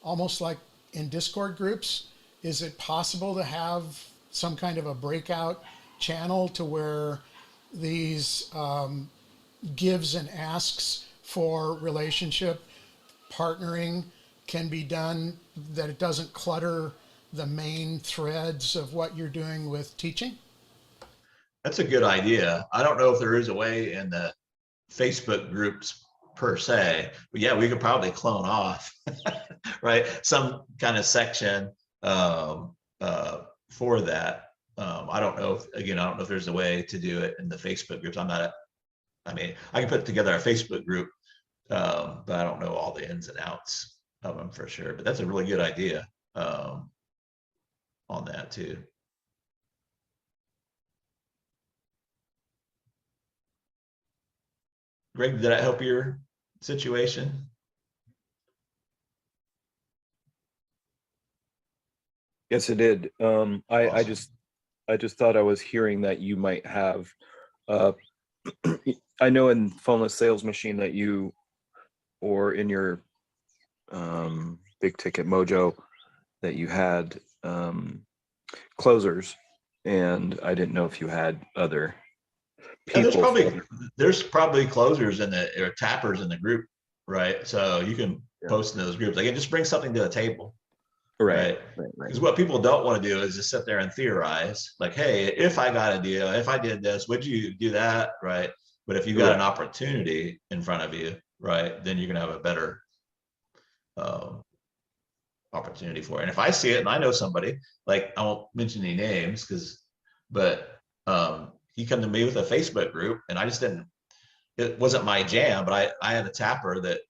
almost like in Discord groups. Is it possible to have some kind of a breakout channel to where these gives and asks for relationship partnering can be done, that it doesn't clutter the main threads of what you're doing with teaching? That's a good idea. I don't know if there is a way in the Facebook groups per se, but yeah, we could probably clone off, right? Some kind of section for that. I don't know if there's a way to do it in the Facebook groups. I mean, I can put together a Facebook group, but I don't know all the ins and outs of them for sure. But that's a really good idea on that too. Greg, did that help your situation? Yes, it did. Awesome. I just thought I was hearing that you might have, I know in Phoneless Sales Machine that you, or in your Big Ticket Mojo, that you had closers, and I didn't know if you had other people. Yeah, there's probably closers or tappers in the group, right? So you can post in those groups. Again, just bring something to the table. Right. Because what people don't want to do is just sit there and theorize, like, hey, if I got a deal, if I did this, would you do that? Right. But if you got an opportunity in front of you, right, then you're gonna have a better opportunity for it. And if I see it and I know somebody, like, I won't mention any names but he come to me with a Facebook group, and it wasn't my jam, but I had a tapper that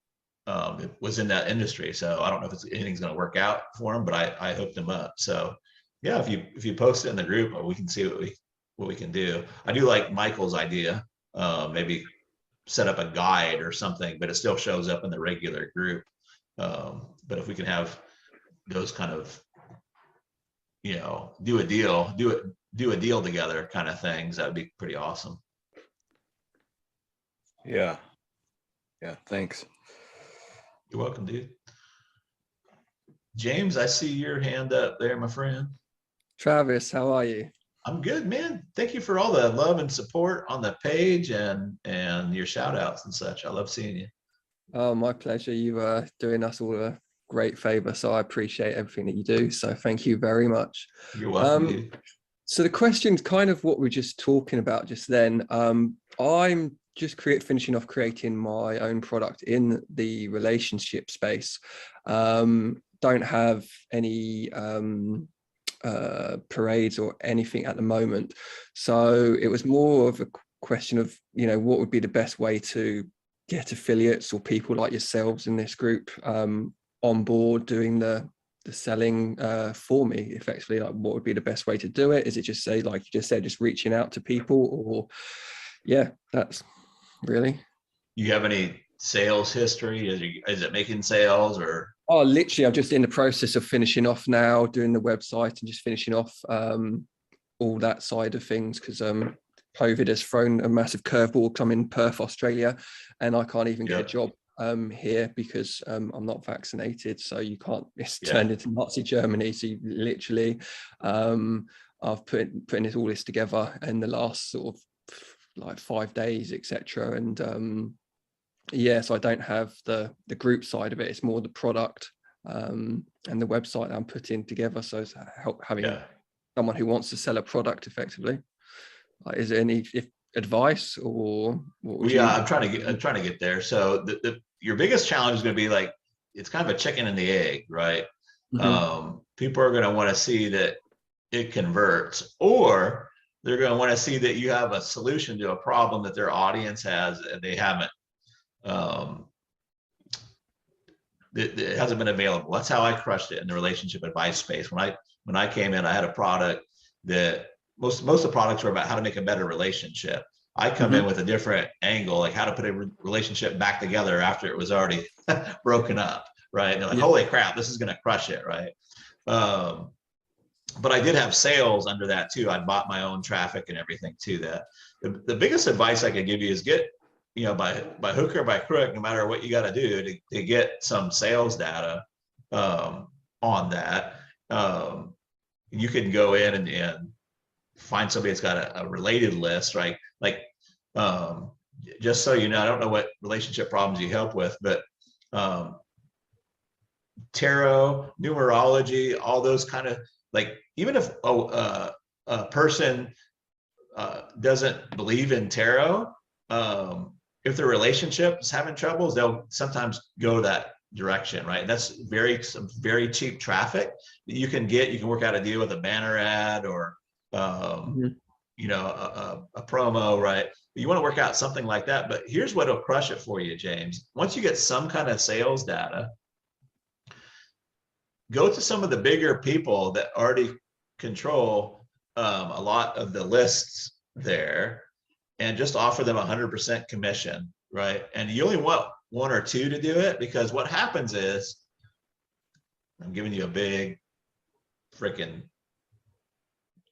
was in that industry. So I don't know if anything's going to work out for him, but I hooked him up. So yeah, if you post it in the group, we can see what we can do. I do like Michael's idea, maybe set up a guide or something, but it still shows up in the regular group. But if we can have those kind of, do a deal together kind of things, that would be pretty awesome. Yeah, thanks. You're welcome, dude. James, I see your hand up there, my friend. Travis, how are you? I'm good, man. Thank you for all the love and support on the page and your shout outs and such. I love seeing you. Oh, my pleasure. You are doing us all a great favor, so I appreciate everything that you do. So thank you very much. You're welcome, dude. So the question's kind of what we were just talking about just then. I'm just finishing off creating my own product in the relationship space. Don't have any parades or anything at the moment. So it was more of a question of, what would be the best way to get affiliates or people like yourselves in this group on board doing the selling for me effectively. Like, what would be the best way to do it? Is it just say, like you just said, just reaching out to people, or that's really. You have any sales history? Is it making sales or? Oh, literally, I'm just in the process of finishing off now, doing the website and just finishing off all that side of things, because COVID has thrown a massive curveball. I'm in Perth, Australia, and I can't even get a job here because I'm not vaccinated. So you can't, it's turned into Nazi Germany. So you literally, I've putting all this together in the last sort of like 5 days, etc. And so I don't have the group side of it. It's more the product and the website that I'm putting together. So it's having someone who wants to sell a product effectively? Like, is there any advice, or what would Yeah, I'm trying to get there. So your biggest challenge is going to be like, it's kind of a chicken and the egg, right? People are going to want to see that it converts, or they're going to want to see that you have a solution to a problem that their audience has and they haven't, it hasn't been available. That's how I crushed it in the relationship advice space. When I came in, I had a product that most of the products were about how to make a better relationship. I come in with a different angle, like how to put a relationship back together after it was already broken up, right? And they're like, holy crap, this is going to crush it, right? But I did have sales under that too. I bought my own traffic and everything to that. The biggest advice I could give you is get, by hook or by crook, no matter what you got to do to get some sales data on that. You can go in and find somebody that's got a related list, right? Like, just so you know, I don't know what relationship problems you help with, but tarot, numerology, all those kind of, like, even if a person doesn't believe in tarot, if their relationship is having troubles, they'll sometimes go that direction, right? That's some very cheap traffic that you can get. You can work out a deal with a banner ad or a promo, right? You want to work out something like that. But here's what'll crush it for you, James. Once you get some kind of sales data, go to some of the bigger people that already control a lot of the lists there and just offer them 100% commission, right? And you only want one or two to do it, because what happens is, I'm giving you a big freaking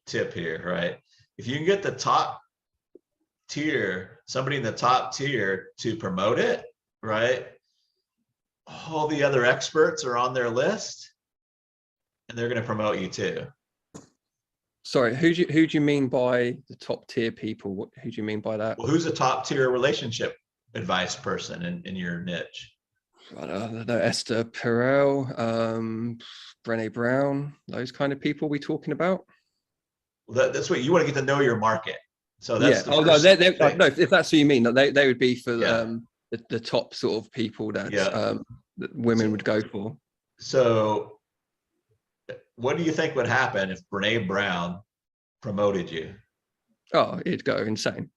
tip here, right? If you can get the top tier, somebody in the top tier to promote it, right? All the other experts are on their list and they're going to promote you too. Sorry, who do you mean by the top tier people? Who do you mean by that? Well, who's the top tier relationship advice person in your niche? I don't know, Esther Perel, Brené Brown, those kind of people we talking about? Well, that's what you want to get to know your market. So that's no, if that's what you mean, they would be for the top sort of people that that women would go for. So what do you think would happen if Brené Brown promoted you? Oh, it'd go insane.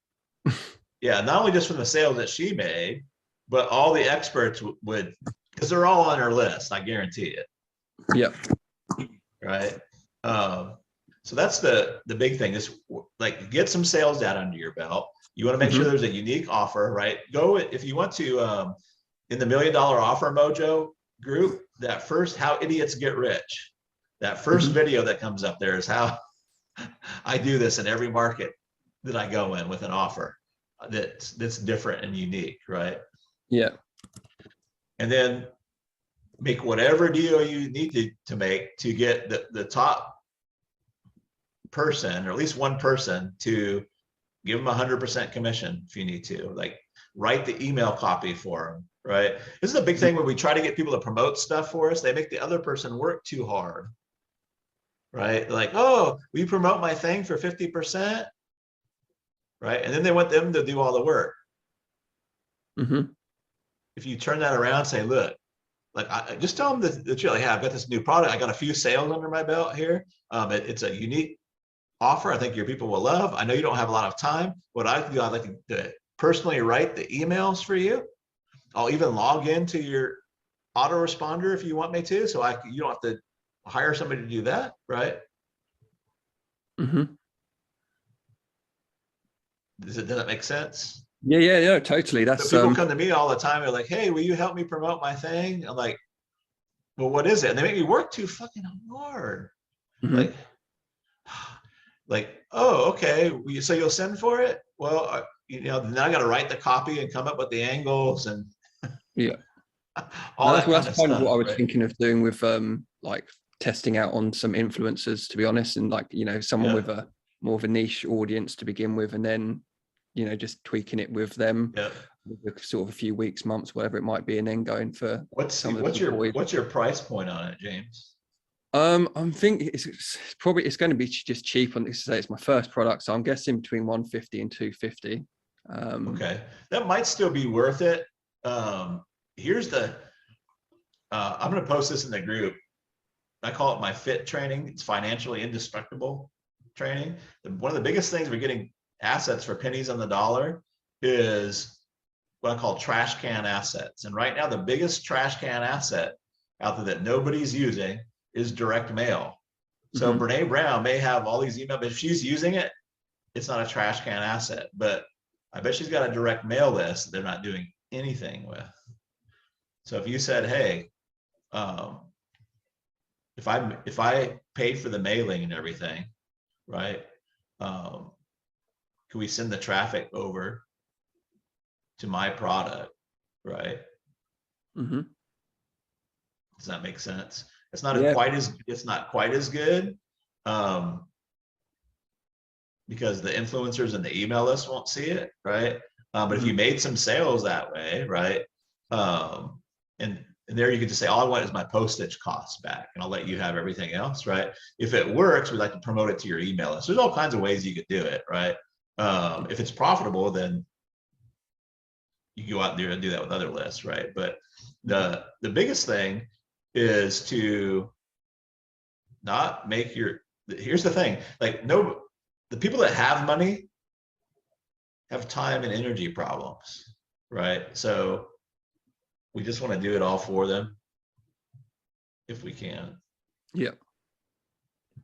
Yeah, not only just from the sales that she made, but all the experts would, because they're all on her list, I guarantee it. Yep. Right. So that's the big thing is, like, get some sales data under your belt. You want to make sure there's a unique offer, right? Go, if you want to, in the $1 Million Offer Mojo group, that first How Idiots Get Rich, that first video that comes up there is how I do this in every market that I go in with an offer that's different and unique, right? Yeah. And then make whatever deal you need to make to get the top person, or at least one person, to give them 100% commission if you need to. Like, write the email copy for them, right? This is a big thing when we try to get people to promote stuff for us. They make the other person work too hard, right? Like, oh, will you promote my thing for 50%? Right? And then they want them to do all the work. If you turn that around, say, look, like, I just tell them that you're like, hey, I've got this new product. I got a few sales under my belt here. It's a unique offer I think your people will love. I know you don't have a lot of time. What I do, I'd like to personally write the emails for you. I'll even log into your autoresponder if you want me to, so you don't have to hire somebody to do that, right? Does that make sense? Yeah, totally. That's so people come to me all the time. They're like, hey, will you help me promote my thing? I'm like, well, what is it? And they make me work too fucking hard. Like, oh, okay. So you'll send for it? Well, now I got to write the copy and come up with the angles and all that's kind of what I was right? thinking of doing with like testing out on some influencers, to be honest, and like, someone with a more of a niche audience to begin with, and then just tweaking it with them with sort of a few weeks, months, whatever it might be, and then going for what's your price point on it, James? I'm thinking it's probably it's going to be just cheap on this. Say it's my first product, so I'm guessing between 150 and 250. Okay, that might still be worth it. Here's the. I'm going to post this in the group. I call it my FIT training. It's financially indestructible training. One of the biggest things we're getting assets for pennies on the dollar is what I call trash can assets. And right now, the biggest trash can asset out there that nobody's using is direct mail. So Brene Brown may have all these emails, but if she's using it, it's not a trash can asset. But I bet she's got a direct mail list that they're not doing anything with. So if you said, hey, if I pay for the mailing and everything, right? Can we send the traffic over to my product, right? Does that make sense? It's not quite as good because the influencers and the email list won't see it, right? But if you made some sales that way, right? And there you could just say, all I want is my postage costs back, and I'll let you have everything else, right? If it works, we'd like to promote it to your email list. There's all kinds of ways you could do it, right? If it's profitable, then you go out there and do that with other lists, right? But the biggest thing is to not make here's the thing, like the people that have money have time and energy problems, right? So we just want to do it all for them if we can. Yeah.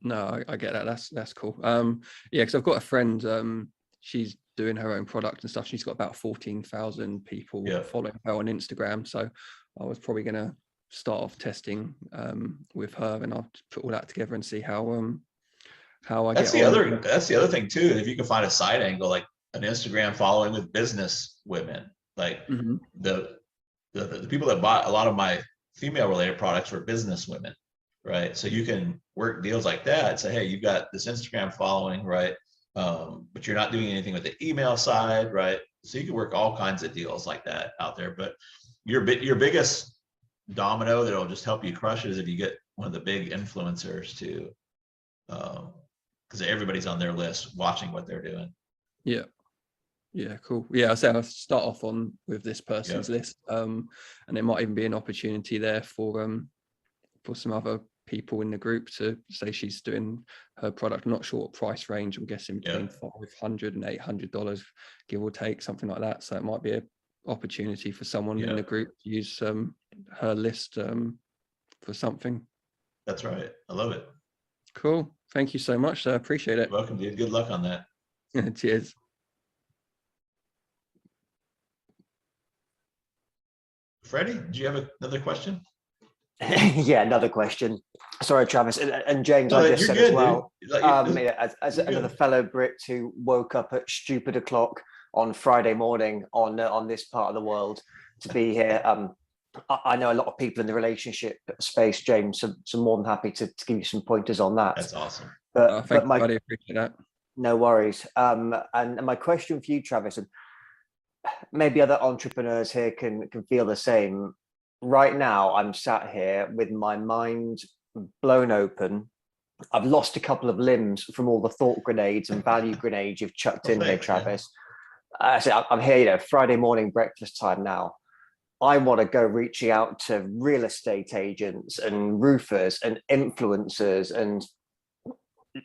No, I get that. That's cool. Yeah, because I've got a friend, she's doing her own product and stuff. She's got about 14,000 people following her on Instagram. So I was probably going to start off testing with her, and I'll put all that together and see how I that's get on. That's the other thing too. If you can find a side angle, like an Instagram following with business women, like the people that bought a lot of my female related products were business women, right? So you can work deals like that. Say, hey, you've got this Instagram following, right? But you're not doing anything with the email side, right? So you can work all kinds of deals like that out there. But your biggest domino that'll just help you crush it is if you get one of the big influencers to, because everybody's on their list watching what they're doing. Yeah. Yeah, cool. Yeah, I'll start off with this person's list, and there might even be an opportunity there for some other people in the group to say she's doing her product. I'm not sure what price range. I'm guessing between $500 and $800, give or take, something like that. So it might be an opportunity for someone in the group to use her list for something. That's right. I love it. Cool. Thank you so much. I appreciate it. You're welcome, dude. Good luck on that. Cheers. Freddie, do you have another question? Yeah, another question. Sorry, Travis, and James, I just said good, as well. As you're another good. fellow Brit who woke up at stupid o'clock on Friday morning on this part of the world to be here. I know a lot of people in the relationship space, James, so more than happy to give you some pointers on that. That's awesome. But thank you, buddy. Appreciate that. No worries. And my question for you, Travis, and maybe other entrepreneurs here can feel the same. Right now, I'm sat here with my mind blown open. I've lost a couple of limbs from all the thought grenades and value grenades you've chucked in here, Travis. So I'm here, Friday morning breakfast time now. I want to go reaching out to real estate agents and roofers and influencers and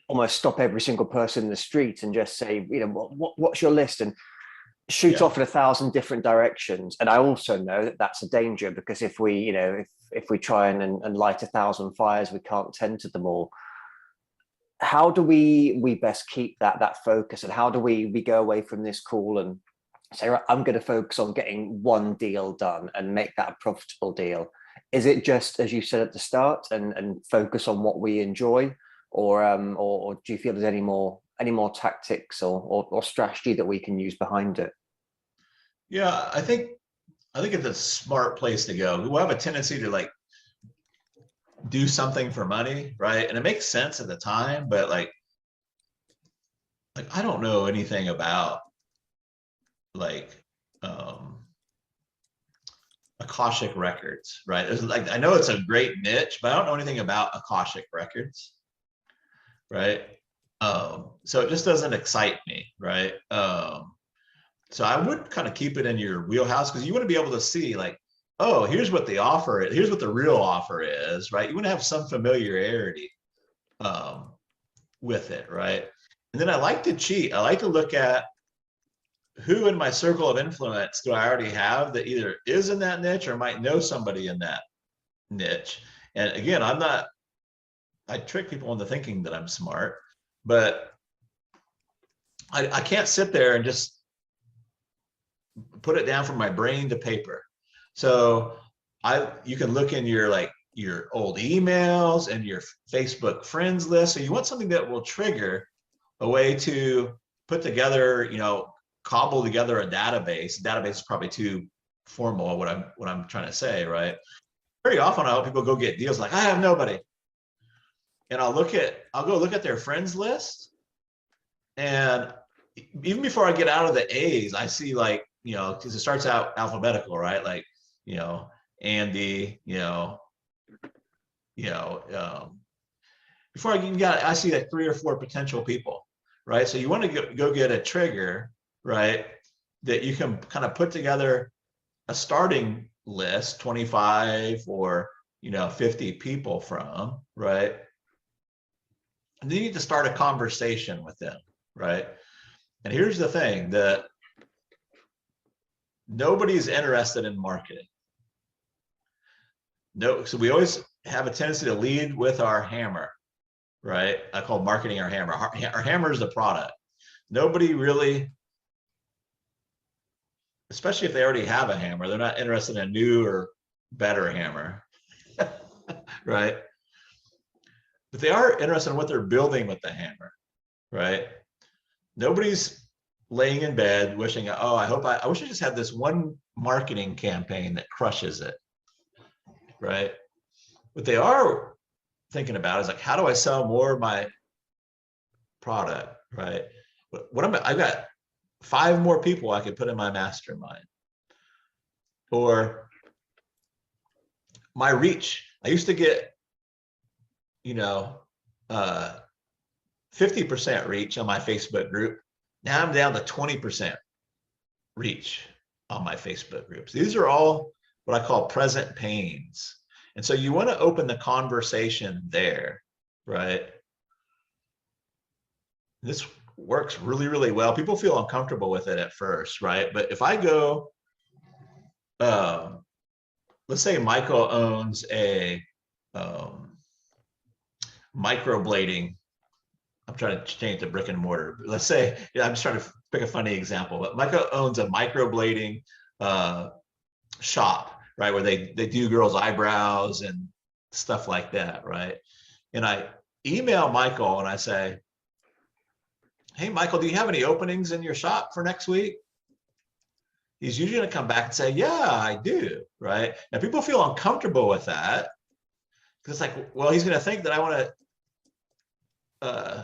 almost stop every single person in the street and just say, what's your list? And shoot off in 1,000 different directions. And I also know that that's a danger, because if we, if we try and light 1,000 fires, we can't tend to them all. How do we best keep that focus, and how do we go away from this call and say, right, I'm going to focus on getting one deal done and make that a profitable deal? Is it just, as you said at the start, and focus on what we enjoy, or do you feel there's any more tactics or strategy that we can use behind it? Yeah, I think it's a smart place to go. We'll have a tendency to do something for money, right? And it makes sense at the time, but like I don't know anything about Akashic records, right? There's like, I know it's a great niche, but I don't know anything about Akashic records, right? So it just doesn't excite me, right? So I would kind of keep it in your wheelhouse, because you want to be able to see like, oh, here's what the offer is, here's what the real offer is, right? You want to have some familiarity with it, right? And then I like to cheat. I like to look at who in my circle of influence do I already have that either is in that niche or might know somebody in that niche. And again, I trick people into thinking that I'm smart, but I can't sit there and just put it down from my brain to paper. So you can look in your old emails and your Facebook friends list. So you want something that will trigger a way to put together, cobble together a database. Database is probably too formal, what I'm trying to say, right? Very often I help people go get deals like, I have nobody. And I'll go look at their friends list. And even before I get out of the A's, I see like, because it starts out alphabetical, right? Like, Andy, before I see like 3 or 4 potential people, right? So you want to go get a trigger, right? That you can kind of put together a starting list, 25 or 50 people from, right? And then you need to start a conversation with them, right? And here's the thing, that nobody's interested in marketing. No, so we always have a tendency to lead with our hammer, right? I call marketing our hammer. Our hammer is the product. Nobody really, especially if they already have a hammer, they're not interested in a new or better hammer, right? But they are interested in what they're building with the hammer, right? Nobody's laying in bed wishing, oh, I wish I just had this one marketing campaign that crushes it, right? What they are thinking about is like, how do I sell more of my product, right? I've got 5 more people I could put in my mastermind. Or my reach. I used to get, 50% reach on my Facebook group. Now I'm down to 20% reach on my Facebook groups. These are all what I call present pains. And so you want to open the conversation there, right? This works really, really well. People feel uncomfortable with it at first, right? But if I go, let's say Michael owns a microblading. I'm trying to change the brick and mortar. Let's say, I'm just trying to pick a funny example, but Michael owns a microblading shop, right? Where they do girls' eyebrows and stuff like that, right? And I email Michael and I say, hey, Michael, do you have any openings in your shop for next week? He's usually gonna come back and say, yeah, I do, right? Now people feel uncomfortable with that because it's like, well, he's gonna think that I want a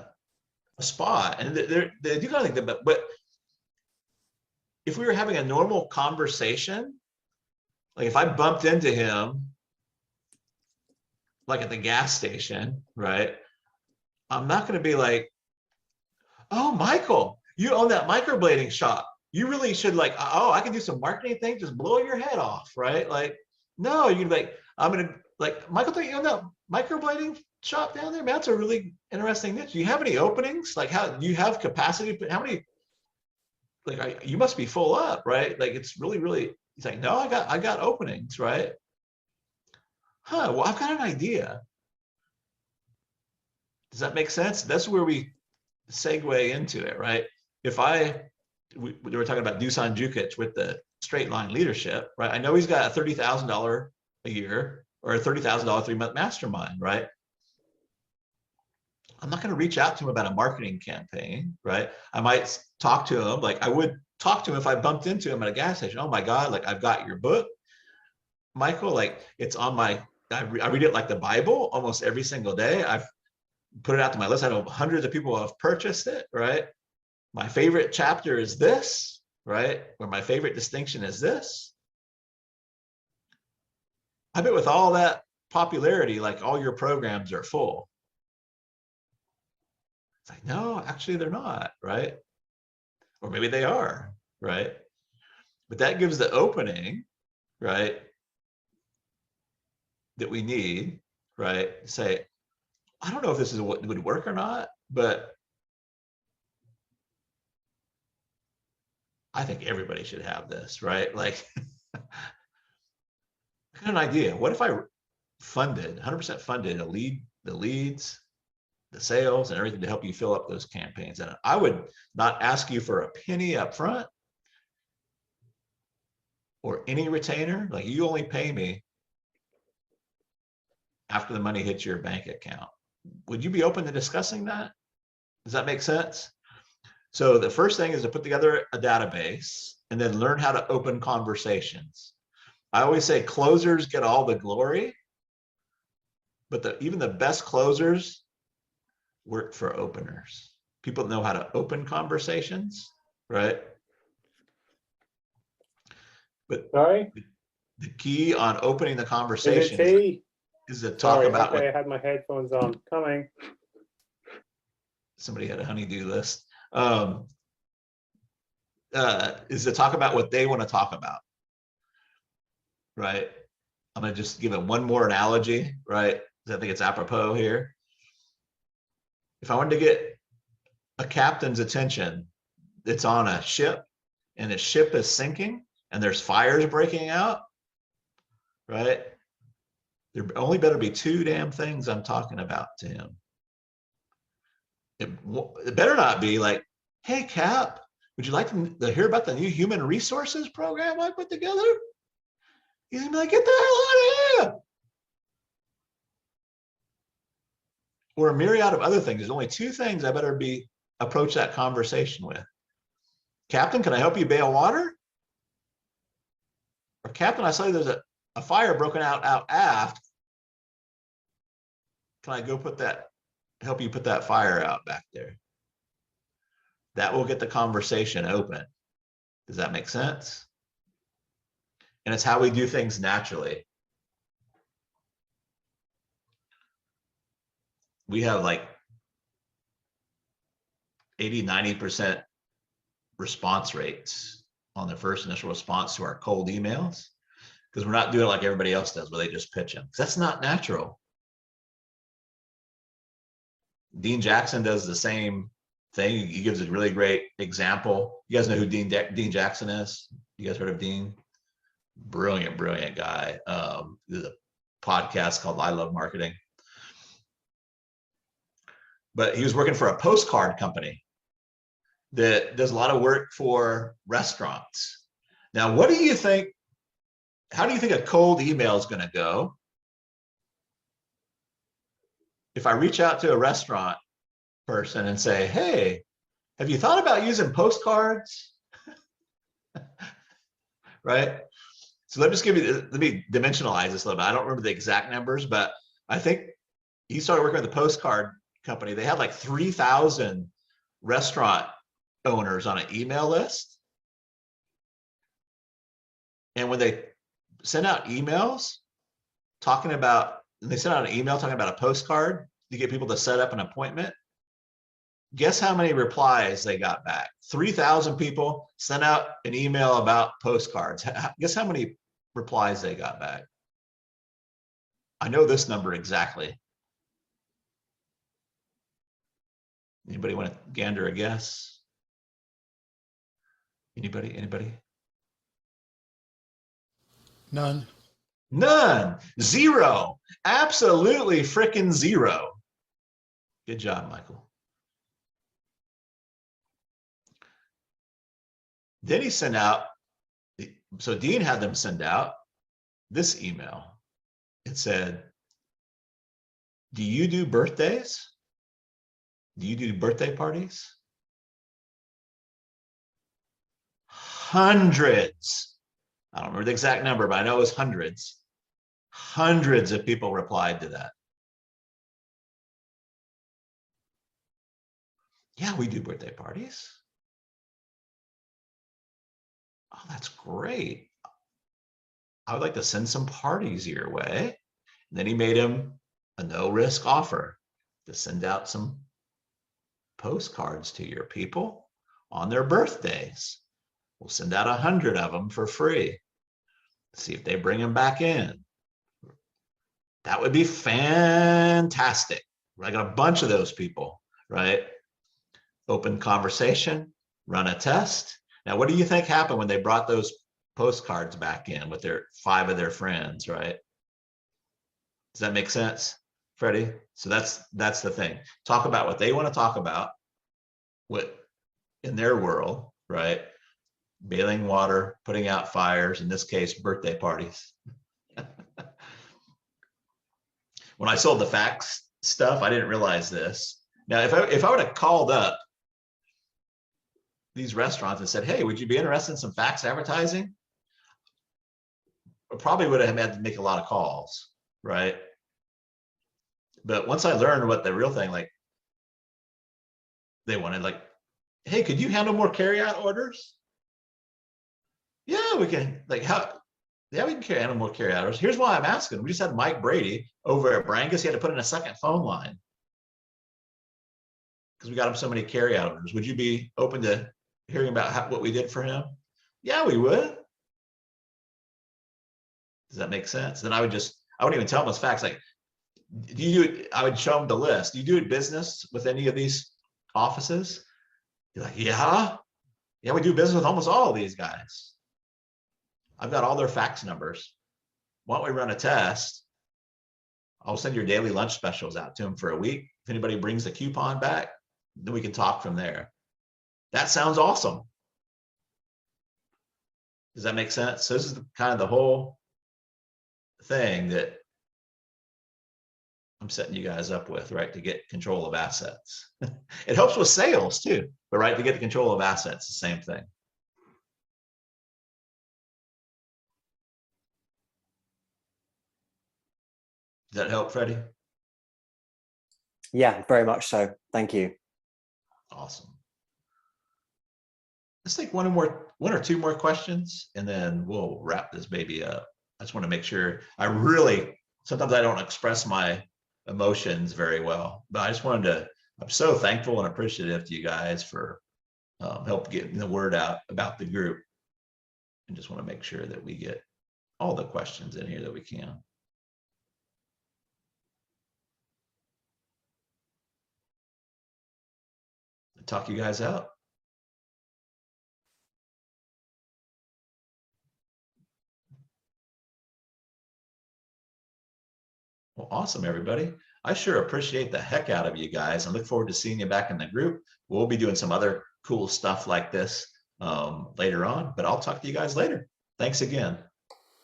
spot, and they do kind of think that, but if we were having a normal conversation, like if I bumped into him, like at the gas station, right? I'm not gonna be like, oh, Michael, you own that microblading shop. You really should like, oh, I can do some marketing thing, just blow your head off, right? Like, no, you'd be like, I'm gonna like, Michael, don't you own that microblading shop down there? Man, that's a really interesting niche. Do you have any openings? Like, how do you have capacity? But how many? Like, you must be full up, right? Like, it's really, really. He's like, no, I got openings, right? Huh? Well, I've got an idea. Does that make sense? That's where we segue into it, right? If we were talking about Dusan Jukic with the straight line leadership, right? I know he's got a $30,000 a year or a $30,000 3-month mastermind, right? I'm not going to reach out to him about a marketing campaign, right? I might talk to him like I would talk to him if I bumped into him at a gas station. Oh my God, like I've got your book, Michael, like it's on my, I read it like the Bible almost every single day. I've put it out to my list. I know hundreds of people have purchased it, right? My favorite chapter is this, right? Or my favorite distinction is this. I bet with all that popularity, like all your programs are full. It's like, no, actually they're not, right? Or maybe they are, right? But that gives the opening, right, that we need, right? Say, I don't know if this is what would work or not, but I think everybody should have this, right? Like, I got an idea. What if I funded, 100% funded the leads, the sales, and everything to help you fill up those campaigns? And I would not ask you for a penny up front or any retainer. Like, you only pay me after the money hits your bank account. Would you be open to discussing that? Does that make sense? So the first thing is to put together a database and then learn how to open conversations. I always say closers get all the glory, but even the best closers work for openers. People know how to open conversations, right? But sorry, the key on opening the conversation is to talk about okay, I had my headphones on. Coming. Somebody had a honey-do list. Is to talk about what they want to talk about, right? I'm going to just give it one more analogy, right? I think it's apropos here. If I wanted to get a captain's attention that's on a ship and the ship is sinking and there's fires breaking out, right? There only better be two damn things I'm talking about to him. It better not be like, hey, Cap, would you like to hear about the new human resources program I put together? He's gonna be like, get the hell out of here. Or a myriad of other things. There's only two things I better approach that conversation with. Captain, can I help you bail water? Or Captain, I saw there's a fire broken out aft. Can I go help you put that fire out back there? That will get the conversation open. Does that make sense? And it's how we do things naturally. We have like 80, 90% response rates on the first initial response to our cold emails, because we're not doing it like everybody else does, where they just pitch them. That's not natural. Dean Jackson does the same thing. He gives a really great example. You guys know who Dean Jackson is? You guys heard of Dean? Brilliant, brilliant guy. There's a podcast called I Love Marketing. But he was working for a postcard company that does a lot of work for restaurants. Now, what do you think? How do you think a cold email is going to go if I reach out to a restaurant person and say, hey, have you thought about using postcards? Right? So let me dimensionalize this a little bit. I don't remember the exact numbers, but I think he started working with a postcard company. They had like 3,000 restaurant owners on an email list. And when they send out emails talking about, they sent out an email talking about a postcard to get people to set up an appointment, guess how many replies they got back? 3,000 people sent out an email about postcards. Guess how many replies they got back? I know this number exactly. Anybody want to gander a guess? Anybody? None. None. Zero. Absolutely freaking zero. Good job, Michael. Then he sent out, so Dean had them send out this email. It said, do you do birthdays? Do you do birthday parties? Hundreds. I don't remember the exact number, but I know it was hundreds. Hundreds of people replied to that. Yeah, we do birthday parties. Oh, that's great. I would like to send some parties your way. And then he made him a no risk offer to send out some postcards to your people on their birthdays. We'll send out 100 of them for free. See if they bring them back in. That would be fantastic. I got a bunch of those people, right? Open conversation, run a test. Now, what do you think happened when they brought those postcards back in with their 5 of their friends, right? Does that make sense, Freddie? So that's the thing. Talk about what they want to talk about, what in their world, right? Bailing water, putting out fires, in this case, birthday parties. When I sold the fax stuff, I didn't realize this. Now, if I would have called up these restaurants and said, hey, would you be interested in some fax advertising? I probably would have had to make a lot of calls, right? But once I learned what the real thing, like, they wanted, like, hey, could you handle more carryout orders? Yeah, we can. Like, how? Yeah, we can handle more carryout orders. Here's why I'm asking. We just had Mike Brady over at Brangus. He had to put in a second phone line because we got him so many carryout orders. Would you be open to hearing about what we did for him? Yeah, we would. Does that make sense? Then I wouldn't even tell them those facts. Like, I would show them the list. Do you do business with any of these offices? You're like, yeah, we do business with almost all of these guys. I've got all their fax numbers. Why don't we run a test? I'll send your daily lunch specials out to them for a week. If anybody brings the coupon back, then we can talk from there. That sounds awesome. Does that make sense? So this is kind of the whole thing that I'm setting you guys up with, right? To get control of assets. It helps with sales too, but right, to get the control of assets, the same thing. Does that help, Freddie? Yeah, very much so. Thank you. Awesome. Let's take one or two more questions, and then we'll wrap this baby up. I just want to make sure. Sometimes I don't express my emotions very well, but I just wanted to. I'm so thankful and appreciative to you guys for help getting the word out about the group, and just want to make sure that we get all the questions in here that we can. Talk you guys out. Well, awesome, everybody. I sure appreciate the heck out of you guys and look forward to seeing you back in the group. We'll be doing some other cool stuff like this later on, but I'll talk to you guys later. Thanks again.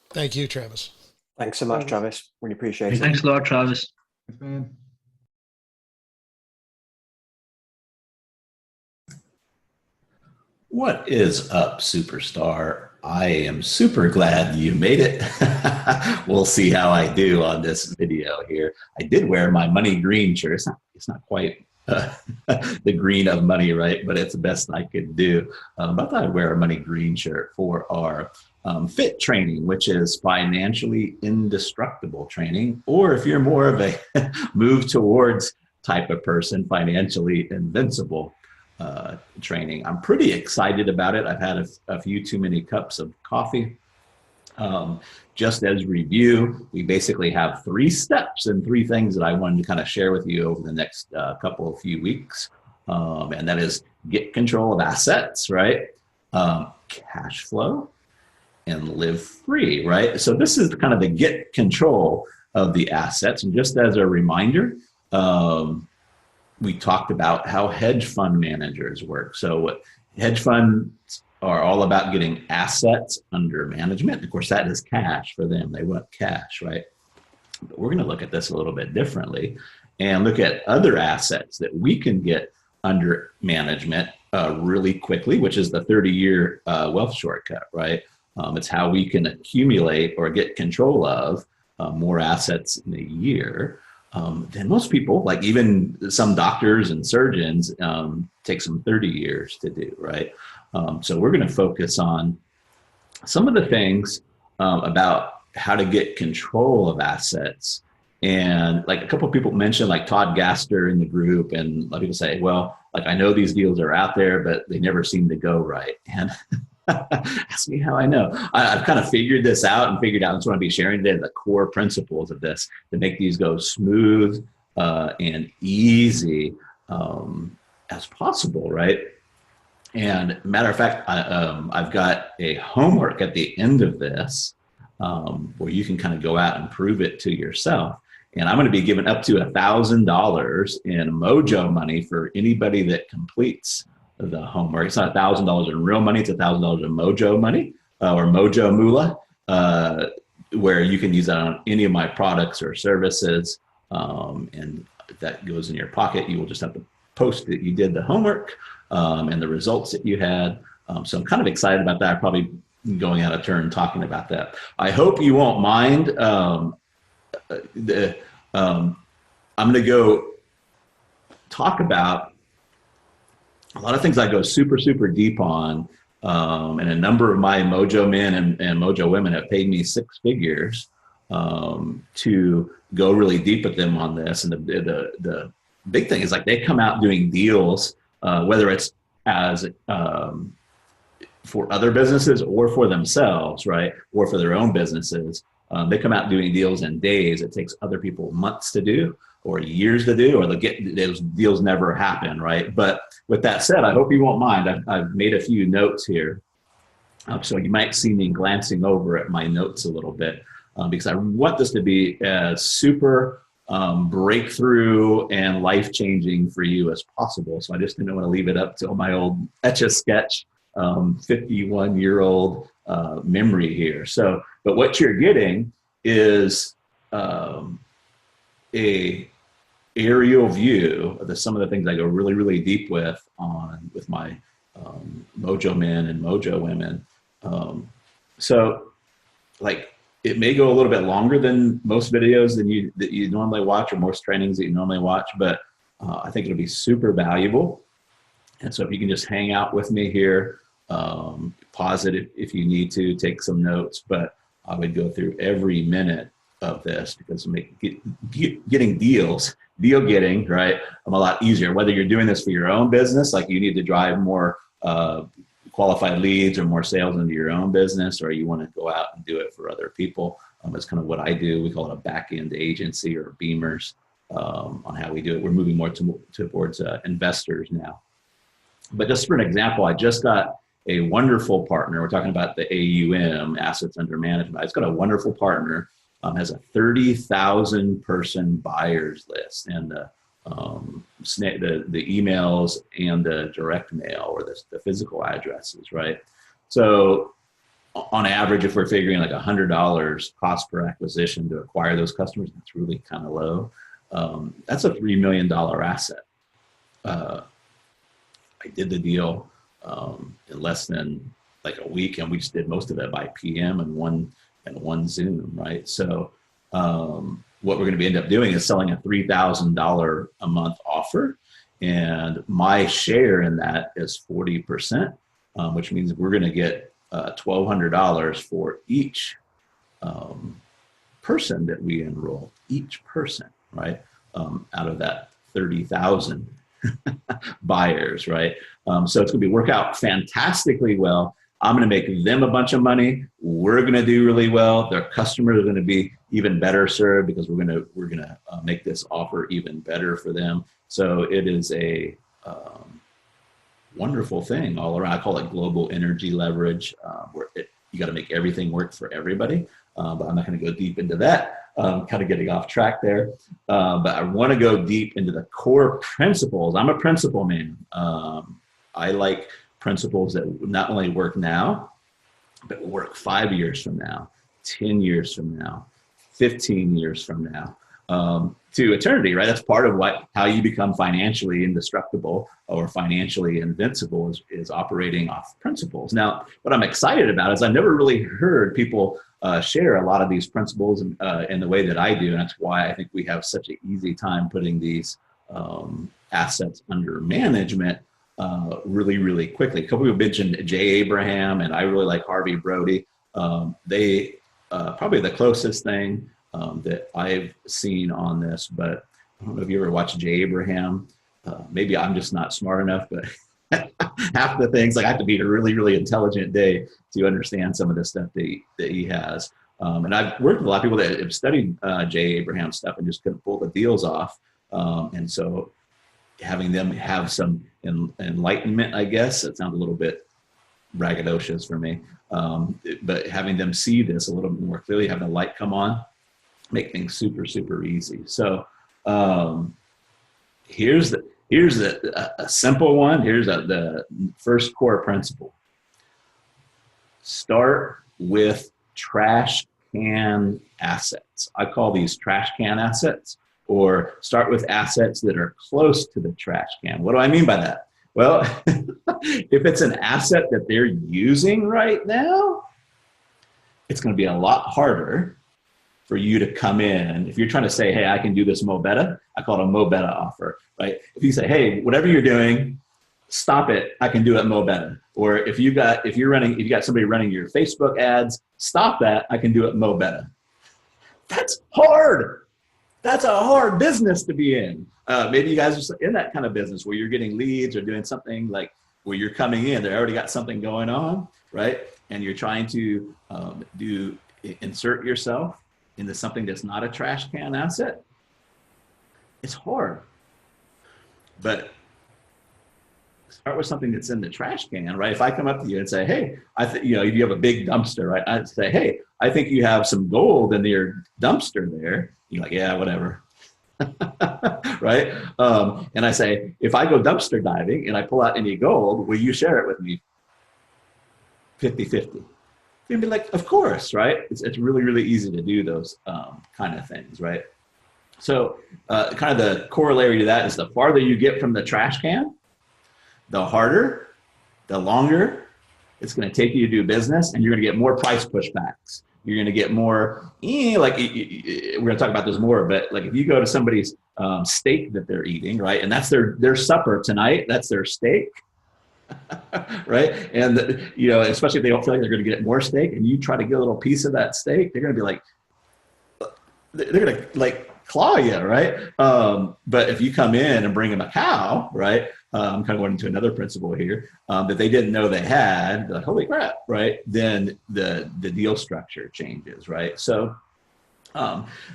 Thank you, Travis. Thanks so much, Travis. Really appreciate it. Thanks a lot, Travis. Thanks, man. What is up, superstar? I am super glad you made it. We'll see how I do on this video here. I did wear my money green shirt. It's not quite the green of money, right? But it's the best I could do. I thought I'd wear a money green shirt for our FIT training, which is financially indestructible training. Or if you're more of a move towards type of person, financially invincible training. I'm pretty excited about it. I've had a few too many cups of coffee. Just as review, we basically have 3 steps and 3 things that I wanted to kind of share with you over the next few weeks. And that is get control of assets, right? Cash flow and live free, right? So this is kind of the get control of the assets. And just as a reminder, we talked about how hedge fund managers work. So hedge funds are all about getting assets under management. Of course, that is cash for them. They want cash, right? But we're going to look at this a little bit differently and look at other assets that we can get under management really quickly, which is the 30-year wealth shortcut, right? It's how we can accumulate or get control of more assets in a year than most people, like even some doctors and surgeons, take some 30 years to do, right? So we're going to focus on some of the things about how to get control of assets. And like a couple of people mentioned, like Todd Gaster in the group, and a lot of people say, well, like I know these deals are out there, but they never seem to go right. And ask me how I know. I've kind of figured this out and figured out, that's what I'll be sharing today, the core principles of this to make these go smooth and easy as possible, right? And matter of fact, I've got a homework at the end of this where you can kind of go out and prove it to yourself. And I'm going to be giving up to $1,000 in Mojo money for anybody that completes the homework. It's not $1,000 in real money, it's $1,000 in Mojo money or Mojo Moolah, where you can use that on any of my products or services. And if that goes in your pocket, you will just have to post that you did the homework and the results that you had. So I'm kind of excited about that. Probably going out of turn talking about that. I hope you won't mind. I'm going to go talk about a lot of things I go super, super deep on. And a number of my Mojo men and Mojo women have paid me 6 figures to go really deep with them on this. And the big thing is like they come out doing deals, whether it's as for other businesses or for themselves, right? Or for their own businesses. They come out doing deals in days. It takes other people months to do or years to do, or those deals never happen, right? But with that said, I hope you won't mind. I've made a few notes here. So you might see me glancing over at my notes a little bit because I want this to be as super breakthrough and life-changing for you as possible. So I just didn't want to leave it up to my old Etch-a-Sketch 51-year-old memory here. So, but what you're getting is a aerial view of some of the things I go really, really deep with my Mojo men and Mojo women. So like it may go a little bit longer than most videos that you normally watch or most trainings that you normally watch, but I think it'll be super valuable. And so if you can just hang out with me here, pause it if you need to, take some notes, but I would go through every minute of this because getting deal getting, right, a lot easier. Whether you're doing this for your own business, like you need to drive more qualified leads or more sales into your own business, or you want to go out and do it for other people. That's kind of what I do. We call it a back-end agency or beamers on how we do it. We're moving more towards investors now. But just for an example, I just got a wonderful partner. We're talking about the AUM, assets under management. It's got a wonderful partner, has a 30,000 person buyers list, and the emails and the direct mail or the physical addresses, right? So on average, if we're figuring like $100 cost per acquisition to acquire those customers, that's really kind of low. That's a $3 million asset. I did the deal in less than like a week, and we just did most of it by PM and one Zoom, right? So what we're going to end up doing is selling a $3,000 a month offer, and my share in that is 40%, which means we're going to get $1,200 for each person that we enroll, each person, right? Out of that 30,000 buyers, right? So it's going to work out fantastically well. I'm going to make them a bunch of money. We're going to do really well. Their customers are going to be even better served because we're going to make this offer even better for them. So it is a wonderful thing all around. I call it global energy leverage, where you got to make everything work for everybody. But I'm not going to go deep into that. Kind of getting off track there. But I want to go deep into the core principles. I'm a principle man. I like principles that not only work now, but will work 5 years from now, 10 years from now, 15 years from now, to eternity, right? That's part of how you become financially indestructible or financially invincible is operating off principles. Now, what I'm excited about is I've never really heard people share a lot of these principles in the way that I do. And that's why I think we have such an easy time putting these assets under management really, really quickly. A couple people mentioned Jay Abraham, and I really like Harvey Brody. They probably the closest thing that I've seen on this, but I don't know if you ever watched Jay Abraham. Maybe I'm just not smart enough, but half the things, like I have to be a really, really intelligent day to understand some of the stuff that he has. And I've worked with a lot of people that have studied Jay Abraham stuff and just couldn't pull the deals off. And so having them have some enlightenment, I guess, it sounds a little bit braggadocious for me, but having them see this a little bit more clearly, having the light come on, make things super, super easy. So here's a simple one. Here's the first core principle. Start with trash can assets. I call these trash can assets, or start with assets that are close to the trash can. What do I mean by that? Well, if it's an asset that they're using right now, it's going to be a lot harder for you to come in. If you're trying to say, hey, I can do this mo better, I call it a mo better offer, right? If you say, hey, whatever you're doing, stop it, I can do it mo better. Or if you got somebody running your Facebook ads, stop that, I can do it mo better. That's hard. That's a hard business to be in. Maybe you guys are in that kind of business where you're getting leads or doing something like where you're coming in, they already got something going on, right? And you're trying to insert yourself into something that's not a trash can asset. It's hard. But start with something that's in the trash can, right? If I come up to you and say, hey, if you have a big dumpster, right? I'd say, hey, I think you have some gold in your dumpster there. You're like, yeah, whatever. Right? And I say, if I go dumpster diving and I pull out any gold, will you share it with me 50-50? You'd be like, of course, right? It's really, really easy to do those kind of things, right? So kind of the corollary to that is the farther you get from the trash can, the harder, the longer it's going to take you to do business, and you're going to get more price pushbacks. You're going to get more, we're going to talk about this more, but like if you go to somebody's steak that they're eating, right? And that's their supper tonight, that's their steak, right? And, especially if they don't feel like they're going to get more steak and you try to get a little piece of that steak, they're going to be like, they're going to like claw you, right? But if you come in and bring them a cow, right? I'm kind of going into another principle here that they didn't know they had, like, holy crap, right? Then the deal structure changes, right? So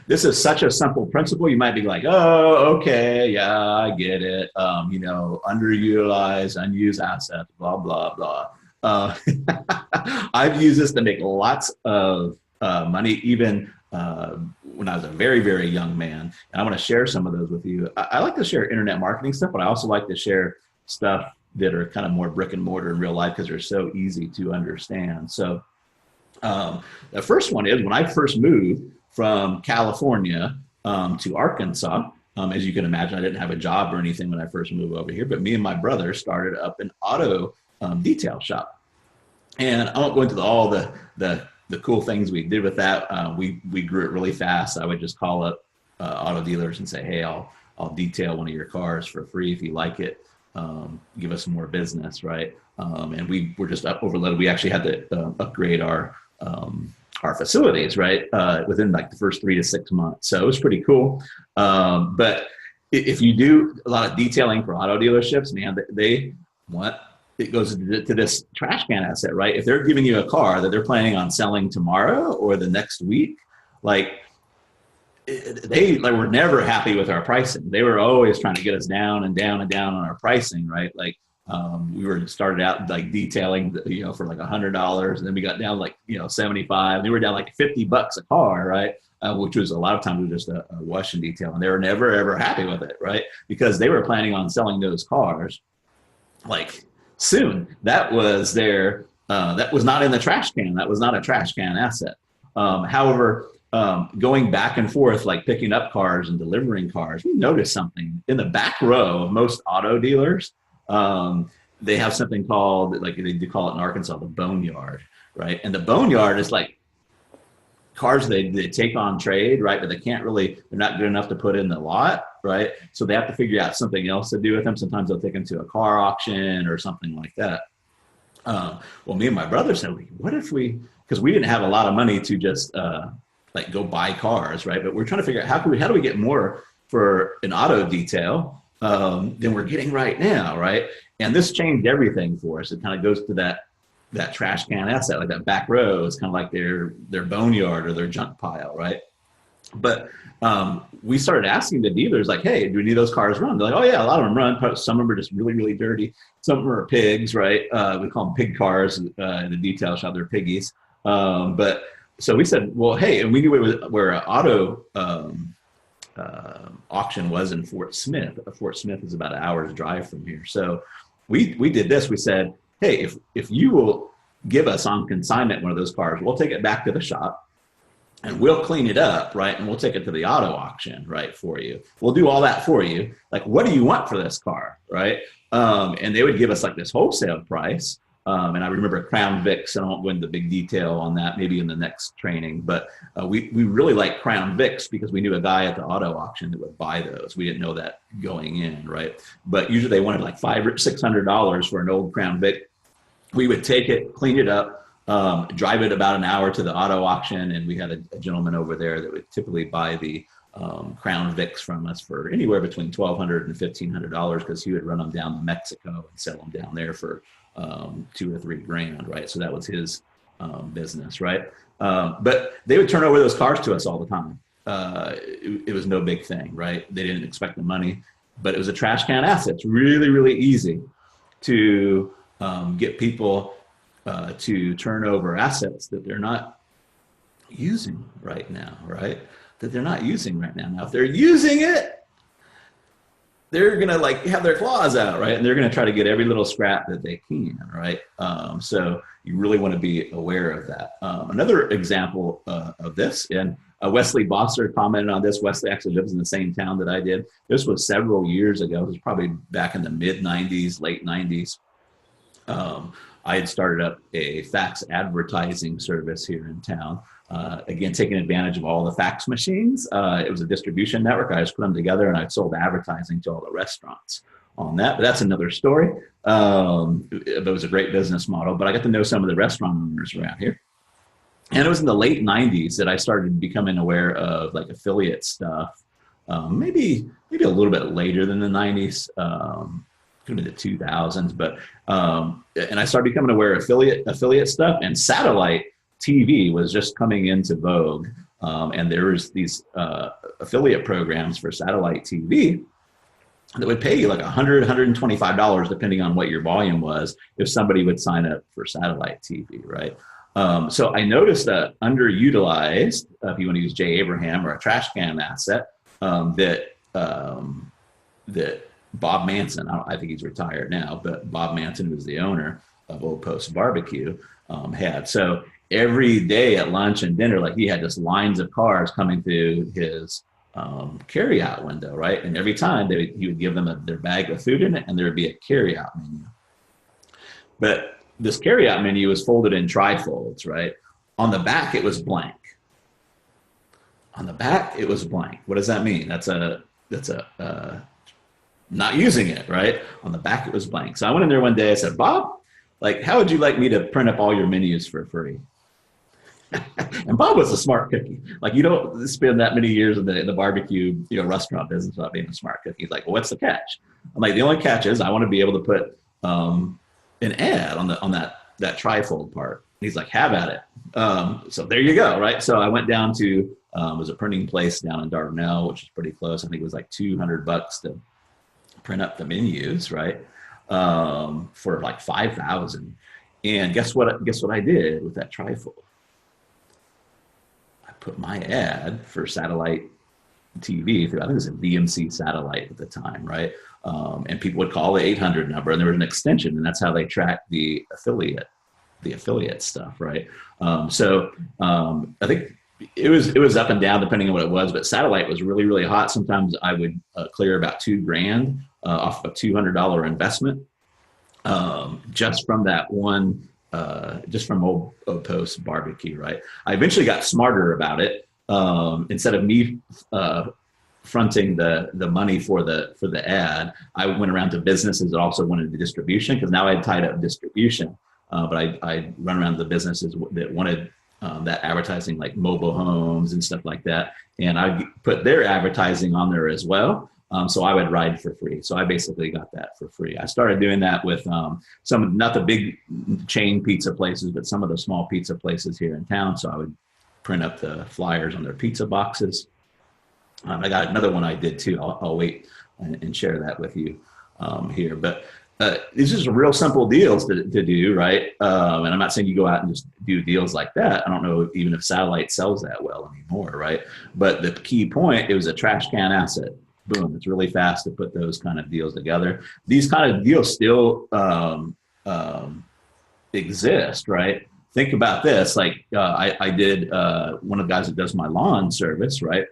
this is such a simple principle. You might be like, oh, okay, yeah, I get it. Underutilized, unused assets, blah, blah, blah. I've used this to make lots of money, even when I was a very, very young man. And I want to share some of those with you. I like to share internet marketing stuff, but I also like to share stuff that are kind of more brick and mortar in real life because they're so easy to understand. So the first one is when I first moved from California to Arkansas, as you can imagine, I didn't have a job or anything when I first moved over here, but me and my brother started up an auto detail shop. And I won't go into all the cool things we did with that. We grew it really fast. I would just call up auto dealers and say, hey, I'll detail one of your cars for free if you like it. Give us some more business, right? And we were just overloaded. We actually had to upgrade our facilities, right? Within like the first 3 to 6 months. So it was pretty cool. But if you do a lot of detailing for auto dealerships, man, they want, it goes to this trash can asset, right? If they're giving you a car that they're planning on selling tomorrow or the next week, they were never happy with our pricing. They were always trying to get us down and down and down on our pricing, right? We started out like detailing, for like $100, and then we got down like, 75, and they were down like $50 a car, right? Which was a lot of times just a wash and detail, and they were never ever happy with it, right? Because they were planning on selling those cars like soon. That was that was not in the trash can. That was not a trash can asset. However, going back and forth, like picking up cars and delivering cars, we noticed something in the back row of most auto dealers. They have something called, like they do call it in Arkansas, the boneyard, right? And the boneyard is like cars they take on trade, right? But they're not good enough to put in the lot, right? So they have to figure out something else to do with them. Sometimes they'll take them to a car auction or something like that. Well, me and my brother said, what if because we didn't have a lot of money to just like go buy cars, right? But we're trying to figure out how do we get more for an auto detail than we're getting right now, right? And this changed everything for us. It kind of goes to that trash can asset, like that back row is kind of like their boneyard or their junk pile, right? But we started asking the dealers, like, hey, do any of those cars run? They're like, oh yeah, a lot of them run. Some of them are just really, really dirty. Some of them are pigs, right? We call them pig cars in the detail shop. They're piggies. But so we said, well, hey, and we knew it was where an auto auction was in Fort Smith. Fort Smith is about an hour's drive from here. So we did this. We said, hey, if you will give us on consignment one of those cars, we'll take it back to the shop and we'll clean it up, right? And we'll take it to the auto auction, right, for you. We'll do all that for you. Like, what do you want for this car, right? And they would give us like this wholesale price. And I remember Crown Vics. I won't go into big detail on that, maybe in the next training. But we really like Crown Vics because we knew a guy at the auto auction that would buy those. We didn't know that going in, right? But usually they wanted like $500 or $600 for an old Crown Vic. We would take it, clean it up, drive it about an hour to the auto auction, and we had a gentleman over there that would typically buy the Crown Vics from us for anywhere between $1,200 and $1,500 because he would run them down to Mexico and sell them down there for $2,000 or $3,000, right? So that was his business, right? But they would turn over those cars to us all the time. It was no big thing, right? They didn't expect the money, but it was a trash can asset. It's really, really easy to get people to turn over assets that they're not using right now, right? That they're not using right now. Now, if they're using it, they're gonna like have their claws out, right? And they're gonna try to get every little scrap that they can, right? So you really want to be aware of that. Another example of this, and Wesley Bosser commented on this. Wesley actually lives in the same town that I did. This was several years ago. It was probably back in the mid 90s, late 90s. I had started up a fax advertising service here in town. Again, taking advantage of all the fax machines. It was a distribution network. I just put them together and I sold advertising to all the restaurants on that. But that's another story. It was a great business model, but I got to know some of the restaurant owners around here. And it was in the late 90s that I started becoming aware of like affiliate stuff. Maybe a little bit later than the 90s. Could have been the 2000s, but and I started becoming aware of affiliate stuff, and satellite TV was just coming into vogue, and there was these affiliate programs for satellite TV that would pay you like $100, $125 depending on what your volume was if somebody would sign up for satellite TV, right? So I noticed that underutilized, if you want to use Jay Abraham or a trash can asset, that Bob Manson, I think he's retired now, but Bob Manson, was the owner of Old Post Barbecue, had. So every day at lunch and dinner, like he had just lines of cars coming through his carryout window, right? And every time he would give them their bag of food in it, and there would be a carryout menu. But this carryout menu was folded in trifolds, right? On the back, it was blank. On the back, it was blank. What does that mean? That's not using it, right? On the back, it was blank. So I went in there one day, I said, Bob, like, how would you like me to print up all your menus for free? And Bob was a smart cookie. Like, you don't spend that many years in the barbecue, restaurant business without being a smart cookie. He's like, well, what's the catch? I'm like, the only catch is I want to be able to put an ad on that trifold part. And he's like, have at it. So there you go, right? So I went down to, was a printing place down in Dardanelle, which is pretty close. I think it was like $200 to print up the menus, right? For like 5,000. And guess what I did with that trifold? I put my ad for satellite TV. I think it was a VMC satellite at the time, right? And people would call the 800 number, and there was an extension, and that's how they track the affiliate stuff, right? So I think it was up and down depending on what it was, but satellite was really, really hot. Sometimes I would clear about $2,000 off of a $200 investment, just from that one, just from Old Post Barbecue, right? I eventually got smarter about it. Instead of me fronting the money for the ad, I went around to businesses that also wanted the distribution, because now I had tied up distribution. but I run around the businesses that wanted that advertising, like mobile homes and stuff like that. And I put their advertising on there as well. So I would ride for free. So I basically got that for free. I started doing that with some, not the big chain pizza places, but some of the small pizza places here in town. So I would print up the flyers on their pizza boxes. I got another one I did too. I'll wait and share that with you here. But these are just real simple deals to do, right? And I'm not saying you go out and just do deals like that. I don't know even if Satellite sells that well anymore, right? But the key point, it was a trash can asset. Boom, it's really fast to put those kind of deals together. These kind of deals still exist, right? Think about this, like I did, one of the guys that does my lawn service, right?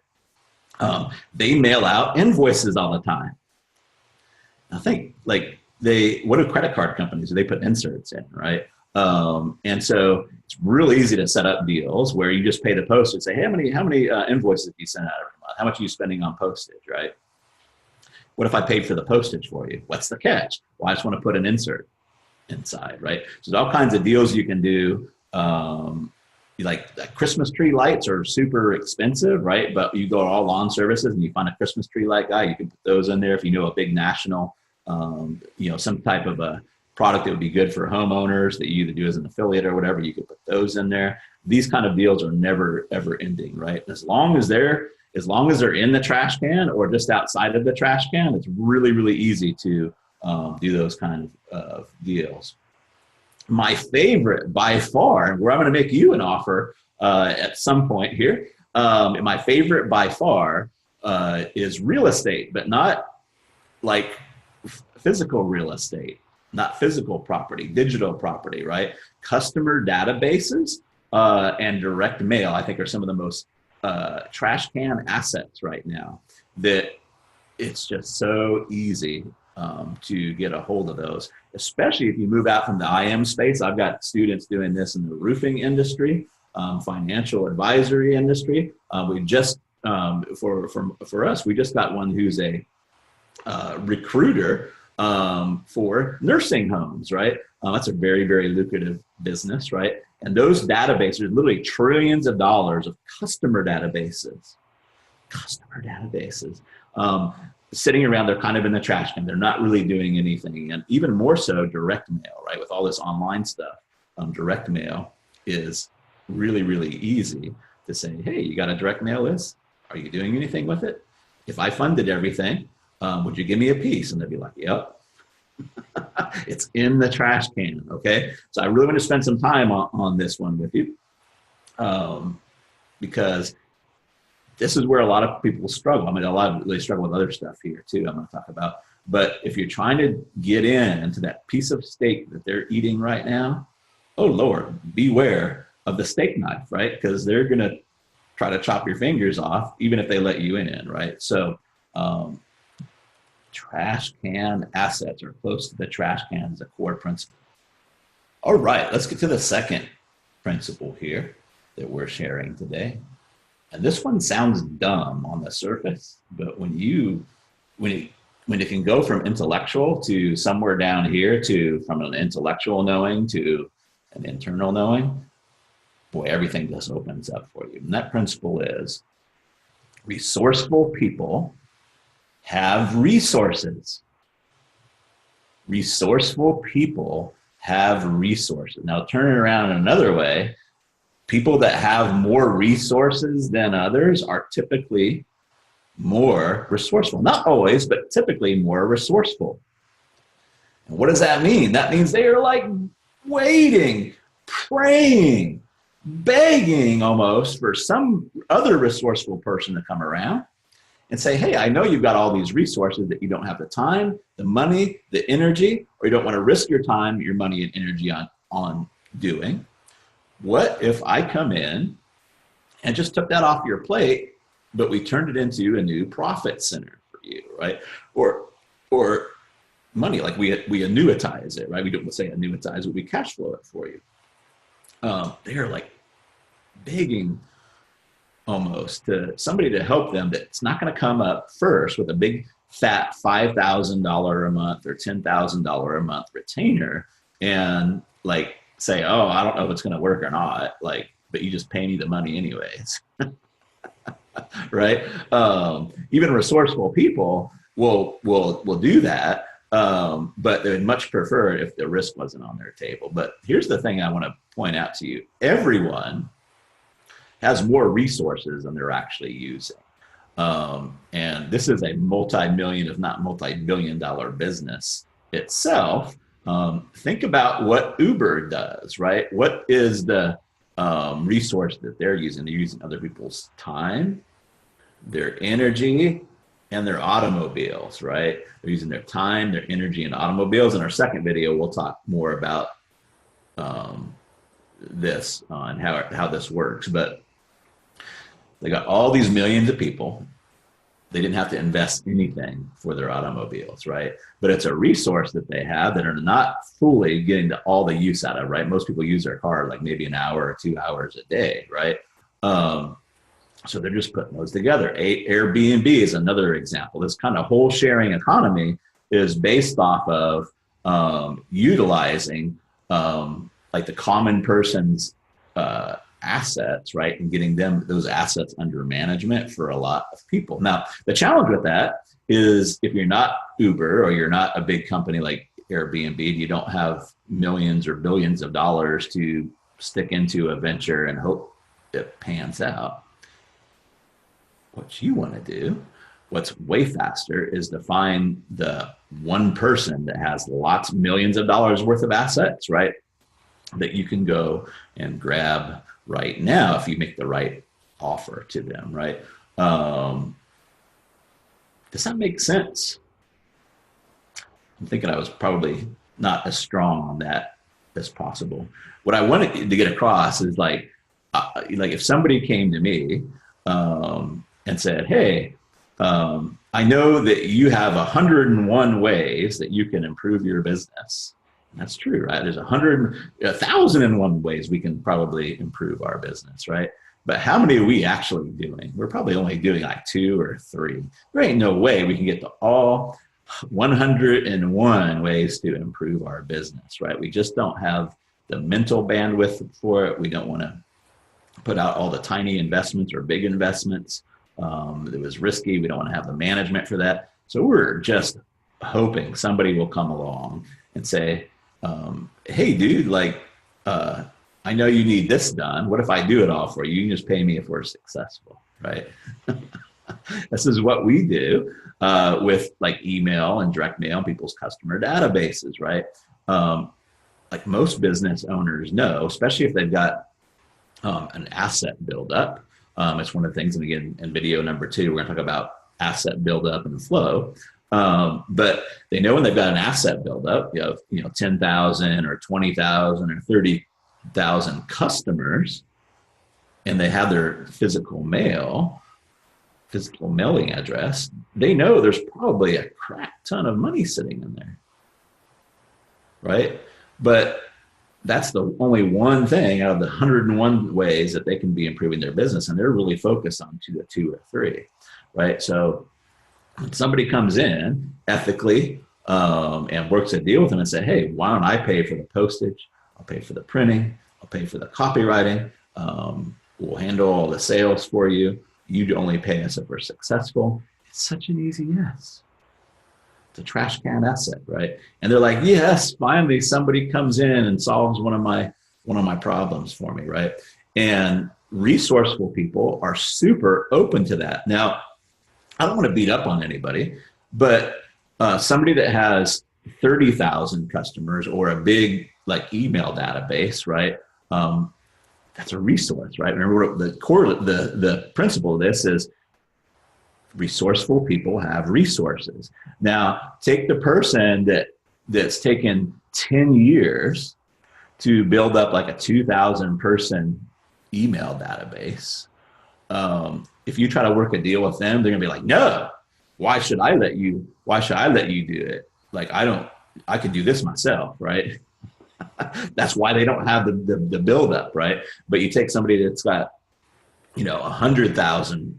They mail out invoices all the time. I think like what do credit card companies do? They put inserts in, right? And so it's really easy to set up deals where you just pay the postage, say, hey, how many invoices do you send out every month? How much are you spending on postage, right? What if I paid for the postage for you? What's the catch? Well, I just want to put an insert inside, right? So there's all kinds of deals you can do. Like Christmas tree lights are super expensive, right? But you go to all lawn services and you find a Christmas tree light guy, you can put those in there. If you know a big national, some type of a product that would be good for homeowners that you either do as an affiliate or whatever, you could put those in there. These kind of deals are never, ever ending, right? As long as they're in the trash can or just outside of the trash can, it's really, really easy to do those kind of deals. My favorite by far, where I'm going to make you an offer at some point here, my favorite by far is real estate, but not like physical real estate, not physical property, digital property, right? Customer databases and direct mail, I think, are some of the most trash can assets right now that it's just so easy to get a hold of those, especially if you move out from the IM space. I've got students doing this in the roofing industry, financial advisory industry. We just, for us, we just got one who's a recruiter for nursing homes, right? That's a very, very lucrative business, right? And those databases are literally trillions of dollars of customer databases, sitting around. They're kind of in the trash can. They're not really doing anything. And even more so, direct mail, right? With all this online stuff, direct mail is really, really easy to say, hey, you got a direct mail list? Are you doing anything with it? If I funded everything, would you give me a piece? And they'd be like, yep. It's in the trash can, okay? So I really want to spend some time on this one with you because this is where a lot of people struggle. I mean, a lot of really struggle with other stuff here too I'm going to talk about. But if you're trying to get into that piece of steak that they're eating right now, oh Lord, beware of the steak knife, right? Because they're going to try to chop your fingers off even if they let you in, right? So trash can assets or close to the trash can is a core principle. All right, let's get to the second principle here that we're sharing today. And this one sounds dumb on the surface, but when it can go from intellectual to somewhere down here to from an intellectual knowing to an internal knowing, boy, everything just opens up for you. And that principle is resourceful people have resources. Resourceful people have resources. Now turn it around in another way. People that have more resources than others are typically more resourceful. Not always, but typically more resourceful. And what does that mean? That means they are like waiting, praying, begging almost for some other resourceful person to come around and say, hey, I know you've got all these resources that you don't have the time, the money, the energy, or you don't want to risk your time, your money, and energy on doing. What if I come in and just took that off your plate, but we turned it into a new profit center for you, right? Or money, like we annuitize it, right? We don't say annuitize, but we cash flow it for you. They're like begging almost to somebody to help them that's not going to come up first with a big fat $5,000 a month or $10,000 a month retainer and like say, oh, I don't know if it's going to work or not. Like, but you just pay me the money anyways. Right? Even resourceful people will do that. But they would much prefer if the risk wasn't on their table. But here's the thing I want to point out to you. Everyone has more resources than they're actually using. And this is a multi-million, if not multi-billion-dollar business itself. Think about what Uber does, right? What is the resource that they're using? They're using other people's time, their energy, and their automobiles, right? They're using their time, their energy, and automobiles. In our second video, we'll talk more about this and how this works. But they got all these millions of people. They didn't have to invest anything for their automobiles, right? But it's a resource that they have that are not fully getting to all the use out of, right? Most people use their car like maybe an hour or 2 hours a day, right? So they're just putting those together. Airbnb is another example. This kind of whole sharing economy is based off of utilizing like the common person's assets, right? And getting those assets under management for a lot of people. Now, the challenge with that is if you're not Uber or you're not a big company like Airbnb, you don't have millions or billions of dollars to stick into a venture and hope it pans out. What you want to do, what's way faster, is to find the one person that has lots, millions of dollars worth of assets, right? That you can go and grab right now if you make the right offer to them, right? Does that make sense? I'm thinking I was probably not as strong on that as possible. What I wanted to get across is like if somebody came to me and said, hey, I know that you have 101 ways that you can improve your business. That's true, right? There's 1,001 ways we can probably improve our business, right? But how many are we actually doing? We're probably only doing like 2 or 3. There ain't no way we can get to all 101 ways to improve our business, right? We just don't have the mental bandwidth for it. We don't want to put out all the tiny investments or big investments. It was risky. We don't want to have the management for that. So we're just hoping somebody will come along and say, hey, dude, like, I know you need this done. What if I do it all for you? You can just pay me if we're successful, right? This is what we do with like email and direct mail, people's customer databases, right? Like most business owners know, especially if they've got an asset buildup. It's one of the things, and again, in video number 2, we're gonna talk about asset buildup and flow. But they know when they've got an asset buildup, you have 10,000 or 20,000 or 30,000 customers, and they have their physical mailing address, they know there's probably a crap ton of money sitting in there, right? But that's the only one thing out of the 101 ways that they can be improving their business, and they're really focused on 2 or 3, right? So when somebody comes in ethically and works a deal with them and say, hey, why don't I pay for the postage? I'll pay for the printing. I'll pay for the copywriting. We'll handle all the sales for you. You only pay us if we're successful. It's such an easy yes. It's a trash can asset, right? And they're like, yes, finally somebody comes in and solves one of my problems for me, right? And resourceful people are super open to that. Now, I don't want to beat up on anybody, but somebody that has 30,000 customers or a big like email database, right? That's a resource, right? Remember the principle of this is resourceful people have resources. Now, take the person that's taken 10 years to build up like a 2,000 person email database. If you try to work a deal with them, they're gonna be like, no, why should I let you do it? Like, I could do this myself, right? That's why they don't have the buildup, right? But you take somebody that's got, 100,000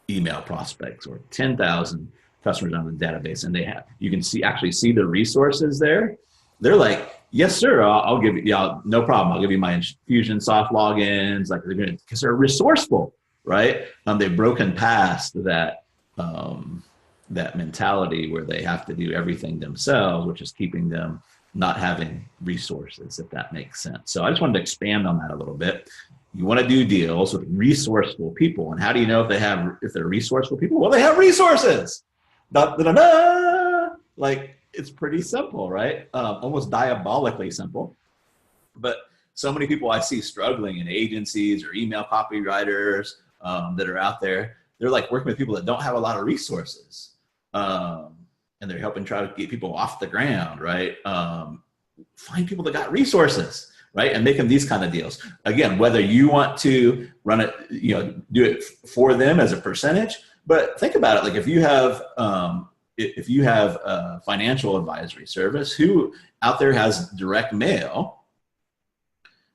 email prospects or 10,000 customers on the database, and you can actually see the resources there. They're like, Yes, sir. I'll give you, yeah, no problem. I'll give you my Infusionsoft logins, like they're going to, because they're resourceful, right? They've broken past that, that mentality where they have to do everything themselves, which is keeping them not having resources, if that makes sense. So I just wanted to expand on that a little bit. You want to do deals with resourceful people. And how do you know if they're resourceful people? Well, they have resources. Da, da, da, da. Like, it's pretty simple, right? Almost diabolically simple. But so many people I see struggling in agencies or email copywriters that are out there, they're like working with people that don't have a lot of resources. And they're helping try to get people off the ground, right? Find people that got resources, right? And make them these kind of deals. Again, whether you want to run it, do it for them as a percentage, but think about it. Like if you have a financial advisory service, who out there has direct mail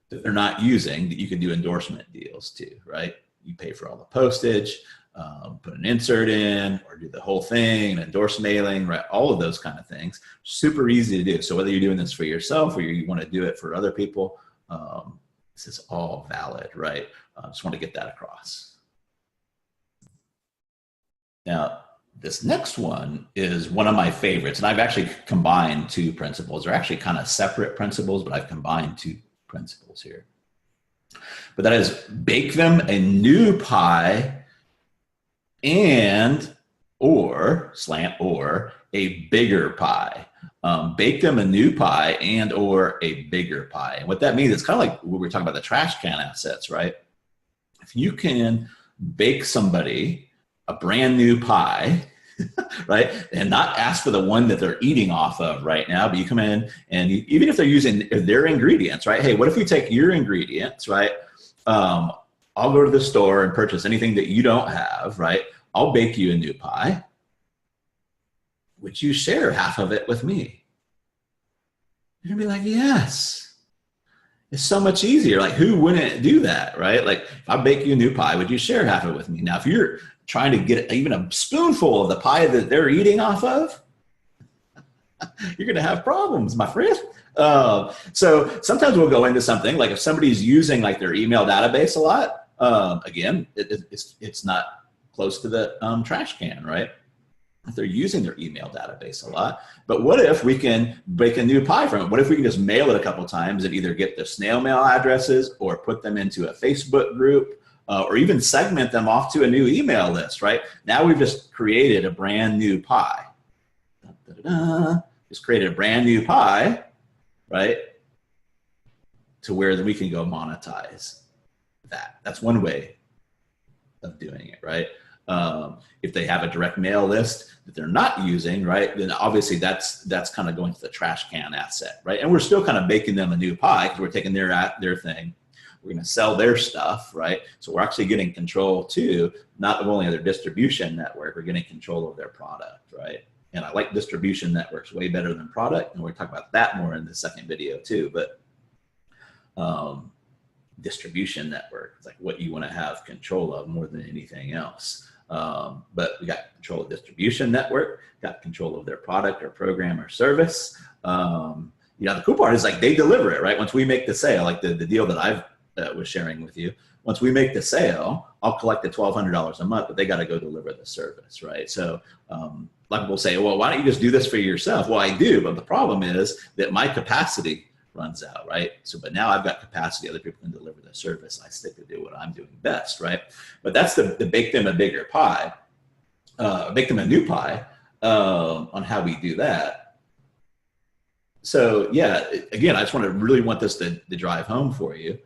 that they're not using that you can do endorsement deals to, right? You pay for all the postage, put an insert in, or do the whole thing, endorse mailing, right? All of those kind of things. Super easy to do. So whether you're doing this for yourself or you want to do it for other people, this is all valid, right? Just want to get that across. Now, this next one is one of my favorites, and I've actually combined two principles. They're actually kind of separate principles, but I've combined two principles here. But that is bake them a new pie and or a bigger pie. Bake them a new pie and or a bigger pie. And what that means, it's kind of like what we were talking about the trash can assets, right? If you can bake somebody a brand new pie, right? And not ask for the one that they're eating off of right now, but you come in and even if they're using their ingredients, right? Hey, what if we take your ingredients, right? I'll go to the store and purchase anything that you don't have, right? I'll bake you a new pie. Would you share half of it with me? You're gonna be like, yes. It's so much easier. Like, who wouldn't do that, right? Like, if I bake you a new pie, would you share half of it with me? Now, if you're trying to get even a spoonful of the pie that they're eating off of, you're going to have problems, my friend. So sometimes we'll go into something like if somebody's using like their email database a lot, again, it's not close to the trash can, right? If they're using their email database a lot. But what if we can bake a new pie from it? What if we can just mail it a couple times and either get the snail mail addresses or put them into a Facebook group, or even segment them off to a new email list, right? Now we've just created a brand new pie. Just created a brand new pie, right? To where then we can go monetize that. That's one way of doing it, right? If they have a direct mail list that they're not using, right, then obviously that's kind of going to the trash can asset, right? And we're still kind of baking them a new pie because we're taking their thing. We're going to sell their stuff, right? So we're actually getting control too, not only of their distribution network, we're getting control of their product, right? And I like distribution networks way better than product. And we'll talk about that more in the second video too. But distribution network is like what you want to have control of more than anything else. But we got control of distribution network, got control of their product or program or service. The cool part is like they deliver it, right? Once we make the sale, like the deal that I've was sharing with you, once we make the sale, I'll collect the $1,200 a month, but they got to go deliver the service, right? So a lot of people say, well, why don't you just do this for yourself? Well, I do, but the problem is that my capacity runs out, right? So, but now I've got capacity, other people can deliver the service. I stick to do what I'm doing best, right? But that's the bake them a bigger pie, bake them a new pie on how we do that. So yeah, again, I just really want this to drive home for you.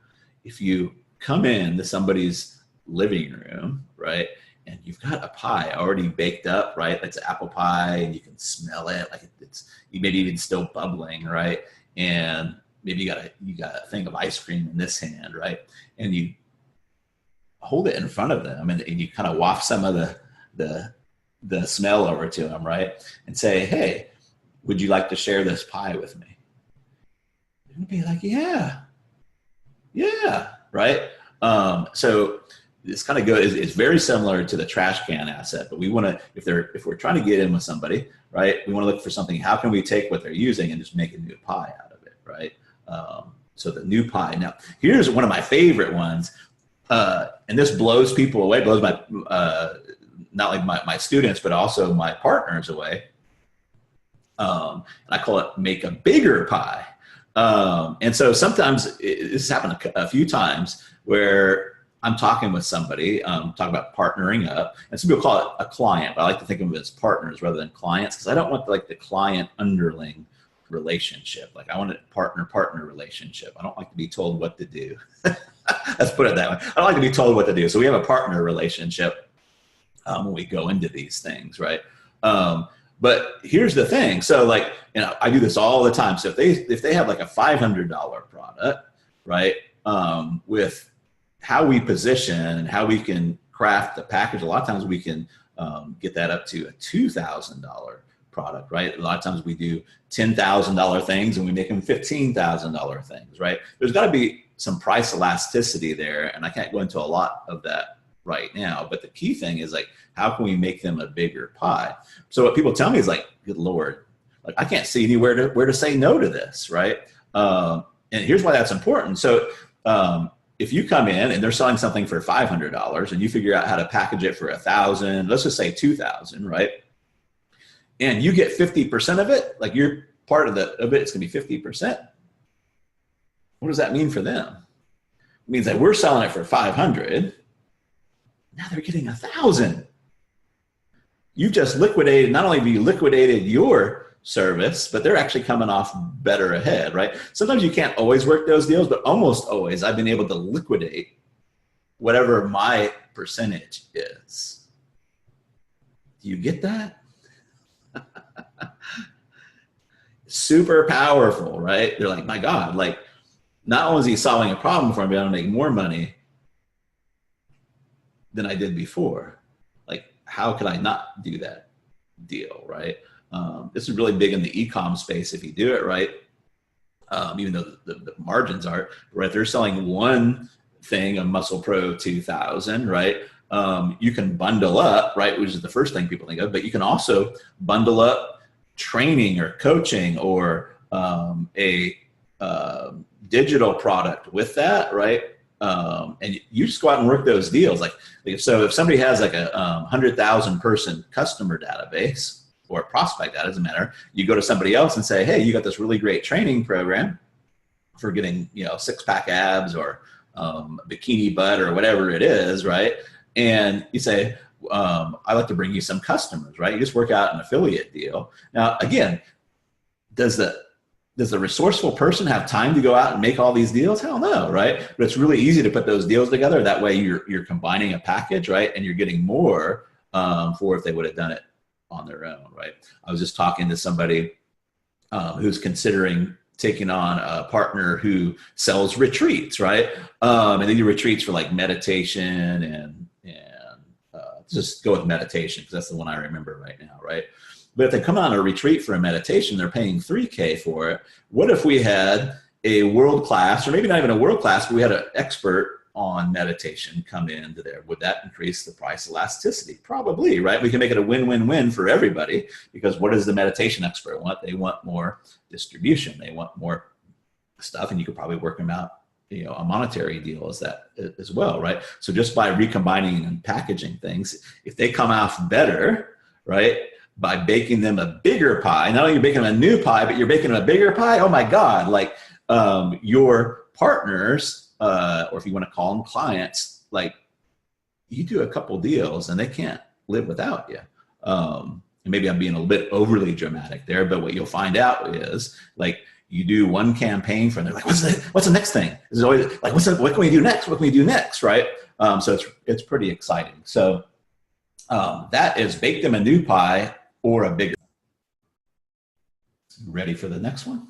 If you come into somebody's living room, right, and you've got a pie already baked up, right, it's apple pie and you can smell it, like it's maybe even still bubbling, right, and maybe you got a thing of ice cream in this hand, right, and you hold it in front of them and you kind of waft some of the smell over to them, right, and say, hey, would you like to share this pie with me? They're gonna be like, yeah, right? So this kind of it's very similar to the trash can asset, but we want to, if we're trying to get in with somebody, right, we want to look for something, how can we take what they're using and just make a new pie out of it, right? So the new pie. Now, here's one of my favorite ones, and this blows people away, blows my, not like my students, but also my partners away. And I call it make a bigger pie. And so sometimes this has happened a few times where I'm talking with somebody, talking about partnering up, and some people call it a client, but I like to think of it as partners rather than clients, because I don't want like the client underling relationship. Like I want a partner relationship. I don't like to be told what to do. Let's put it that way. I don't like to be told what to do. So we have a partner relationship when we go into these things, right? But here's the thing. So like, you know, I do this all the time. So if they have like a $500 product, right, with how we position and how we can craft the package, a lot of times we can get that up to a $2,000 product, right? A lot of times we do $10,000 things and we make them $15,000 things, right? There's got to be some price elasticity there, and I can't go into a lot of that right now, but the key thing is like, how can we make them a bigger pie? So what people tell me is like, good Lord, like I can't see anywhere where to say no to this, right? And here's why that's important. So if you come in and they're selling something for $500 and you figure out how to package it for $1,000, let's just say $2,000, right? And you get 50% of it, like you're part of it, it's gonna be 50%. What does that mean for them? It means that we're selling it for 500. Now they're getting 1,000. You just liquidated, not only have you liquidated your service, but they're actually coming off better ahead, right? Sometimes you can't always work those deals, but almost always I've been able to liquidate whatever my percentage is. Do you get that? Super powerful, right? They're like, my God, like not only is he solving a problem for me, I'm able to make more money than I did before. Like, how could I not do that deal, right? This is really big in the e-com space if you do it right, even though the margins aren't, right? They're selling one thing, a Muscle Pro 2000, right? You can bundle up, right, which is the first thing people think of, but you can also bundle up training or coaching or a digital product with that, right? And you just go out and work those deals. Like, so if somebody has like a 100,000 person customer database or prospect, that doesn't matter. You go to somebody else and say, hey, you got this really great training program for getting, you know, 6-pack abs or bikini butt or whatever it is, right? And you say, I'd like to bring you some customers, right? You just work out an affiliate deal. Now, again, does the resourceful person have time to go out and make all these deals? Hell no, right? But it's really easy to put those deals together. That way you're combining a package, right? And you're getting more for if they would have done it on their own, right? I was just talking to somebody who's considering taking on a partner who sells retreats, right? And they do retreats for like meditation and just go with meditation because that's the one I remember right now, right? But if they come on a retreat for a meditation, they're paying $3,000 for it. What if we had a world-class, or maybe not even a world-class, but we had an expert on meditation come into there? Would that increase the price elasticity? Probably, right? We can make it a win-win-win for everybody, because what does the meditation expert want? They want more distribution. They want more stuff, and you could probably work them out, you know, a monetary deal as that as well, right? So just by recombining and packaging things, if they come off better, right, by baking them a bigger pie, not only you're baking them a new pie, but you're baking them a bigger pie. Oh my God, like your partners, or if you want to call them clients, like you do a couple deals and they can't live without you. And maybe I'm being a little bit overly dramatic there, but what you'll find out is like you do one campaign for them, like, what's the next thing? It's always like, what can we do next? What can we do next, right? So it's pretty exciting. So that is bake them a new pie or a bigger. Ready for the next one?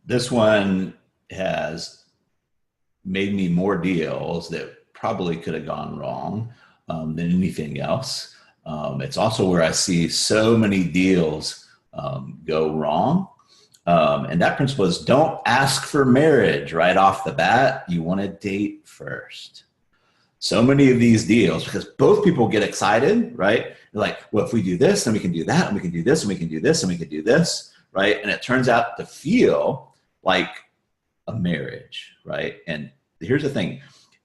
This one has made me more deals that probably could have gone wrong than anything else. It's also where I see so many deals go wrong. And that principle is don't ask for marriage right off the bat. You want to date first. So many of these deals, because both people get excited, right? They're like, well, if we do this, then we can do that, and we can do this, and we can do this, and we can do this, right? And it turns out to feel like a marriage, right? And here's the thing.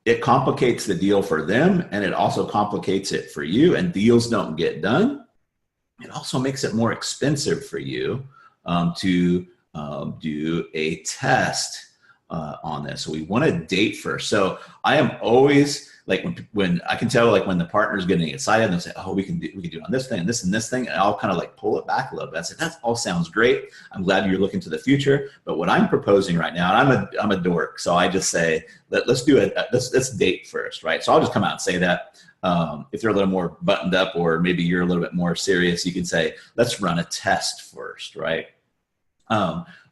It complicates the deal for them, and it also complicates it for you, and deals don't get done. It also makes it more expensive for you to do a test on this. So we want to date first. So I am always like, when I can tell, like when the partner's getting excited, they'll say, oh, we can do it on this thing and this and this thing. And I'll kind of like pull it back a little bit. I say, that all sounds great. I'm glad you're looking to the future. But what I'm proposing right now, and I'm a dork. So I just say, let's do it. Let's date first, right? So I'll just come out and say that. If they're a little more buttoned up, or maybe you're a little bit more serious, you can say, let's run a test first, right?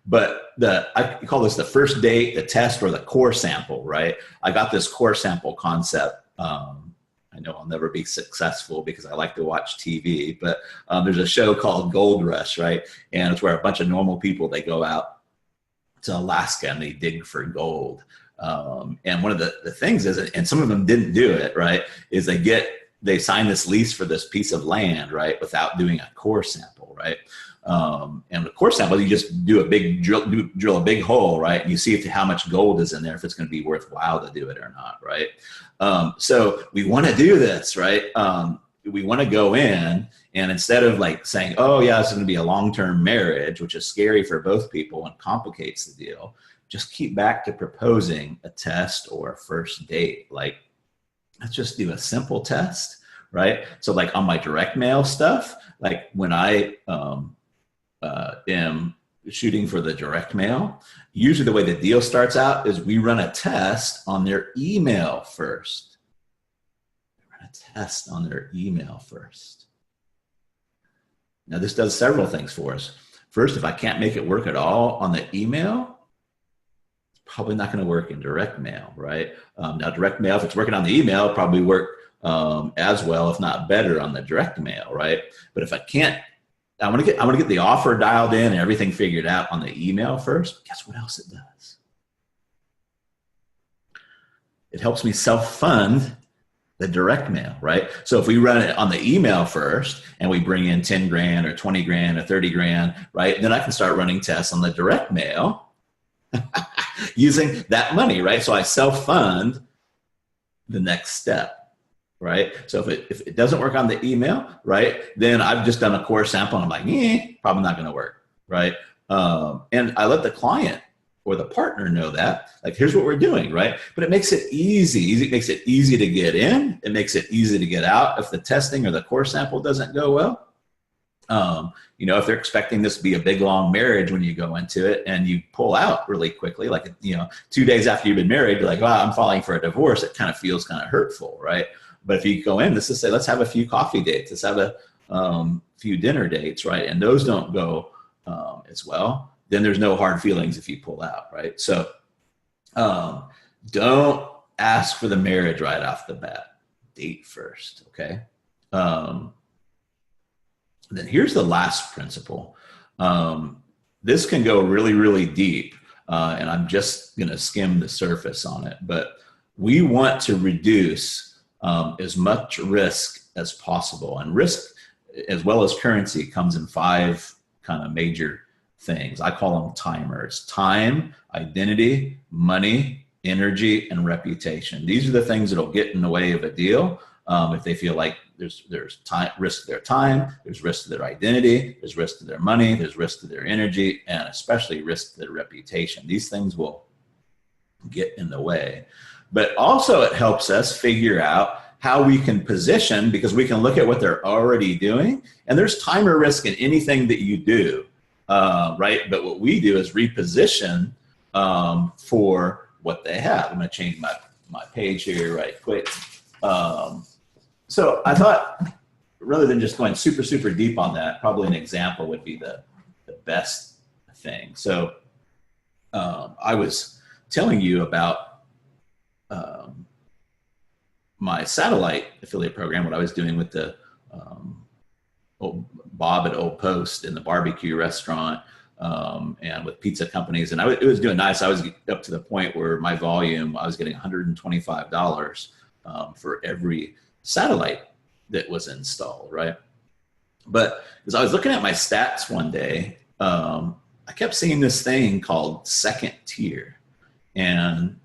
But I call this the first date, the test, or the core sample, right? I got this core sample concept. I know I'll never be successful because I like to watch TV, but there's a show called Gold Rush, right? And it's where a bunch of normal people, they go out to Alaska and they dig for gold. And one of the things is, and some of them didn't do it, right, is they sign this lease for this piece of land, right, without doing a core sample, right? And the core sample, you just do a big drill a big hole, right? And you see how much gold is in there, if it's going to be worthwhile to do it or not, right? So we want to do this, right? We want to go in, and instead of like saying, oh yeah, this is going to be a long-term marriage, which is scary for both people and complicates the deal, just keep back to proposing a test or a first date. Like, let's just do a simple test, right? So like on my direct mail stuff, like when I am shooting for the direct mail, usually the way the deal starts out is we run a test on their email first. Now this does several things for us. First, if I can't make it work at all on the email, it's probably not going to work in direct mail, right? Now direct mail, if it's working on the email, it'll probably work as well, if not better, on the direct mail, right? But if I can't, I want to get the offer dialed in and everything figured out on the email first. Guess what else it does? It helps me self-fund the direct mail, right? So if we run it on the email first and we bring in 10 grand or 20 grand or 30 grand, right? Then I can start running tests on the direct mail using that money, right? So I self-fund the next step. Right. So if it doesn't work on the email, right, then I've just done a core sample and I'm like, probably not going to work. Right. And I let the client or the partner know that, like, here's what we're doing. Right. But it makes it easy. It makes it easy to get in. It makes it easy to get out if the testing or the core sample doesn't go well. If they're expecting this to be a big, long marriage when you go into it and you pull out really quickly, like, 2 days after you've been married, you're like, wow, I'm filing for a divorce. It kind of feels kind of hurtful. Right. But if you go in, let's just say, let's have a few coffee dates. Let's have a few dinner dates, right? And those don't go as well. Then there's no hard feelings if you pull out, right? So don't ask for the marriage right off the bat. Date first, okay? Then here's the last principle. This can go really, really deep, and I'm just going to skim the surface on it. But we want to reduce as much risk as possible. And risk, as well as currency, comes in 5 kind of major things. I call them timers: time, identity, money, energy, and reputation. These are the things that'll get in the way of a deal. If they feel like there's time, risk to their time, there's risk to their identity, there's risk to their money, there's risk to their energy, and especially risk to their reputation. These things will get in the way. But also it helps us figure out how we can position, because we can look at what they're already doing, and there's timer risk in anything that you do, right? But what we do is reposition for what they have. I'm going to change my page here right quick. So I thought, rather than just going super, super deep on that, probably an example would be the best thing. So I was telling you about my satellite affiliate program, what I was doing with the Bob at Old Post in the barbecue restaurant, and with pizza companies. And it was doing nice. I was up to the point where my volume, I was getting $125 for every satellite that was installed, right? But as I was looking at my stats one day, I kept seeing this thing called second tier, and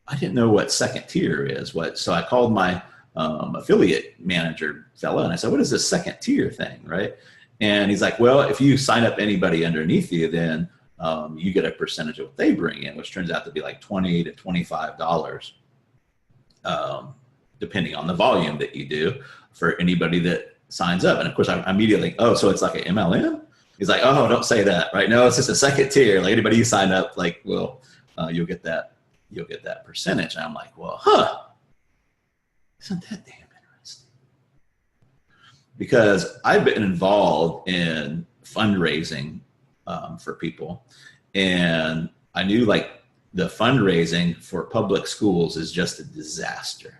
I didn't know what second tier is. So I called my affiliate manager fella, and I said, "What is this second tier thing?" Right? And he's like, "Well, if you sign up anybody underneath you, then you get a percentage of what they bring in, which turns out to be like $20 to $25, depending on the volume that you do for anybody that signs up." And of course, I immediately, oh, so it's like an MLM? He's like, "Oh, don't say that, right? No, it's just a second tier. Like anybody you sign up, like, well, you'll get that percentage." And I'm like, well, isn't that damn interesting? Because I've been involved in fundraising for people, and I knew like the fundraising for public schools is just a disaster.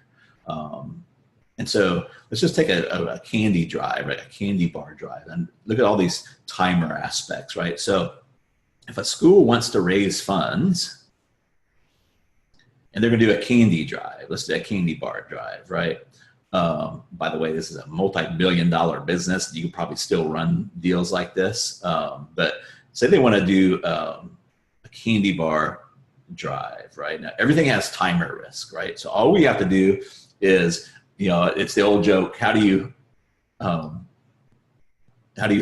And so let's just take a candy drive, right? A candy bar drive, and look at all these timer aspects, right? So if a school wants to raise funds and they're going to do a candy drive, let's do a candy bar drive, right? By the way, this is a multi-billion-dollar business. You could probably still run deals like this. But say they want to do a candy bar drive, right? Now, everything has timer risk, right? So all we have to do is, it's the old joke. How do you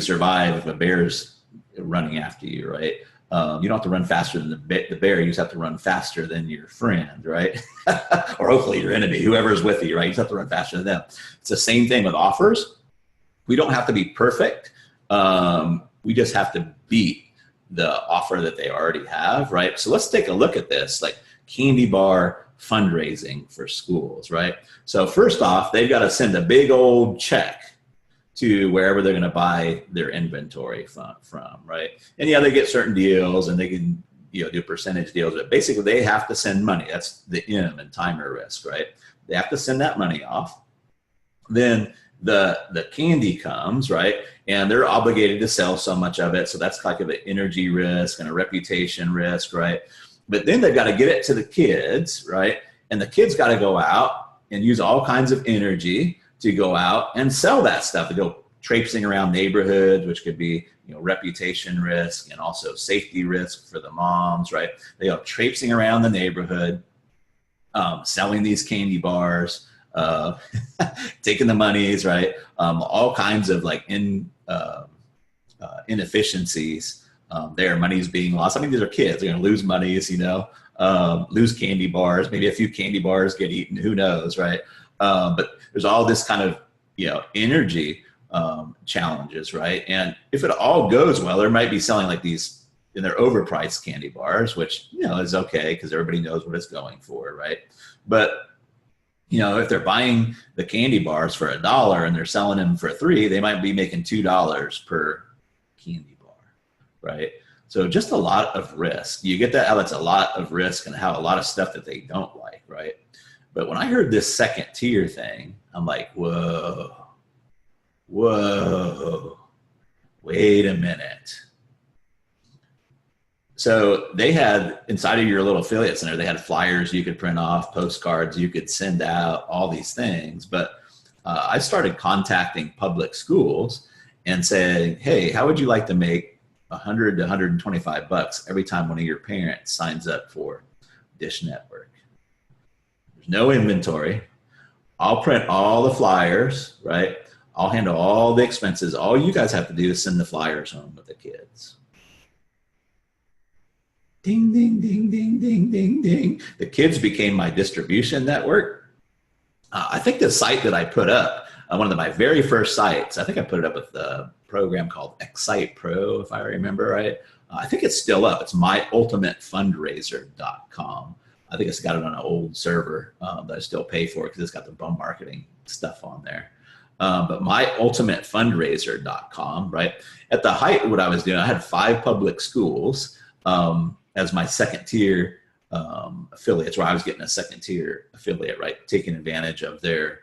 survive if a bear's running after you, right? You don't have to run faster than the bear. You just have to run faster than your friend, right? Or hopefully your enemy, whoever's with you, right? You just have to run faster than them. It's the same thing with offers. We don't have to be perfect. We just have to beat the offer that they already have, right? So let's take a look at this, like candy bar fundraising for schools, right? So first off, they've got to send a big old check to wherever they're going to buy their inventory from, right? And yeah, they get certain deals and they can, do percentage deals, but basically they have to send money. That's the M in timer risk, right? They have to send that money off. Then the candy comes, right? And they're obligated to sell so much of it. So that's like an energy risk and a reputation risk, right? But then they've got to get it to the kids, right? And the kids got to go out and use all kinds of energy to go out and sell that stuff, to go traipsing around neighborhoods, which could be, reputation risk and also safety risk for the moms, right? They go traipsing around the neighborhood, selling these candy bars, taking the monies, right? All kinds of like inefficiencies. Their money's being lost. I mean, these are kids. They're going to lose monies, lose candy bars. Maybe a few candy bars get eaten. Who knows, right? But there's all this kind of, energy challenges, right? And if it all goes well, they might be selling like these, and they're overpriced candy bars, which, is okay because everybody knows what it's going for, right? But, if they're buying the candy bars for $1 and they're selling them for $3, they might be making $2 per candy bar, right? So just a lot of risk. You get that, how that's a lot of risk and how a lot of stuff that they don't like, right? But when I heard this second tier thing, I'm like, whoa, wait a minute. So they had, inside of your little affiliate center, they had flyers you could print off, postcards you could send out, all these things. But I started contacting public schools and saying, hey, how would you like to make $100 to $125 every time one of your parents signs up for Dish Network? There's no inventory. I'll print all the flyers, right? I'll handle all the expenses. All you guys have to do is send the flyers home with the kids. Ding, ding, ding, ding, ding, ding, ding. The kids became my distribution network. I think the site that I put up, one of my very first sites, I think I put it up with a program called Excite Pro, if I remember right. I think it's still up. It's myultimatefundraiser.com. I think it's got it on an old server that I still pay for because it's got the bum marketing stuff on there. But myultimatefundraiser.com, right? At the height of what I was doing, I had 5 public schools as my second tier affiliates, where I was getting a second tier affiliate, right? Taking advantage of their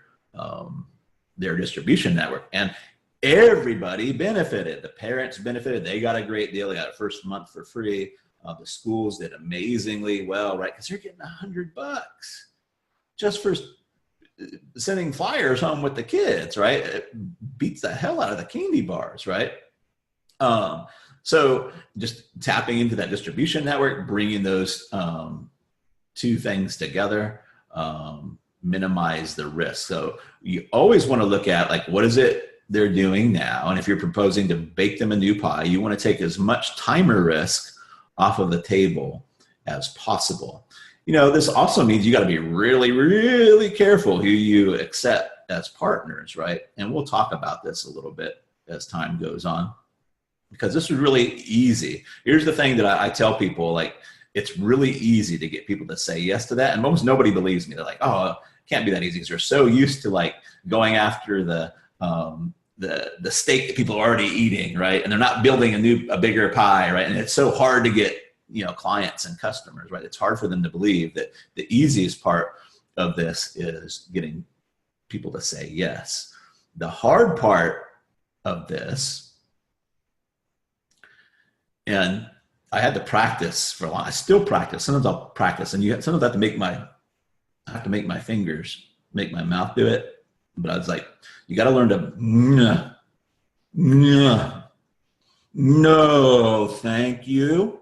distribution network. And everybody benefited. The parents benefited. They got a great deal. They got a first month for free. The schools did amazingly well, right? Because they're getting $100 just for sending flyers home with the kids, right? It beats the hell out of the candy bars, right? So just tapping into that distribution network, bringing those two things together, minimize the risk. So you always want to look at like, what is it they're doing now? And if you're proposing to bake them a new pie, you want to take as much timer risk off of the table as possible. You know, this also means you got to be really, really careful who you accept as partners, right? And we'll talk about this a little bit as time goes on, because this is really easy. Here's the thing that I tell people, like, it's really easy to get people to say yes to that. And almost nobody believes me. They're like, oh, it can't be that easy, because they're so used to like going after the steak that people are already eating, right? And they're not building a bigger pie, right? And it's so hard to get, you know, clients and customers, right? It's hard for them to believe that the easiest part of this is getting people to say yes. The hard part of this, and I had to practice for a while. I still practice. Sometimes I'll practice, and sometimes I have to make my fingers, make my mouth do it. But I was like, you got to learn to no, thank you.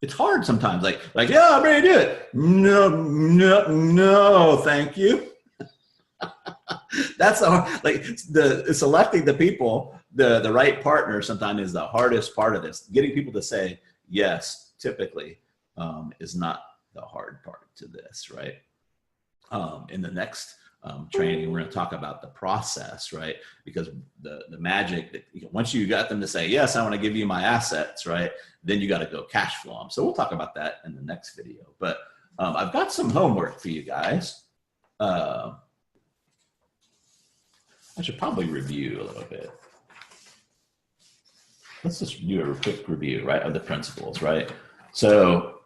It's hard sometimes. Like yeah, I'm ready to do it. No, thank you. That's like selecting the people, the right partner sometimes is the hardest part of this. Getting people to say yes, typically, is not the hard part to this, right? In the next training, we're going to talk about the process, right? Because the magic that once you got them to say yes, I want to give you my assets, right? Then you got to go cash flow them. So we'll talk about that in the next video. But I've got some homework for you guys. I should probably review a little bit. Let's just do a quick review, right, of the principles, right? So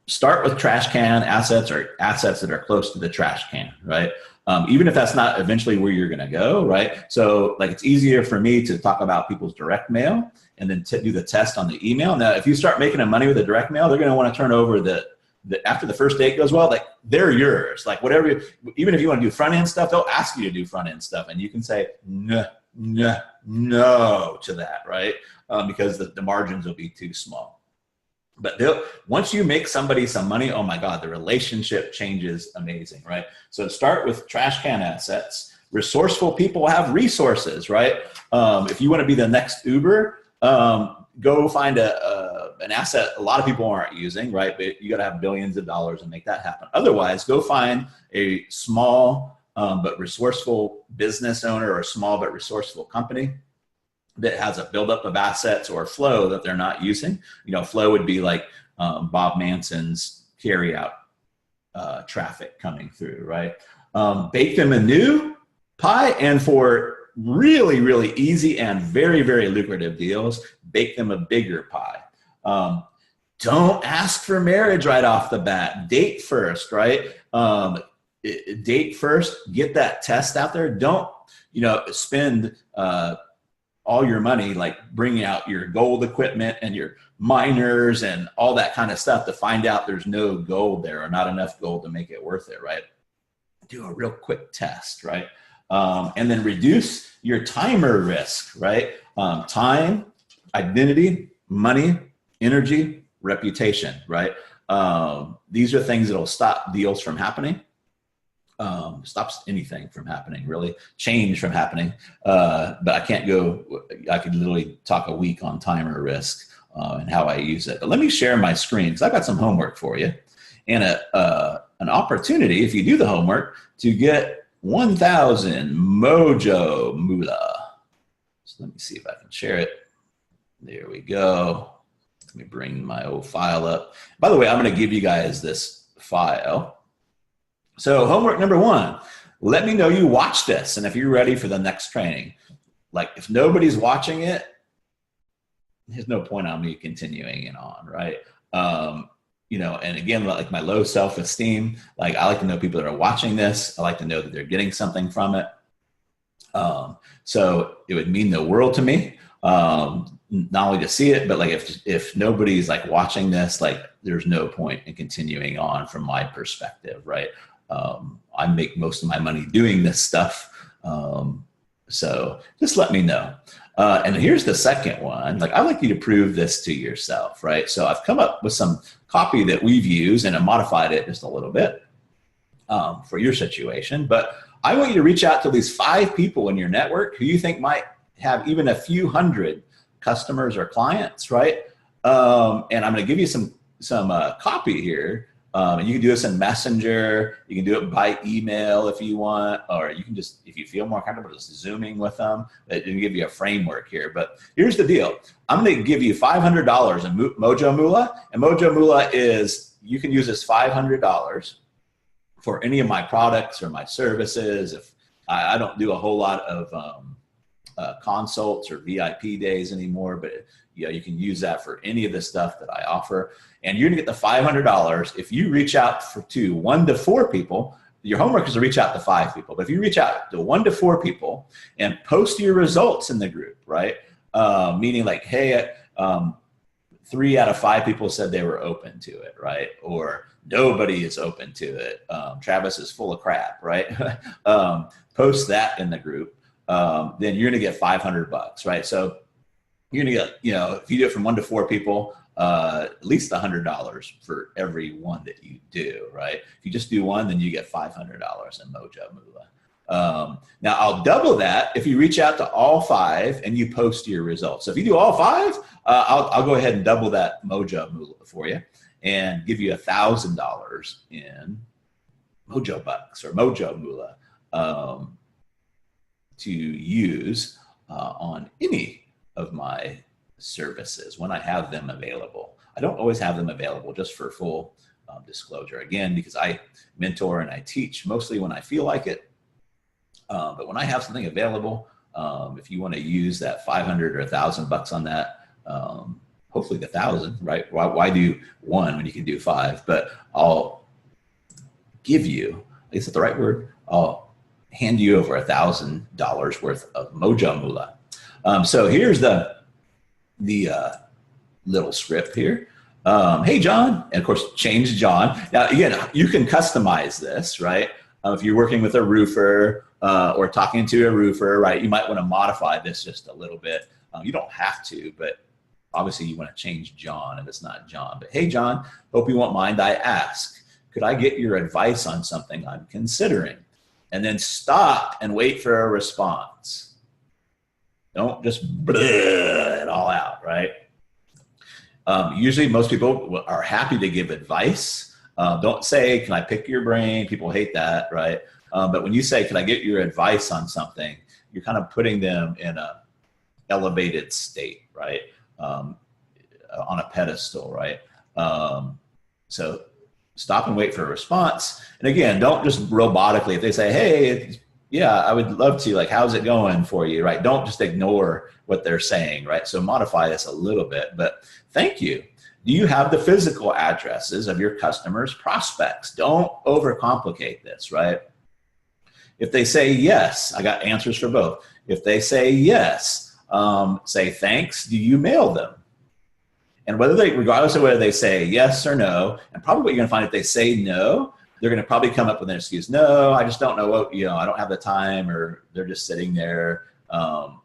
start with trash can assets or assets that are close to the trash can, right? Even if that's not eventually where you're gonna go, right? So like it's easier for me to talk about people's direct mail and then do the test on the email. Now, if you start making them money with the direct mail, they're gonna wanna turn over after the first date goes well, like they're yours. Like whatever, even if you wanna do front end stuff, they'll ask you to do front end stuff and you can say no to that, right? Because the margins will be too small. But once you make somebody some money, oh my God, the relationship changes amazing, right? So start with trash can assets. Resourceful people have resources, right? If you want to be the next Uber, go find an asset a lot of people aren't using, right? But you got to have billions of dollars and make that happen. Otherwise, go find a small but resourceful business owner or a small but resourceful company that has a buildup of assets or flow that they're not using. You know, flow would be like Bob Manson's carry out traffic coming through, right? Bake them a new pie, and for really, really easy and very, very lucrative deals, bake them a bigger pie. Don't ask for marriage right off the bat. Date first, right? Date first, get that test out there. Don't, spend all your money like bringing out your gold equipment and your miners and all that kind of stuff to find out there's no gold there or not enough gold to make it worth it, right? Do a real quick test, right? And then reduce your timer risk, right? Time, identity, money, energy, reputation, right? These are things that'll stop deals from happening. Stops anything from happening, really, change from happening. But I could literally talk a week on timer risk and how I use it. But let me share my screen because I've got some homework for you and an opportunity, if you do the homework, to get 1,000 Mojo Moolah. So let me see if I can share it. There we go. Let me bring my old file up. By the way, I'm going to give you guys this file. So homework number 1, let me know you watched this and if you're ready for the next training. Like if nobody's watching it, there's no point on me continuing it on, right? And again, like my low self-esteem, like I like to know people that are watching this. I like to know that they're getting something from it. So it would mean the world to me, not only to see it, but like if nobody's like watching this, like there's no point in continuing on from my perspective, right? I make most of my money doing this stuff. So just let me know. And here's the second one. Like, I'd like you to prove this to yourself, right? So I've come up with some copy that we've used and I modified it just a little bit for your situation. But I want you to reach out to at least 5 people in your network who you think might have even a few hundred customers or clients, right? And I'm going to give you some copy here. And you can do this in Messenger. You can do it by email if you want, or you can just, if you feel more comfortable, just Zooming with them. It can give you a framework here. But here's the deal. I'm going to give you $500 in Mojo Moolah. And Mojo Moolah is, you can use this $500 for any of my products or my services. If I don't do a whole lot of consults or VIP days anymore, but you can use that for any of the stuff that I offer. And you're gonna get the $500 if you reach out to 1 to 4 people. Your homework is to reach out to 5 people, but if you reach out to 1 to 4 people and post your results in the group, right? Meaning like, hey, 3 out of 5 people said they were open to it, right? Or nobody is open to it. Travis is full of crap, right? Post that in the group. Then you're gonna get $500, right? So you're gonna get, if you do it from 1 to 4 people, at least $100 for every one that you do, right? If you just do 1, then you get $500 in Mojo Moolah. Now I'll double that if you reach out to all 5 and you post your results. So if you do all 5, I'll go ahead and double that Mojo Moolah for you and give you $1,000 in Mojo Bucks or Mojo Moolah to use on any of my services when I have them available. I don't always have them available, just for full disclosure. Again, because I mentor and I teach mostly when I feel like it. But when I have something available, if you want to use that 500 or $1,000 on that, hopefully the 1,000, right? Why do 1 when you can do 5? But I'll give you, is that the right word? I'll hand you over $1,000 worth of Mojo Moolah. So here's the little script here. Hey, John, and of course, change John. Now, again, you can customize this, right? If you're working with a roofer or talking to a roofer, right, you might want to modify this just a little bit. You don't have to, but obviously you want to change John if it's not John. But hey, John, hope you won't mind I ask, could I get your advice on something I'm considering? And then stop and wait for a response. Don't just bleh it all out, right? Usually most people are happy to give advice. Don't say, can I pick your brain? People hate that, right? But when you say, can I get your advice on something, you're kind of putting them in a elevated state, right? On a pedestal, right? So stop and wait for a response. And again, don't just robotically, if they say, hey, yeah, I would love to, like, how's it going for you, right? Don't just ignore what they're saying, right? So modify this a little bit, but thank you. Do you have the physical addresses of your customers' prospects? Don't overcomplicate this, right? If they say yes, I got answers for both. If they say yes, say thanks, do you mail them? And whether they, regardless of whether they say yes or no, and probably what you're gonna find if they say no, they're gonna probably come up with an excuse. No, I just don't know what, I don't have the time, or they're just sitting there.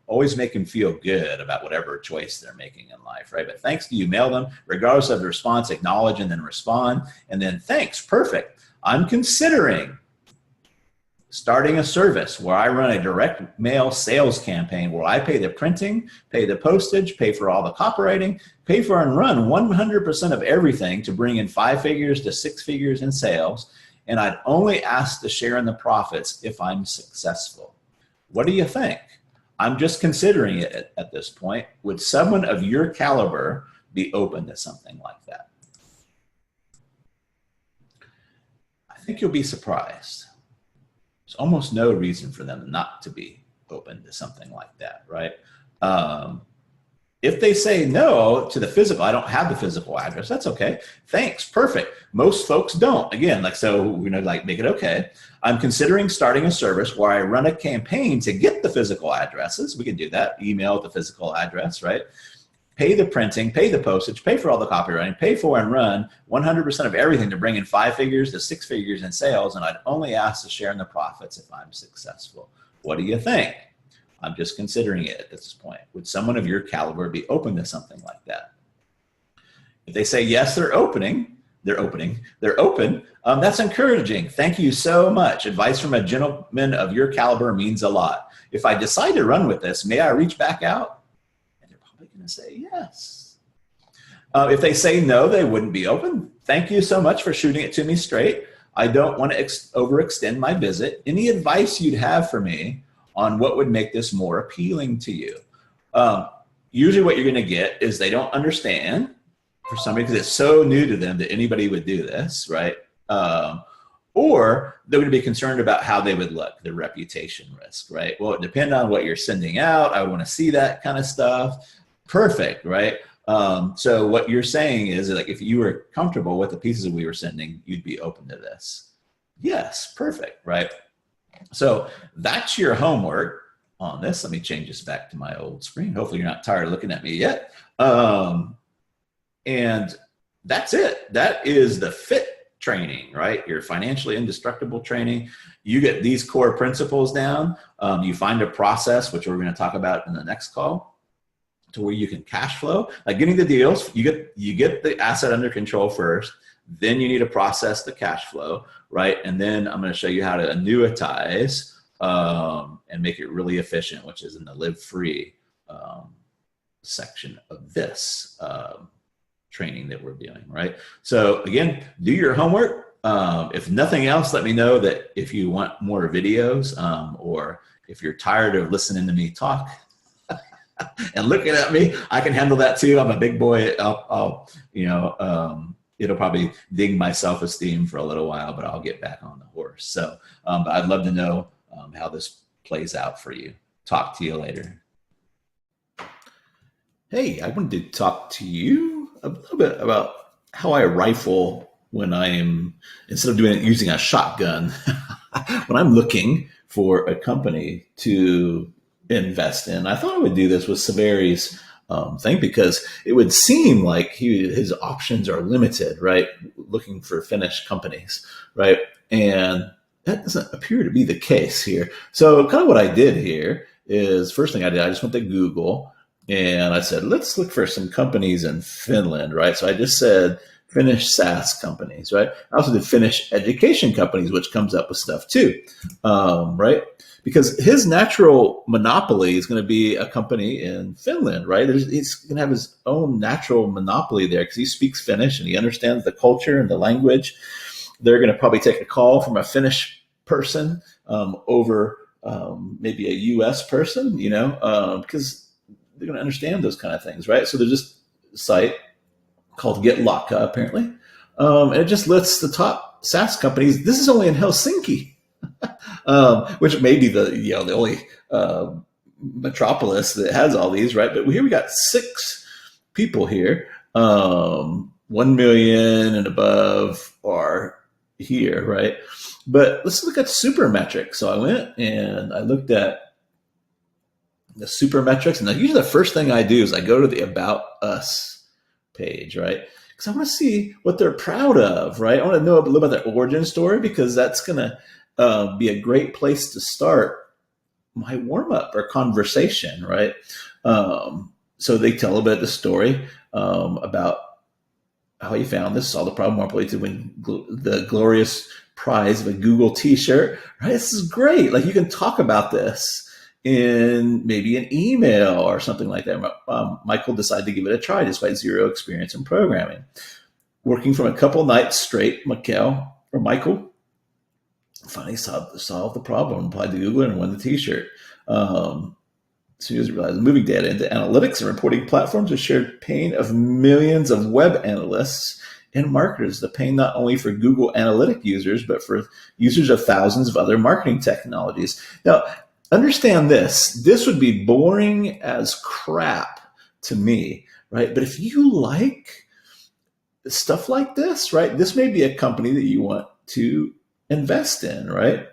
Always make them feel good about whatever choice they're making in life, right? But thanks, do you mail them? Regardless of the response, acknowledge and then respond. And then thanks, perfect. I'm considering starting a service where I run a direct mail sales campaign where I pay the printing, pay the postage, pay for all the copywriting, pay for and run 100% of everything to bring in 5 figures to 6 figures in sales. And I'd only ask to share in the profits if I'm successful. What do you think? I'm just considering it at this point. Would someone of your caliber be open to something like that? I think you'll be surprised. There's almost no reason for them not to be open to something like that, right? If they say no to the physical, I don't have the physical address, that's okay. Thanks, perfect. Most folks don't. Again, so we're gonna make it okay. I'm considering starting a service where I run a campaign to get the physical addresses. We can do that, email the physical address, right? Pay the printing, pay the postage, pay for all the copywriting, pay for and run 100% of everything to bring in 5 figures to 6 figures in sales, and I'd only ask to share in the profits if I'm successful. What do you think? I'm just considering it at this point. Would someone of your caliber be open to something like that? If they say yes, they're open, that's encouraging. Thank you so much. Advice from a gentleman of your caliber means a lot. If I decide to run with this, may I reach back out? And they're probably going to say yes. If they say no, they wouldn't be open. Thank you so much for shooting it to me straight. I don't want to overextend my visit. Any advice you'd have for me on what would make this more appealing to you? Usually what you're going to get is they don't understand for somebody because it's so new to them that anybody would do this, right? Or they're going to be concerned about how they would look, the reputation risk, right? Well, it depends on what you're sending out. I want to see that kind of stuff. Perfect, right? So what you're saying is like, if you were comfortable with the pieces we were sending, you'd be open to this. Yes, perfect, right? So that's your homework on this. Let me change this back to my old screen. Hopefully you're not tired of looking at me yet. And that's it. That is the FIT training, right? Your financially indestructible training. You get these core principles down. You find a process, which we're going to talk about in the next call, to where you can cash flow, like getting the deals. You get the asset under control first, then you need to process the cash flow, right? And then I'm going to show you how to annuitize and make it really efficient, which is in the Live Free section of this training that we're doing, right? So again, do your homework. If nothing else, let me know that if you want more videos or if you're tired of listening to me talk and looking at me, I can handle that too. I'm a big boy. It'll probably ding my self-esteem for a little while, but I'll get back on the horse. So but I'd love to know how this plays out for you. Talk to you later. Hey, I wanted to talk to you a little bit about how I rifle when I am, instead of using a shotgun, when I'm looking for a company to invest in. I thought I would do this with Saveri's thing because it would seem like his options are limited, right? Looking for Finnish companies, right? And that doesn't appear to be the case here. So kind of what I did here is, first thing I did, I just went to Google and I said, let's look for some companies in Finland, right? So I just said Finnish SaaS companies, right? I also did Finnish education companies, which comes up with stuff too, right? Because his natural monopoly is going to be a company in Finland, right? He's going to have his own natural monopoly there because he speaks Finnish and he understands the culture and the language. They're going to probably take a call from a Finnish person over maybe a US person, because they're going to understand those kind of things, right? So there's this site called GetLocka, apparently, and it just lists the top SaaS companies. This is only in Helsinki, which may be the only metropolis that has all these, right? But here we got 6 people here, 1 million and above are here, right? But let's look at Supermetrics. So I went and I looked at the Supermetrics, and usually the first thing I do is I go to the About Us page, right? Because I want to see what they're proud of, right? I want to know a little about their origin story because that's going to be a great place to start my warm-up or conversation, right? So they tell a bit of the story about how he found this, saw the problem, more likely to win the glorious prize of a Google t-shirt, right? This is great. Like, you can talk about this in maybe an email or something like that. Michael decided to give it a try despite 0 experience in programming. Working from a couple nights straight, Michael finally solved the problem, applied to Google and won the t-shirt. So he realized moving data into analytics and reporting platforms was shared pain of millions of web analysts and marketers. The pain not only for Google Analytics users, but for users of thousands of other marketing technologies. Now, understand this. This would be boring as crap to me, right? But if you like stuff like this, right, this may be a company that you want to invest in, right?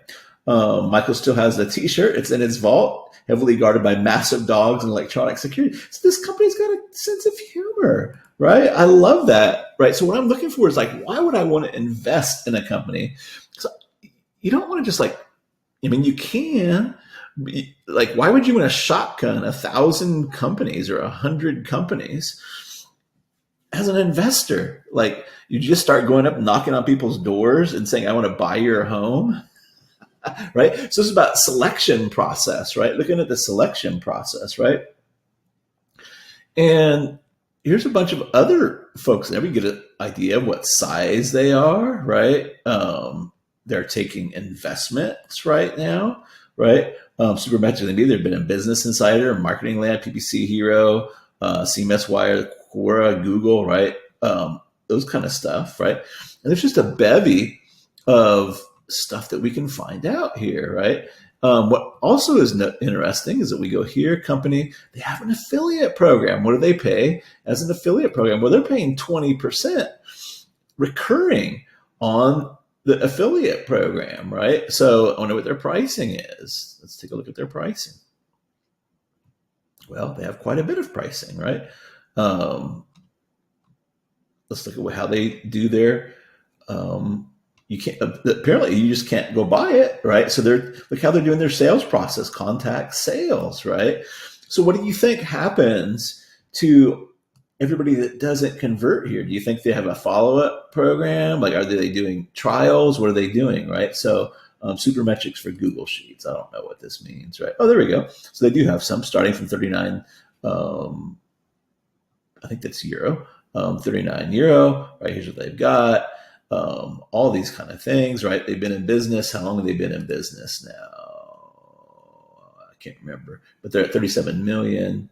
Michael still has the t-shirt. It's in his vault, heavily guarded by massive dogs and electronic security. So this company's got a sense of humor, right? I love that, right? So what I'm looking for is like, why would I want to invest in a company? So you don't want to just you can, like, why would you want to shotgun 1,000 companies or 100 companies as an investor? Like, you just start going up, knocking on people's doors and saying, I want to buy your home. Right. So it's about selection process, right? Looking at the selection process, right? And here's a bunch of other folks there. We get an idea of what size they are, right? They're taking investments right now, right? Supermetrics, they've been in Business Insider, Marketing Lab, PPC Hero, CMS Wire, Quora, Google, right? Those kind of stuff, right? And there's just a bevy of stuff that we can find out here, right? What also is interesting is that we go here, company, they have an affiliate program. What do they pay as an affiliate program? Well, they're paying 20% recurring on the affiliate program, right? So I wonder what their pricing is. Let's take a look at their pricing. Well, they have quite a bit of pricing, right? Let's look at how they do their, you can't, apparently you just can't go buy it, right? So look how they're doing their sales process, contact sales, right? So what do you think happens to everybody that doesn't convert here? Do you think they have a follow-up program? Like, are they doing trials? What are they doing, right? So Supermetrics for Google Sheets. I don't know what this means, right? Oh, there we go. So they do have some starting from 39, I think that's euro, 39 euro, right? Here's what they've got. All these kind of things, right? They've been in business. How long have they been in business now? I can't remember, but they're at 37 million.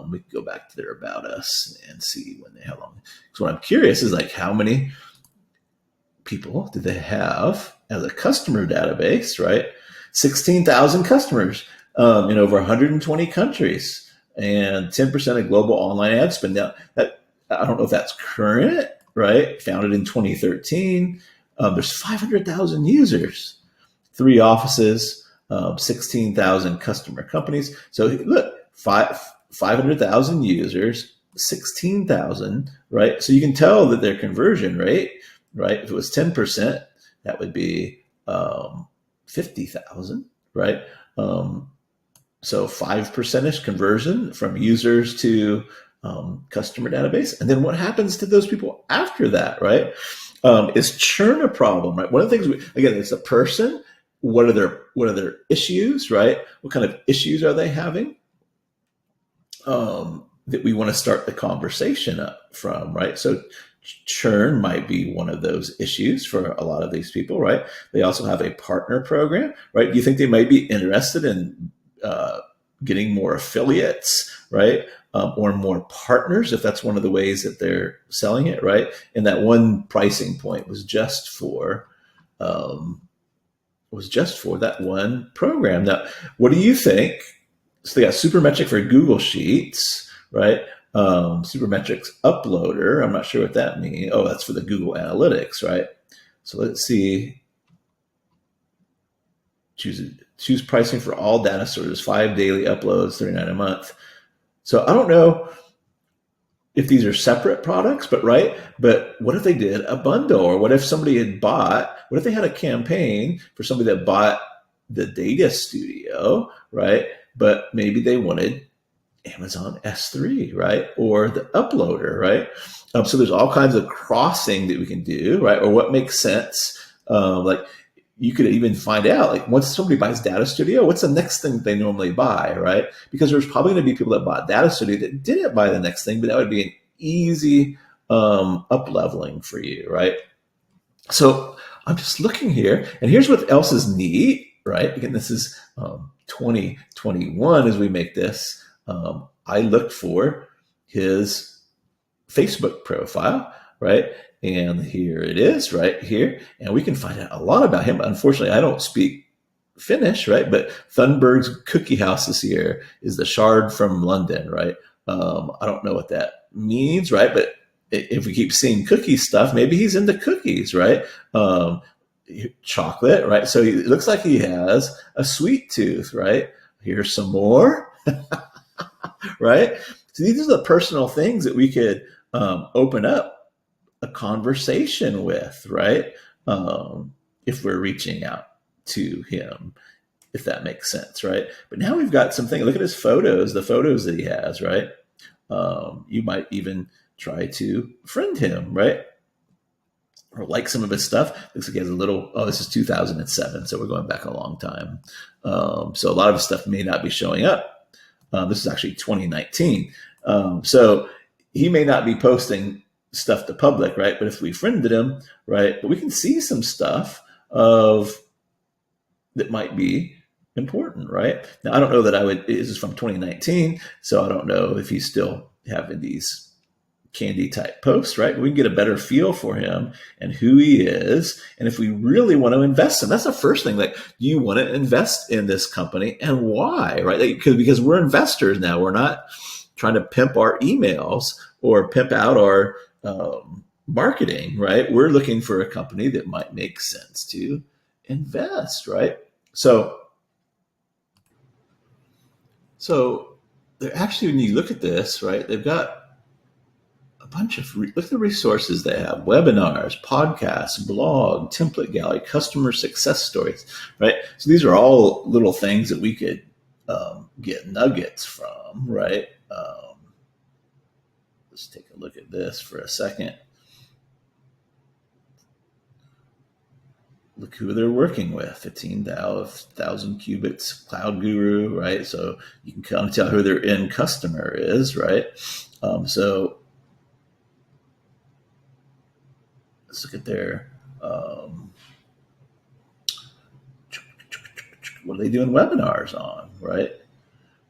We can go back to their About Us and see how long. So what I'm curious is, like, how many people do they have as a customer database, right? 16,000 customers in over 120 countries, and 10% of global online ad spend. Now, that, I don't know if that's current, right? Founded in 2013. There's 500,000 users, 3 offices, 16,000 customer companies. So look, 500,000 users, 16,000, right? So you can tell that their conversion rate, right? If it was 10%, that would be 50,000, right? So 5% conversion from users to customer database. And then what happens to those people after that, right? Is churn a problem, right? One of the things again, it's a person. What are their issues, right? What kind of issues are they having? That we want to start the conversation up from, right? So churn might be one of those issues for a lot of these people, right? They also have a partner program, right? Do you think they might be interested in getting more affiliates, right? Or more partners, if that's one of the ways that they're selling it, right? And that one pricing point was just for that one program. Now, what do you think? So they got Supermetric for Google Sheets, right? Supermetrics Uploader. I'm not sure what that means. Oh, that's for the Google Analytics, right? So let's see. Choose pricing for all data sources, 5 daily uploads, $39 a month. So I don't know if these are separate products, but what if they did a bundle? Or what if somebody what if they had a campaign for somebody that bought the Data Studio, right? But maybe they wanted Amazon S3, right? Or the Uploader, right? So there's all kinds of crossing that we can do, right? Or what makes sense. Like, you could even find out, like, once somebody buys Data Studio, what's the next thing they normally buy, right? Because there's probably going to be people that bought Data Studio that didn't buy the next thing, but that would be an easy up-leveling for you, right? So I'm just looking here, and here's what else is neat, right? Again, this is 2021 as we make this. I looked for his Facebook profile, right? And here it is right here. And we can find out a lot about him. Unfortunately, I don't speak Finnish, right? But Thunberg's Cookie House this year is the shard from London, right? I don't know what that means, right? But if we keep seeing cookie stuff, maybe he's into cookies, right? Chocolate, right? So it looks like he has a sweet tooth, right? Here's some more, right? So these are the personal things that we could open up a conversation with, right? If we're reaching out to him. if that makes sense, right? But now we've got something. Look at his photos, the photos that he has, right? You might even try to friend him, right? Or like some of his stuff. Looks like he has a little, oh, this is 2007, so we're going back a long time. So a lot of his stuff may not be showing up. This is actually 2019. So he may not be posting stuff to public, right? But if we friended him, right, but we can see some stuff of that might be important, right? Now, I don't know that I would, this is from 2019, so I don't know if he's still having these candy type posts, right? But we can get a better feel for him and who he is. And if we really want to invest in, that's the first thing. Like, do you want to invest in this company and why, right? Like, because we're investors now. We're not trying to pimp our emails or pimp out our marketing, right? We're looking for a company that might make sense to invest, right? So they're actually, when you look at this, right, they've got a bunch of, look at the resources they have: webinars, podcasts, blog, template gallery, customer success stories, right? So these are all little things that we could get nuggets from, right? Let's take a look at this for a second. Look who they're working with: 15,000 qubits, Cloud Guru, right? So you can kind of tell who their end customer is, right? So let's look at their, what are they doing webinars on, right?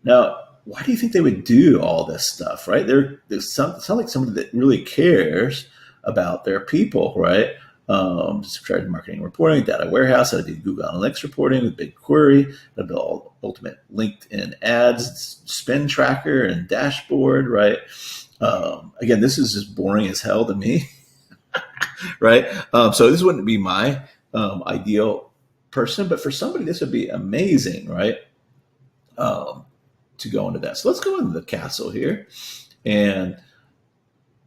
Now, why do you think they would do all this stuff, right? They sound like somebody that really cares about their people, right? Subscribe to marketing reporting, data warehouse, how to do Google Analytics reporting with BigQuery, how to build ultimate LinkedIn ads, spend tracker and dashboard, right? Again, this is just boring as hell to me, right? So this wouldn't be my ideal person, but for somebody, this would be amazing, right? To go into that. So let's go into the castle here. And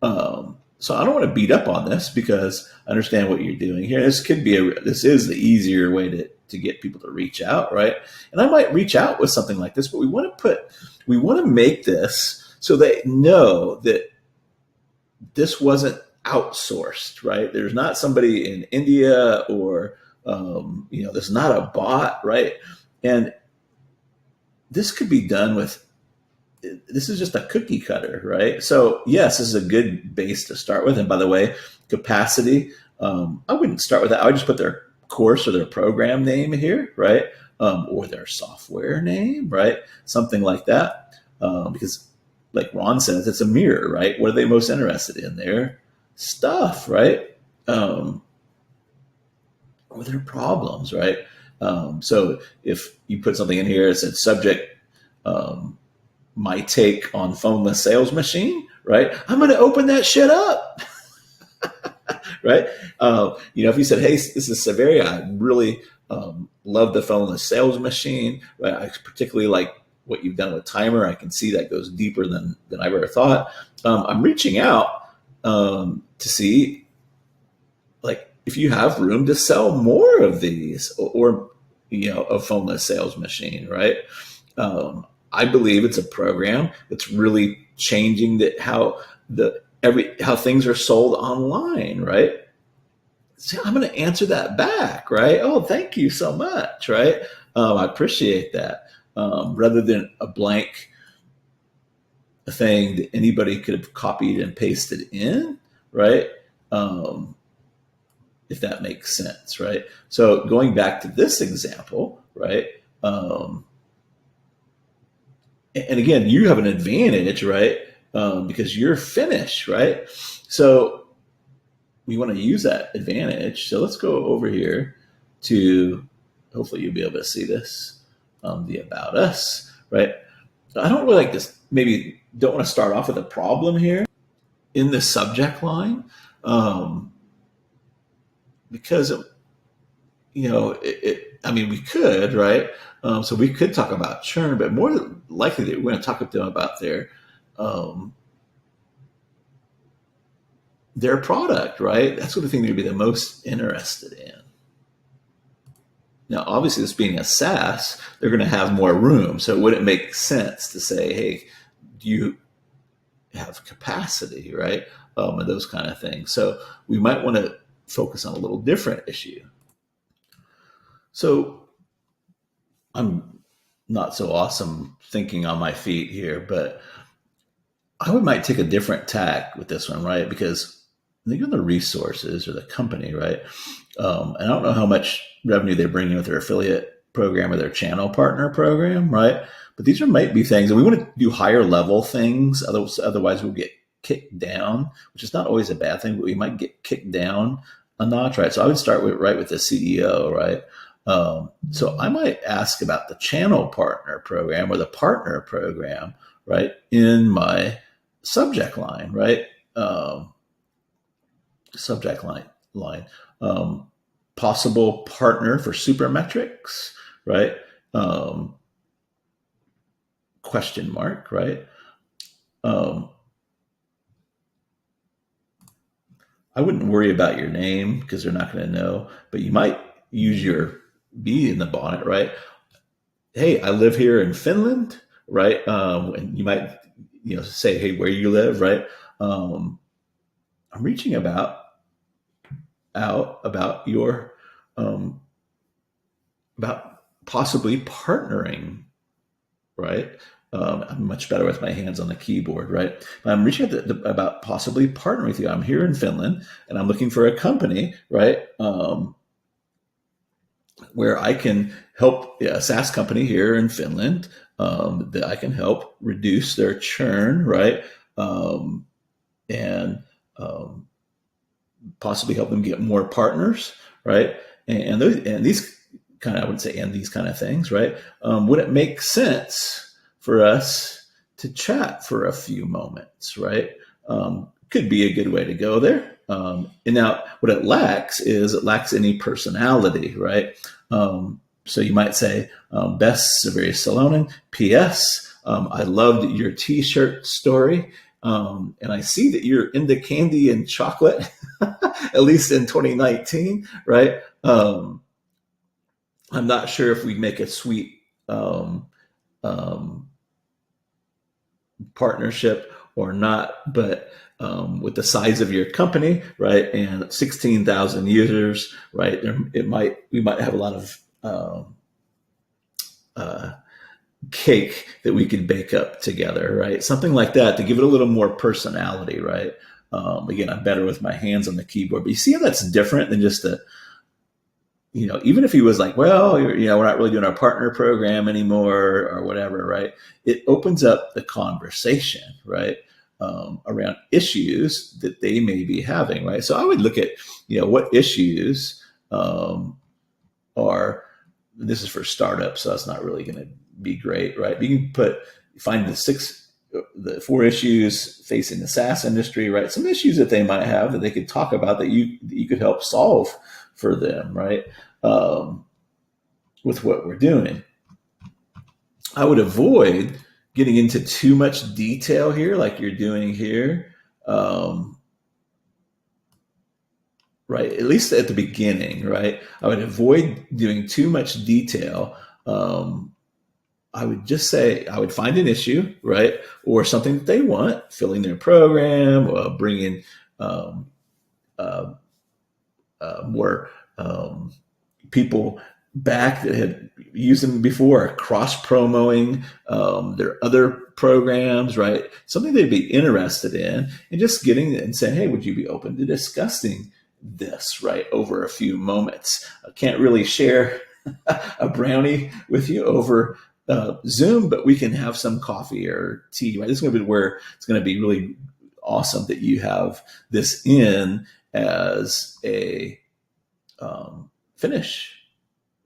so I don't want to beat up on this because I understand what you're doing here. This could be this is the easier way to get people to reach out, right? And I might reach out with something like this, but we want to make this so they know that this wasn't outsourced, right? There's not somebody in India or, there's not a bot, right? And this could be done with, this is just a cookie cutter, right? So yes, this is a good base to start with. And by the way, Capacity, I wouldn't start with that. I would just put their course or their program name here, right? Or their software name, right? Something like that. Because like Ron says, it's a mirror, right? What are they most interested in? Their stuff, right? Or their problems, right? So if you put something in here that said subject, my take on phoneless sales machine, right? I'm going to open that shit up, right? If you said, hey, this is Severia, I really love the phoneless sales machine, right? I particularly like what you've done with Timer. I can see that goes deeper than I've ever thought. I'm reaching out to see, like, if you have room to sell more of these or a phoneless sales machine, right? I believe it's a program that's really changing how things are sold online, right? So I'm going to answer that back, right? Oh, thank you so much, right? I appreciate that. Rather than a blank thing that anybody could have copied and pasted in, right? If that makes sense, right? So going back to this example, right? And again, you have an advantage, right? Because you're finished, right? So we want to use that advantage. So let's go over here to, hopefully you'll be able to see this, the About Us, right? I don't really like this, maybe don't want to start off with a problem here in the subject line, because, we could, right? So we could talk about churn, but more likely that we're going to talk to them about their product, right? That's what the thing they'd be the most interested in. Now, obviously, this being a SaaS, they're going to have more room. So it wouldn't make sense to say, hey, do you have capacity, right? And those kind of things. So we might want to focus on a little different issue. So I'm not so awesome thinking on my feet here, but I might take a different tack with this one, right? Because think of the resources or the company, right? And I don't know how much revenue they bring in with their affiliate program or their channel partner program, right? But these might be things, and we want to do higher level things. Otherwise, we'll get kicked down, which is not always a bad thing, but we might get kicked down a notch, right? So I would start with the CEO, right? So I might ask about the channel partner program or the partner program, right? In my subject line, right? Subject line. Possible partner for Supermetrics, right? Question mark, right? I wouldn't worry about your name because they're not going to know, but you might use your bee in the bonnet, right? Hey, I live here in Finland, right? And you might, say, hey, where you live, right? I'm reaching out about your, about possibly partnering, right? I'm much better with my hands on the keyboard, right? I'm reaching out about possibly partnering with you. I'm here in Finland and I'm looking for a company, right? Where I can help a SaaS company here in Finland, that I can help reduce their churn, right? And possibly help them get more partners, right? And these kind of, I would say, and these kind of things, right? Would it make sense for us to chat for a few moments, right? Could be a good way to go there. And now what it lacks any personality, right? So you might say, Best Severius Salonen, P.S. I loved your t-shirt story. And I see that you're into candy and chocolate, at least in 2019, right? I'm not sure if we'd make a sweet partnership or not, but with the size of your company, right, and 16,000 users, right, we might have a lot of cake that we could bake up together, right? Something like that to give it a little more personality, right? Again, I'm better with my hands on the keyboard, but you see how that's different than just even if he was like, well, we're not really doing our partner program anymore or whatever, right? It opens up the conversation, right? Around issues that they may be having, right? So I would look at, what issues this is for startups, so that's not really going to be great, right? But you can find the 4 issues facing the SaaS industry, right? Some issues that they might have that they could talk about that you could help solve for them, right? With what we're doing. I would avoid getting into too much detail here, like you're doing here, right? At least at the beginning, right? I would avoid doing too much detail. I would just say I would find an issue, right? Or something that they want, filling their program, bringing more people back that had used them before, cross-promoting their other programs, right? Something they'd be interested in, and just getting and saying, hey, would you be open to discussing this, right, over a few moments? I can't really share a brownie with you over Zoom, but we can have some coffee or tea, right? This is going to be where it's going to be really awesome that you have this in as a Finnish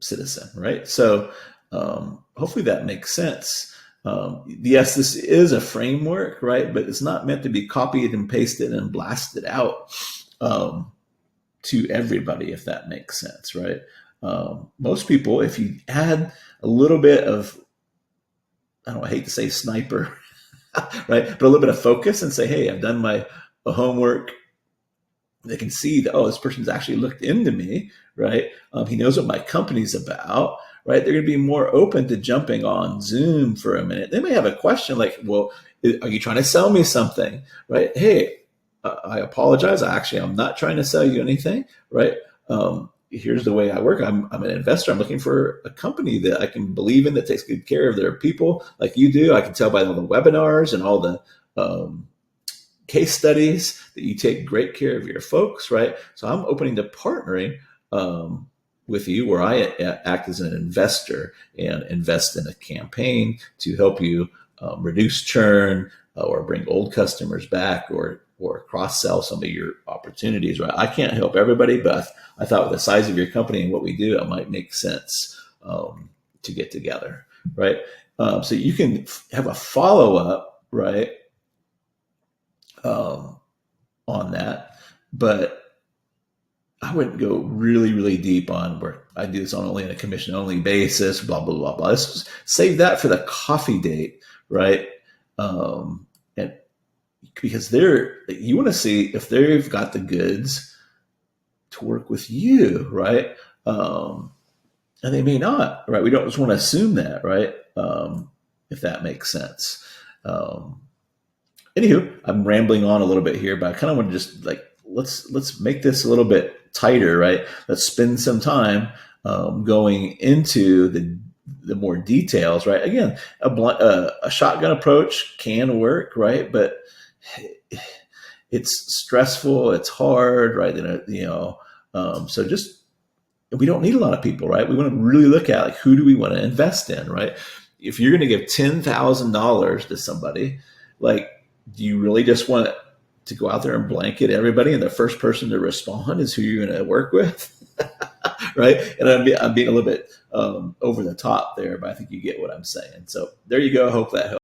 citizen, right? So hopefully that makes sense. Yes, this is a framework, right? But it's not meant to be copied and pasted and blasted out to everybody, if that makes sense, right? Most people, if you add a little bit of, I hate to say sniper, right? But a little bit of focus and say, hey, I've done my homework. They can see that, oh, this person's actually looked into me, right? He knows what my company's about, right? They're going to be more open to jumping on Zoom for a minute. They may have a question like, well, are you trying to sell me something, right? Hey, I apologize. I'm not trying to sell you anything, right? Here's the way I work. I'm an investor. I'm looking for a company that I can believe in, that takes good care of their people like you do. I can tell by all the webinars and all the case studies that you take great care of your folks, right? So I'm opening to partnering with you, where I act as an investor and invest in a campaign to help you reduce churn or bring old customers back, or cross-sell some of your opportunities, right? I can't help everybody, but I thought with the size of your company and what we do, it might make sense to get together, right? So you can have a follow-up, right, on that, but I wouldn't go really, really deep on where I do this on only on a commission-only basis, blah, blah, blah, blah. Let's save that for the coffee date, right? And because you want to see if they've got the goods to work with you, right? And they may not, right? We don't just want to assume that, right? If that makes sense. Anywho, I'm rambling on a little bit here, but I kind of want to just like, let's make this a little bit tighter, right? Let's spend some time going into the more details, right? Again, a shotgun approach can work, right? But it's stressful, it's hard, right? So just, we don't need a lot of people, right? We want to really look at like, who do we want to invest in, right? If you're going to give $10,000 to somebody, like, do you really just want to go out there and blanket everybody, and the first person to respond is who you're going to work with? Right? And I'm being a little bit over the top there, but I think you get what I'm saying. So there you go. I hope that helps.